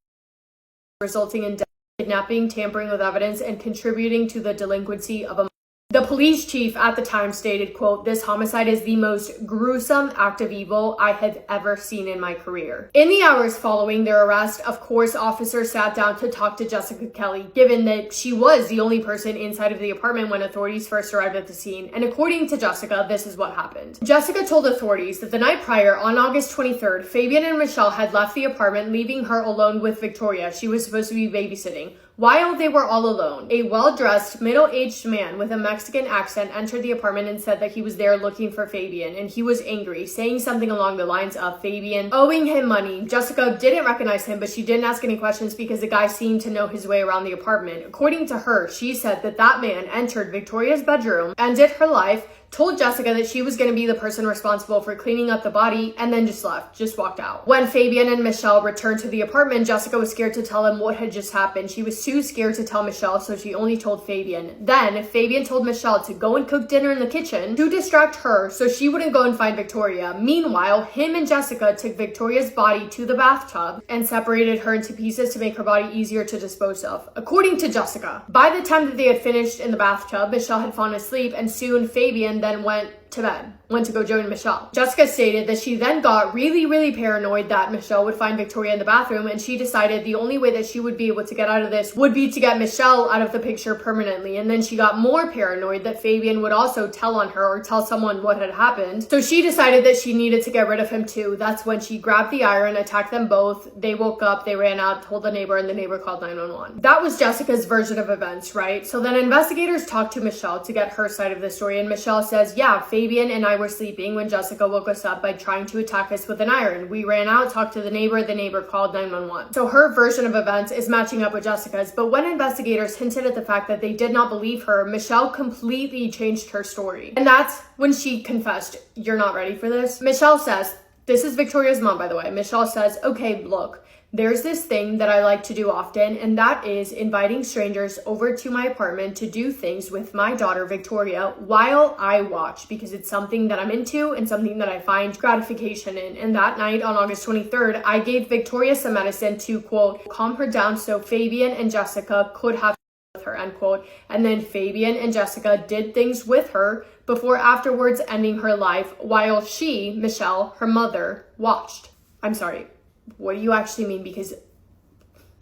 resulting in death, kidnapping, tampering with evidence, and contributing to the delinquency of a... The police chief at the time stated, quote, "This homicide is the most gruesome act of evil I have ever seen in my career." In the hours following their arrest, of course, officers sat down to talk to Jessica Kelly, given that she was the only person inside of the apartment when authorities first arrived at the scene. And according to Jessica, this is what happened. Jessica told authorities that the night prior, on August 23rd, Fabian and Michelle had left the apartment, leaving her alone with Victoria. She was supposed to be babysitting. While they were all alone, a well-dressed, middle-aged man with a Mexican accent entered the apartment and said that he was there looking for Fabian, and he was angry, saying something along the lines of Fabian owing him money. Jessica didn't recognize him, but she didn't ask any questions because the guy seemed to know his way around the apartment. According to her, she said that that man entered Victoria's bedroom, ended her life, told Jessica that she was going to be the person responsible for cleaning up the body, and then just left, just walked out. When Fabian and Michelle returned to the apartment, Jessica was scared to tell him what had just happened. She was too scared to tell Michelle, so she only told Fabian. Then Fabian told Michelle to go and cook dinner in the kitchen to distract her so she wouldn't go and find Victoria. Meanwhile, him and Jessica took Victoria's body to the bathtub and separated her into pieces to make her body easier to dispose of. According to Jessica, by the time that they had finished in the bathtub, Michelle had fallen asleep, and soon Fabian then went to bed, went to go join Michelle. Jessica stated that she then got really paranoid that Michelle would find Victoria in the bathroom, and she decided the only way that she would be able to get out of this would be to get Michelle out of the picture permanently. And then she got more paranoid that Fabian would also tell on her or tell someone what had happened. So she decided that she needed to get rid of him too. That's when she grabbed the iron, attacked them both. They woke up, they ran out, told the neighbor, and the neighbor called 911. That was Jessica's version of events, right? So then investigators talked to Michelle to get her side of the story, and Michelle says, yeah, Fabian and I were sleeping when Jessica woke us up by trying to attack us with an iron. We ran out, talked to the neighbor called 911. So her version of events is matching up with Jessica's, but when investigators hinted at the fact that they did not believe her, Michelle completely changed her story. And that's when she confessed. You're not ready for this? Michelle says, this is Victoria's mom, by the way. Michelle says, okay, look, there's this thing that I like to do often, and that is inviting strangers over to my apartment to do things with my daughter, Victoria, while I watch, because it's something that I'm into and something that I find gratification in. And that night on August 23rd, I gave Victoria some medicine to, quote, calm her down so Fabian and Jessica could have with her, end quote. And then Fabian and Jessica did things with her before afterwards ending her life while she, Michelle, her mother, watched. I'm sorry. What do you actually mean? Because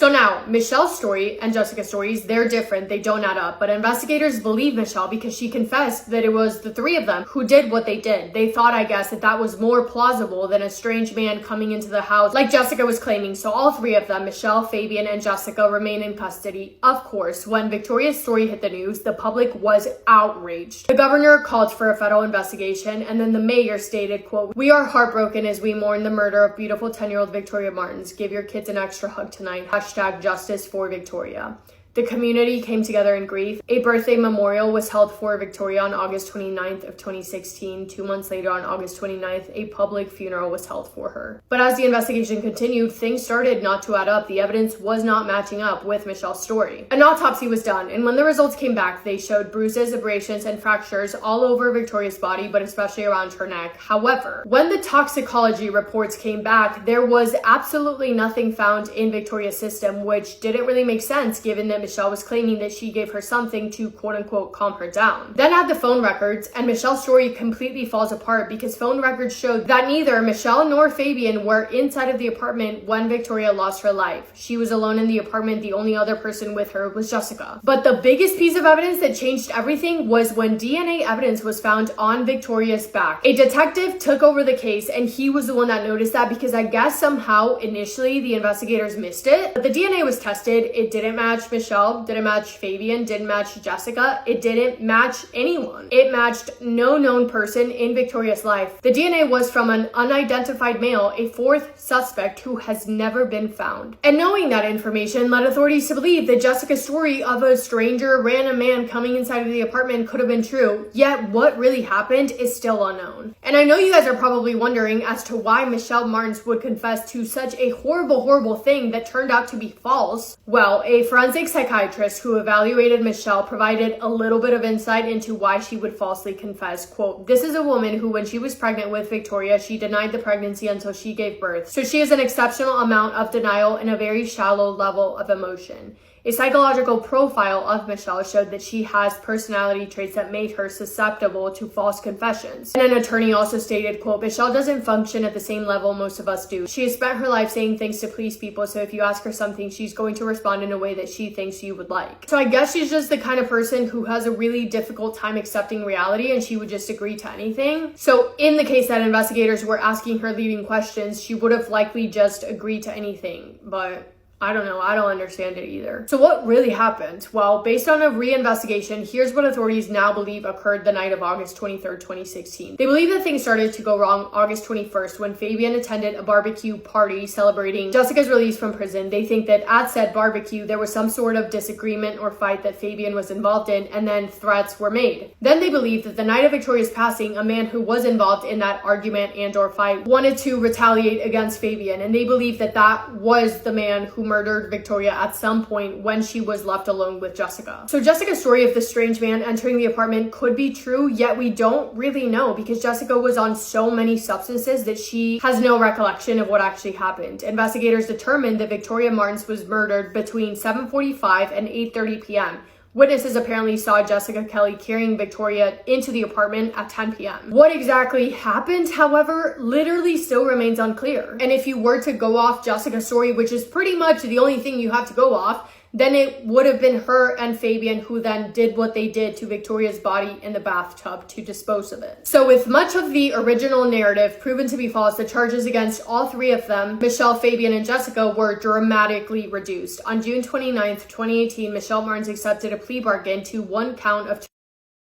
so now Michelle's story and Jessica's stories, they're different. They don't add up. But investigators believe Michelle because she confessed that it was the three of them who did what they did. They thought, I guess, that that was more plausible than a strange man coming into the house like Jessica was claiming. So all three of them, Michelle, Fabian, and Jessica, remain in custody. Of course, when Victoria's story hit the news, the public was outraged. The governor called for a federal investigation, and then the mayor stated, quote, we are heartbroken as we mourn the murder of beautiful 10-year-old Victoria Martins. Give your kids an extra hug tonight. #Justice for Victoria. The community came together in grief. A birthday memorial was held for Victoria on August 29th of 2016. 2 months later, on August 29th, a public funeral was held for her. But as the investigation continued, things started not to add up. The evidence was not matching up with Michelle's story. An autopsy was done, and when the results came back, they showed bruises, abrasions, and fractures all over Victoria's body, but especially around her neck. However, when the toxicology reports came back, there was absolutely nothing found in Victoria's system, which didn't really make sense given that Michelle was claiming that she gave her something to quote-unquote calm her down. Then add the phone records, and Michelle's story completely falls apart because phone records showed that neither Michelle nor Fabian were inside of the apartment when Victoria lost her life. She was alone in the apartment. The only other person with her was Jessica. But the biggest piece of evidence that changed everything was when DNA evidence was found on Victoria's back. A detective took over the case, and he was the one that noticed that because I guess somehow initially the investigators missed it. But the DNA was tested. It didn't match Michelle, didn't match Fabian, didn't match Jessica. It didn't match anyone. It matched no known person in Victoria's life. The DNA was from an unidentified male, a fourth suspect who has never been found. And knowing that information led authorities to believe that Jessica's story of a stranger, random man coming inside of the apartment could have been true. Yet what really happened is still unknown. And I know you guys are probably wondering as to why Michelle Martins would confess to such a horrible thing that turned out to be false. Well, a forensic psychiatrist who evaluated Michelle provided a little bit of insight into why she would falsely confess. Quote, this is a woman who, when she was pregnant with Victoria, she denied the pregnancy until she gave birth. So she has an exceptional amount of denial and a very shallow level of emotion. A psychological profile of Michelle showed that she has personality traits that made her susceptible to false confessions. And an attorney also stated, quote, Michelle doesn't function at the same level most of us do. She has spent her life saying things to please people, so if you ask her something, she's going to respond in a way that she thinks you would like. So I guess she's just the kind of person who has a really difficult time accepting reality, and she would just agree to anything. So in the case that investigators were asking her leading questions, she would have likely just agreed to anything, but I don't know. I don't understand it either. So what really happened? Well, based on a reinvestigation, here's what authorities now believe occurred the night of August 23rd, 2016. They believe that things started to go wrong August 21st when Fabian attended a barbecue party celebrating Jessica's release from prison. They think that at said barbecue, there was some sort of disagreement or fight that Fabian was involved in, and then threats were made. Then they believe that the night of Victoria's passing, a man who was involved in that argument and or fight wanted to retaliate against Fabian, and they believe that that was the man who murdered Victoria at some point when she was left alone with Jessica. So Jessica's story of the strange man entering the apartment could be true, yet we don't really know because Jessica was on so many substances that she has no recollection of what actually happened. Investigators determined that Victoria Martins was murdered between 7:45 and 8:30 p.m. Witnesses apparently saw Jessica Kelly carrying Victoria into the apartment at 10 p.m. What exactly happened, however, literally still remains unclear. And if you were to go off Jessica's story, which is pretty much the only thing you have to go off, then it would have been her and Fabian who then did what they did to Victoria's body in the bathtub to dispose of it. So with much of the original narrative proven to be false, the charges against all three of them, Michelle, Fabian, and Jessica, were dramatically reduced. On June 29th, 2018, Michelle Martins accepted a plea bargain to one count of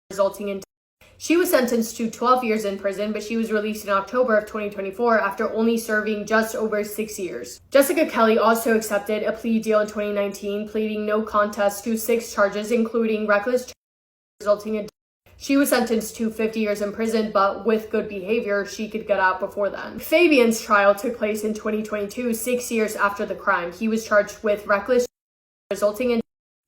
resulting in death. She was sentenced to 12 years in prison, but she was released in October of 2024 after only serving just over 6 years. Jessica Kelly also accepted a plea deal in 2019, pleading no contest to 6 charges, including reckless resulting in death. She was sentenced to 50 years in prison, but with good behavior, she could get out before then. Fabian's trial took place in 2022, 6 years after the crime. He was charged with reckless resulting in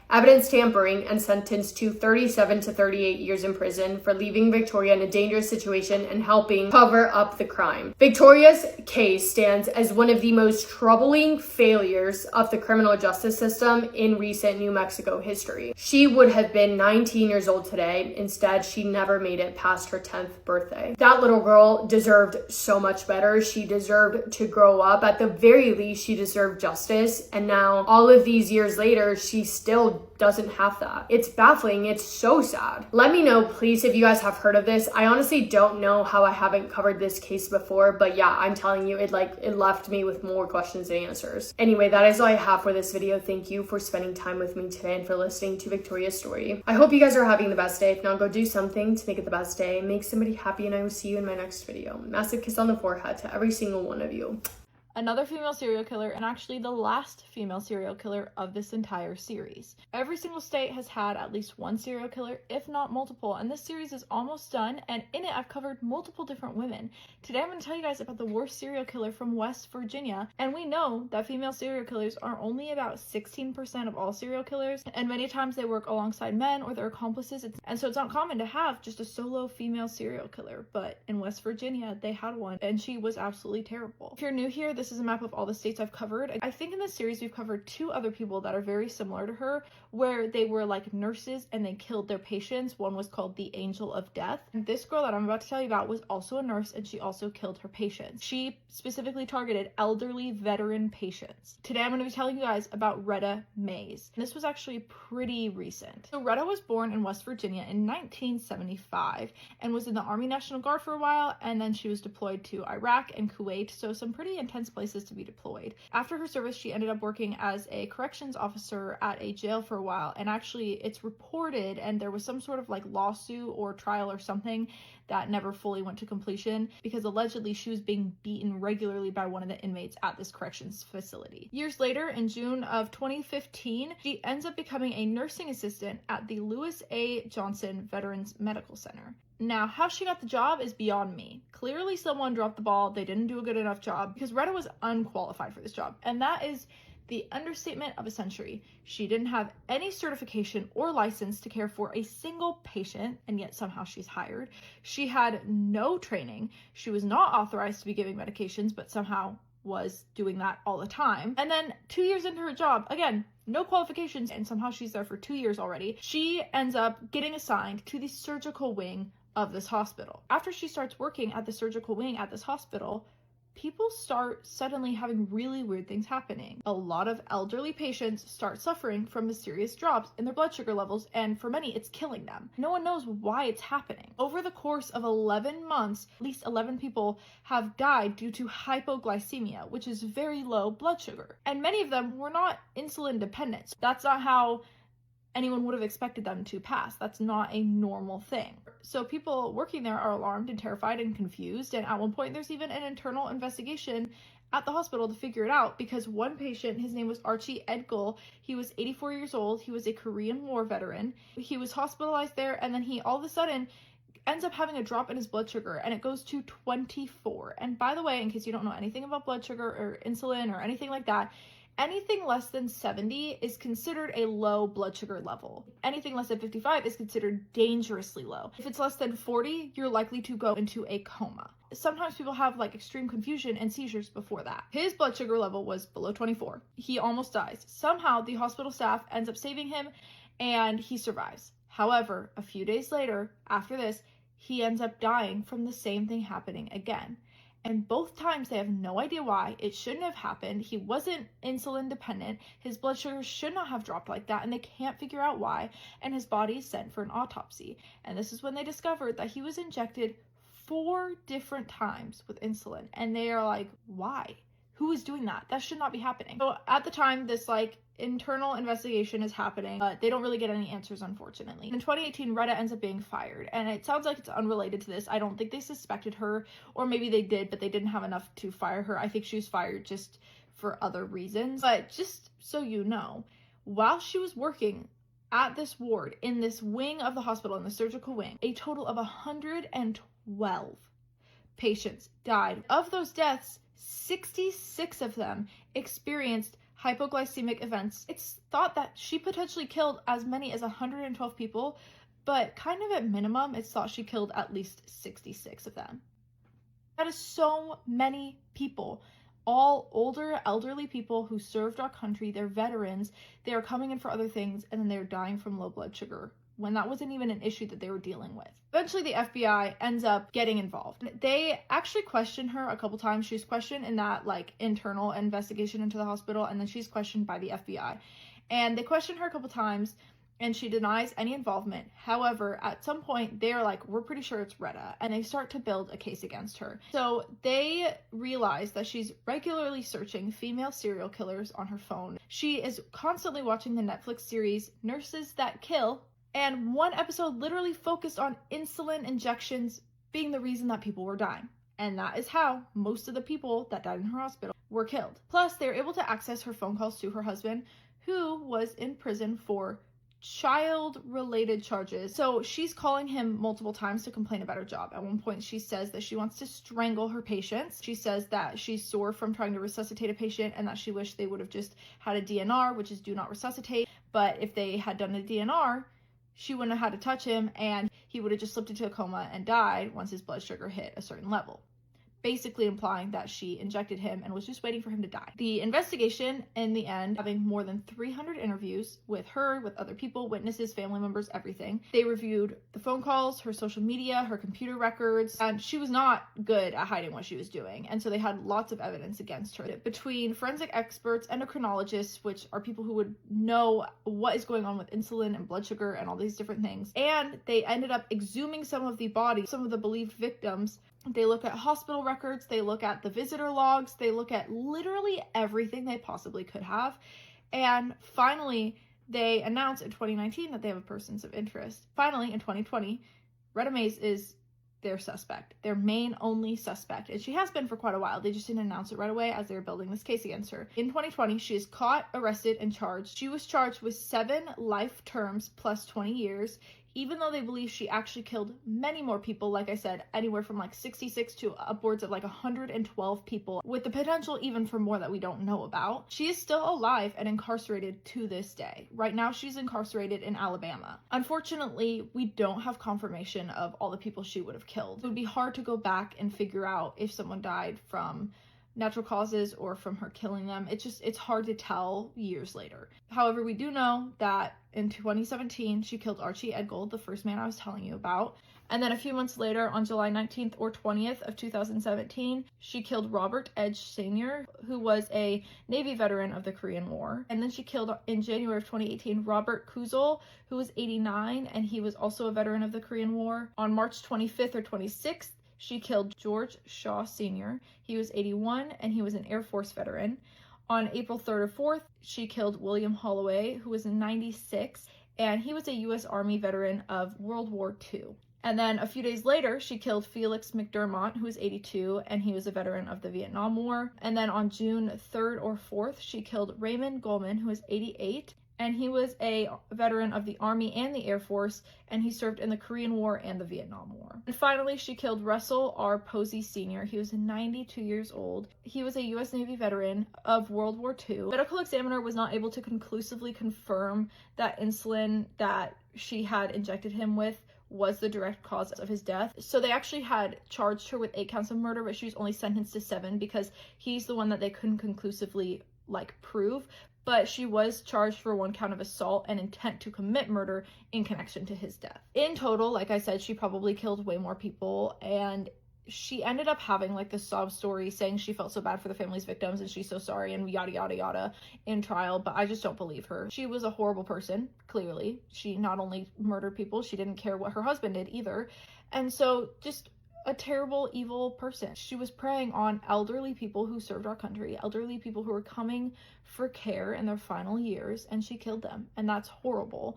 evidence tampering and sentenced to 37 to 38 years in prison for leaving Victoria in a dangerous situation and helping cover up the crime. Victoria's case stands as one of the most troubling failures of the criminal justice system in recent New Mexico history. She would have been 19 years old today. Instead, she never made it past her 10th birthday. That little girl deserved so much better. She deserved to grow up. At the very least, she deserved justice. And now, all of these years later, she still doesn't have that. It's baffling. It's so sad. Let me know, please, if you guys have heard of this. I honestly don't know how I haven't covered this case before, but yeah, I'm telling you, it left me with more questions than answers. Anyway, that is all I have for this video. Thank you for spending time with me today and for listening to Victoria's story. I hope you guys are having the best day. If not, go do something to make it the best day. Make somebody happy, and I will see you in my next video. Massive kiss on the forehead to every single one of you. Another female serial killer, and actually the last female serial killer of this entire series. Every single state has had at least one serial killer, if not multiple, and this series is almost done, and in it I've covered multiple different women. Today I'm going to tell you guys about the worst serial killer from West Virginia, and we know that female serial killers are only about 16% of all serial killers, and many times they work alongside men or their accomplices, and so it's not common to have just a solo female serial killer, but in West Virginia they had one, and she was absolutely terrible. If you're new here, this is a map of all the states I've covered. I think in this series we've covered 2 other people that are very similar to her, where they were like nurses and they killed their patients. One was called the Angel of Death. And this girl that I'm about to tell you about was also a nurse, and she also killed her patients. She specifically targeted elderly veteran patients. Today I'm going to be telling you guys about Retta Mays. This was actually pretty recent. So Retta was born in West Virginia in 1975 and was in the Army National Guard for a while, and then she was deployed to Iraq and Kuwait, so some pretty intense places to be deployed. After her service, she ended up working as a corrections officer at a jail for a while, and actually it's reported, and there was some sort of like lawsuit or trial or something that never fully went to completion, because allegedly she was being beaten regularly by one of the inmates at this corrections facility. Years later, in June of 2015, she ends up becoming a nursing assistant at the Lewis A. Johnson Veterans Medical Center. Now, how she got the job is beyond me. Clearly someone dropped the ball. They didn't do a good enough job, because Retta was unqualified for this job, and that is the understatement of a century. She didn't have any certification or license to care for a single patient, and yet somehow she's hired. She had no training. She was not authorized to be giving medications, but somehow was doing that all the time. And then 2 years into her job, again, no qualifications, and somehow she's there for 2 years already. She ends up getting assigned to the surgical wing of this hospital. After she starts working at the surgical wing at this hospital, people start suddenly having really weird things happening. A lot of elderly patients start suffering from mysterious drops in their blood sugar levels, and for many, it's killing them. No one knows why it's happening. Over the course of 11 months, at least 11 people have died due to hypoglycemia, which is very low blood sugar. And many of them were not insulin dependent. That's not how anyone would have expected them to pass. That's not a normal thing. So people working there are alarmed and terrified and confused, and at one point there's even an internal investigation at the hospital to figure it out, because one patient, his name was Archie Edgell, he was 84 years old, he was a Korean War veteran, he was hospitalized there, and then he all of a sudden ends up having a drop in his blood sugar, and it goes to 24. And by the way, in case you don't know anything about blood sugar or insulin or anything like that, anything less than 70 is considered a low blood sugar level. Anything less than 55 is considered dangerously low. If it's less than 40, you're likely to go into a coma. Sometimes people have like extreme confusion and seizures before that. His blood sugar level was below 24. He almost dies. Somehow the hospital staff ends up saving him and he survives. However, a few days later, after this, he ends up dying from the same thing happening again. And both times they have no idea why. It shouldn't have happened. He wasn't insulin dependent. His blood sugar should not have dropped like that, and they can't figure out why. And his body is sent for an autopsy. And this is when they discovered that he was injected 4 different times with insulin. And they are like, why? Who is doing that? That should not be happening. So at the time, this internal investigation is happening, but they don't really get any answers, unfortunately. In 2018, Retta ends up being fired, and it sounds like it's unrelated to this. I don't think they suspected her, or maybe they did, but they didn't have enough to fire her. I think she was fired just for other reasons. But just so you know, while she was working at this ward, in this wing of the hospital, in the surgical wing, a total of 112 patients died. Of those deaths, 66 of them experienced hypoglycemic events. It's thought that she potentially killed as many as 112 people, but kind of at minimum, it's thought she killed at least 66 of them. That is so many people. All older, elderly people who served our country. They're veterans. They are coming in for other things, and then they're dying from low blood sugar when that wasn't even an issue that they were dealing with. Eventually, the FBI ends up getting involved. They actually questioned her a couple times. She's questioned in that internal investigation into the hospital, and then she's questioned by the FBI. And they questioned her a couple times, and she denies any involvement. However, at some point, they're like, we're pretty sure it's Retta, and they start to build a case against her. So they realize that she's regularly searching female serial killers on her phone. She is constantly watching the Netflix series Nurses That Kill, and one episode literally focused on insulin injections being the reason that people were dying. And that is how most of the people that died in her hospital were killed. Plus, they were able to access her phone calls to her husband, who was in prison for child-related charges. So she's calling him multiple times to complain about her job. At one point, she says that she wants to strangle her patients. She says that she's sore from trying to resuscitate a patient and that she wished they would have just had a DNR, which is do not resuscitate. But if they had done a DNR, she wouldn't have had to touch him, and he would have just slipped into a coma and died once his blood sugar hit a certain level. Basically implying that she injected him and was just waiting for him to die. The investigation, in the end, having more than 300 interviews with her, with other people, witnesses, family members, everything. They reviewed the phone calls, her social media, her computer records, and she was not good at hiding what she was doing, and so they had lots of evidence against her. Between forensic experts, endocrinologists, which are people who would know what is going on with insulin and blood sugar and all these different things, and they ended up exhuming some of the bodies, some of the believed victims. They look at hospital records, they look at the visitor logs, they look at literally everything they possibly could have. And finally, they announced in 2019 that they have a persons of interest. Finally, in 2020, Retta Mays is their suspect, their main only suspect. And she has been for quite a while. They just didn't announce it right away as they were building this case against her. In 2020, she is caught, arrested, and charged. She was charged with 7 life terms plus 20 years. Even though they believe she actually killed many more people, like I said, anywhere from 66 to upwards of 112 people, with the potential even for more that we don't know about. She is still alive and incarcerated to this day. Right now, she's incarcerated in Alabama. Unfortunately, we don't have confirmation of all the people she would have killed. It would be hard to go back and figure out if someone died from natural causes or from her killing them. It's hard to tell years later. However, we do know that in 2017, she killed Archie Edgold, the first man I was telling you about. And then a few months later, on July 19th or 20th of 2017, she killed Robert Edge Sr., who was a Navy veteran of the Korean War. And then she killed, in January of 2018, Robert Kuzel, who was 89, and he was also a veteran of the Korean War. On March 25th or 26th, she killed George Shaw Sr. He was 81, and he was an Air Force veteran. On April 3rd or 4th, she killed William Holloway, who was 96, and he was a U.S. Army veteran of World War II. And then a few days later, she killed Felix McDermott, who was 82, and he was a veteran of the Vietnam War. And then on June 3rd or 4th, she killed Raymond Goldman, who was 88, and he was a veteran of the Army and the Air Force, and he served in the Korean War and the Vietnam War. And finally, she killed Russell R. Posey Sr. He was 92 years old. He was a U.S. Navy veteran of World War II. Medical examiner was not able to conclusively confirm that insulin that she had injected him with was the direct cause of his death. So they actually had charged her with 8 counts of murder, but she was only sentenced to 7 because he's the one that they couldn't conclusively prove. But she was charged for 1 count of assault and intent to commit murder in connection to his death. In total, like I said, she probably killed way more people, and she ended up having this sob story saying she felt so bad for the family's victims and she's so sorry and yada yada yada in trial, but I just don't believe her. She was a horrible person, clearly. She not only murdered people, she didn't care what her husband did either. And so just a terrible, evil person. She was preying on elderly people who served our country, elderly people who were coming for care in their final years, and she killed them, and that's horrible.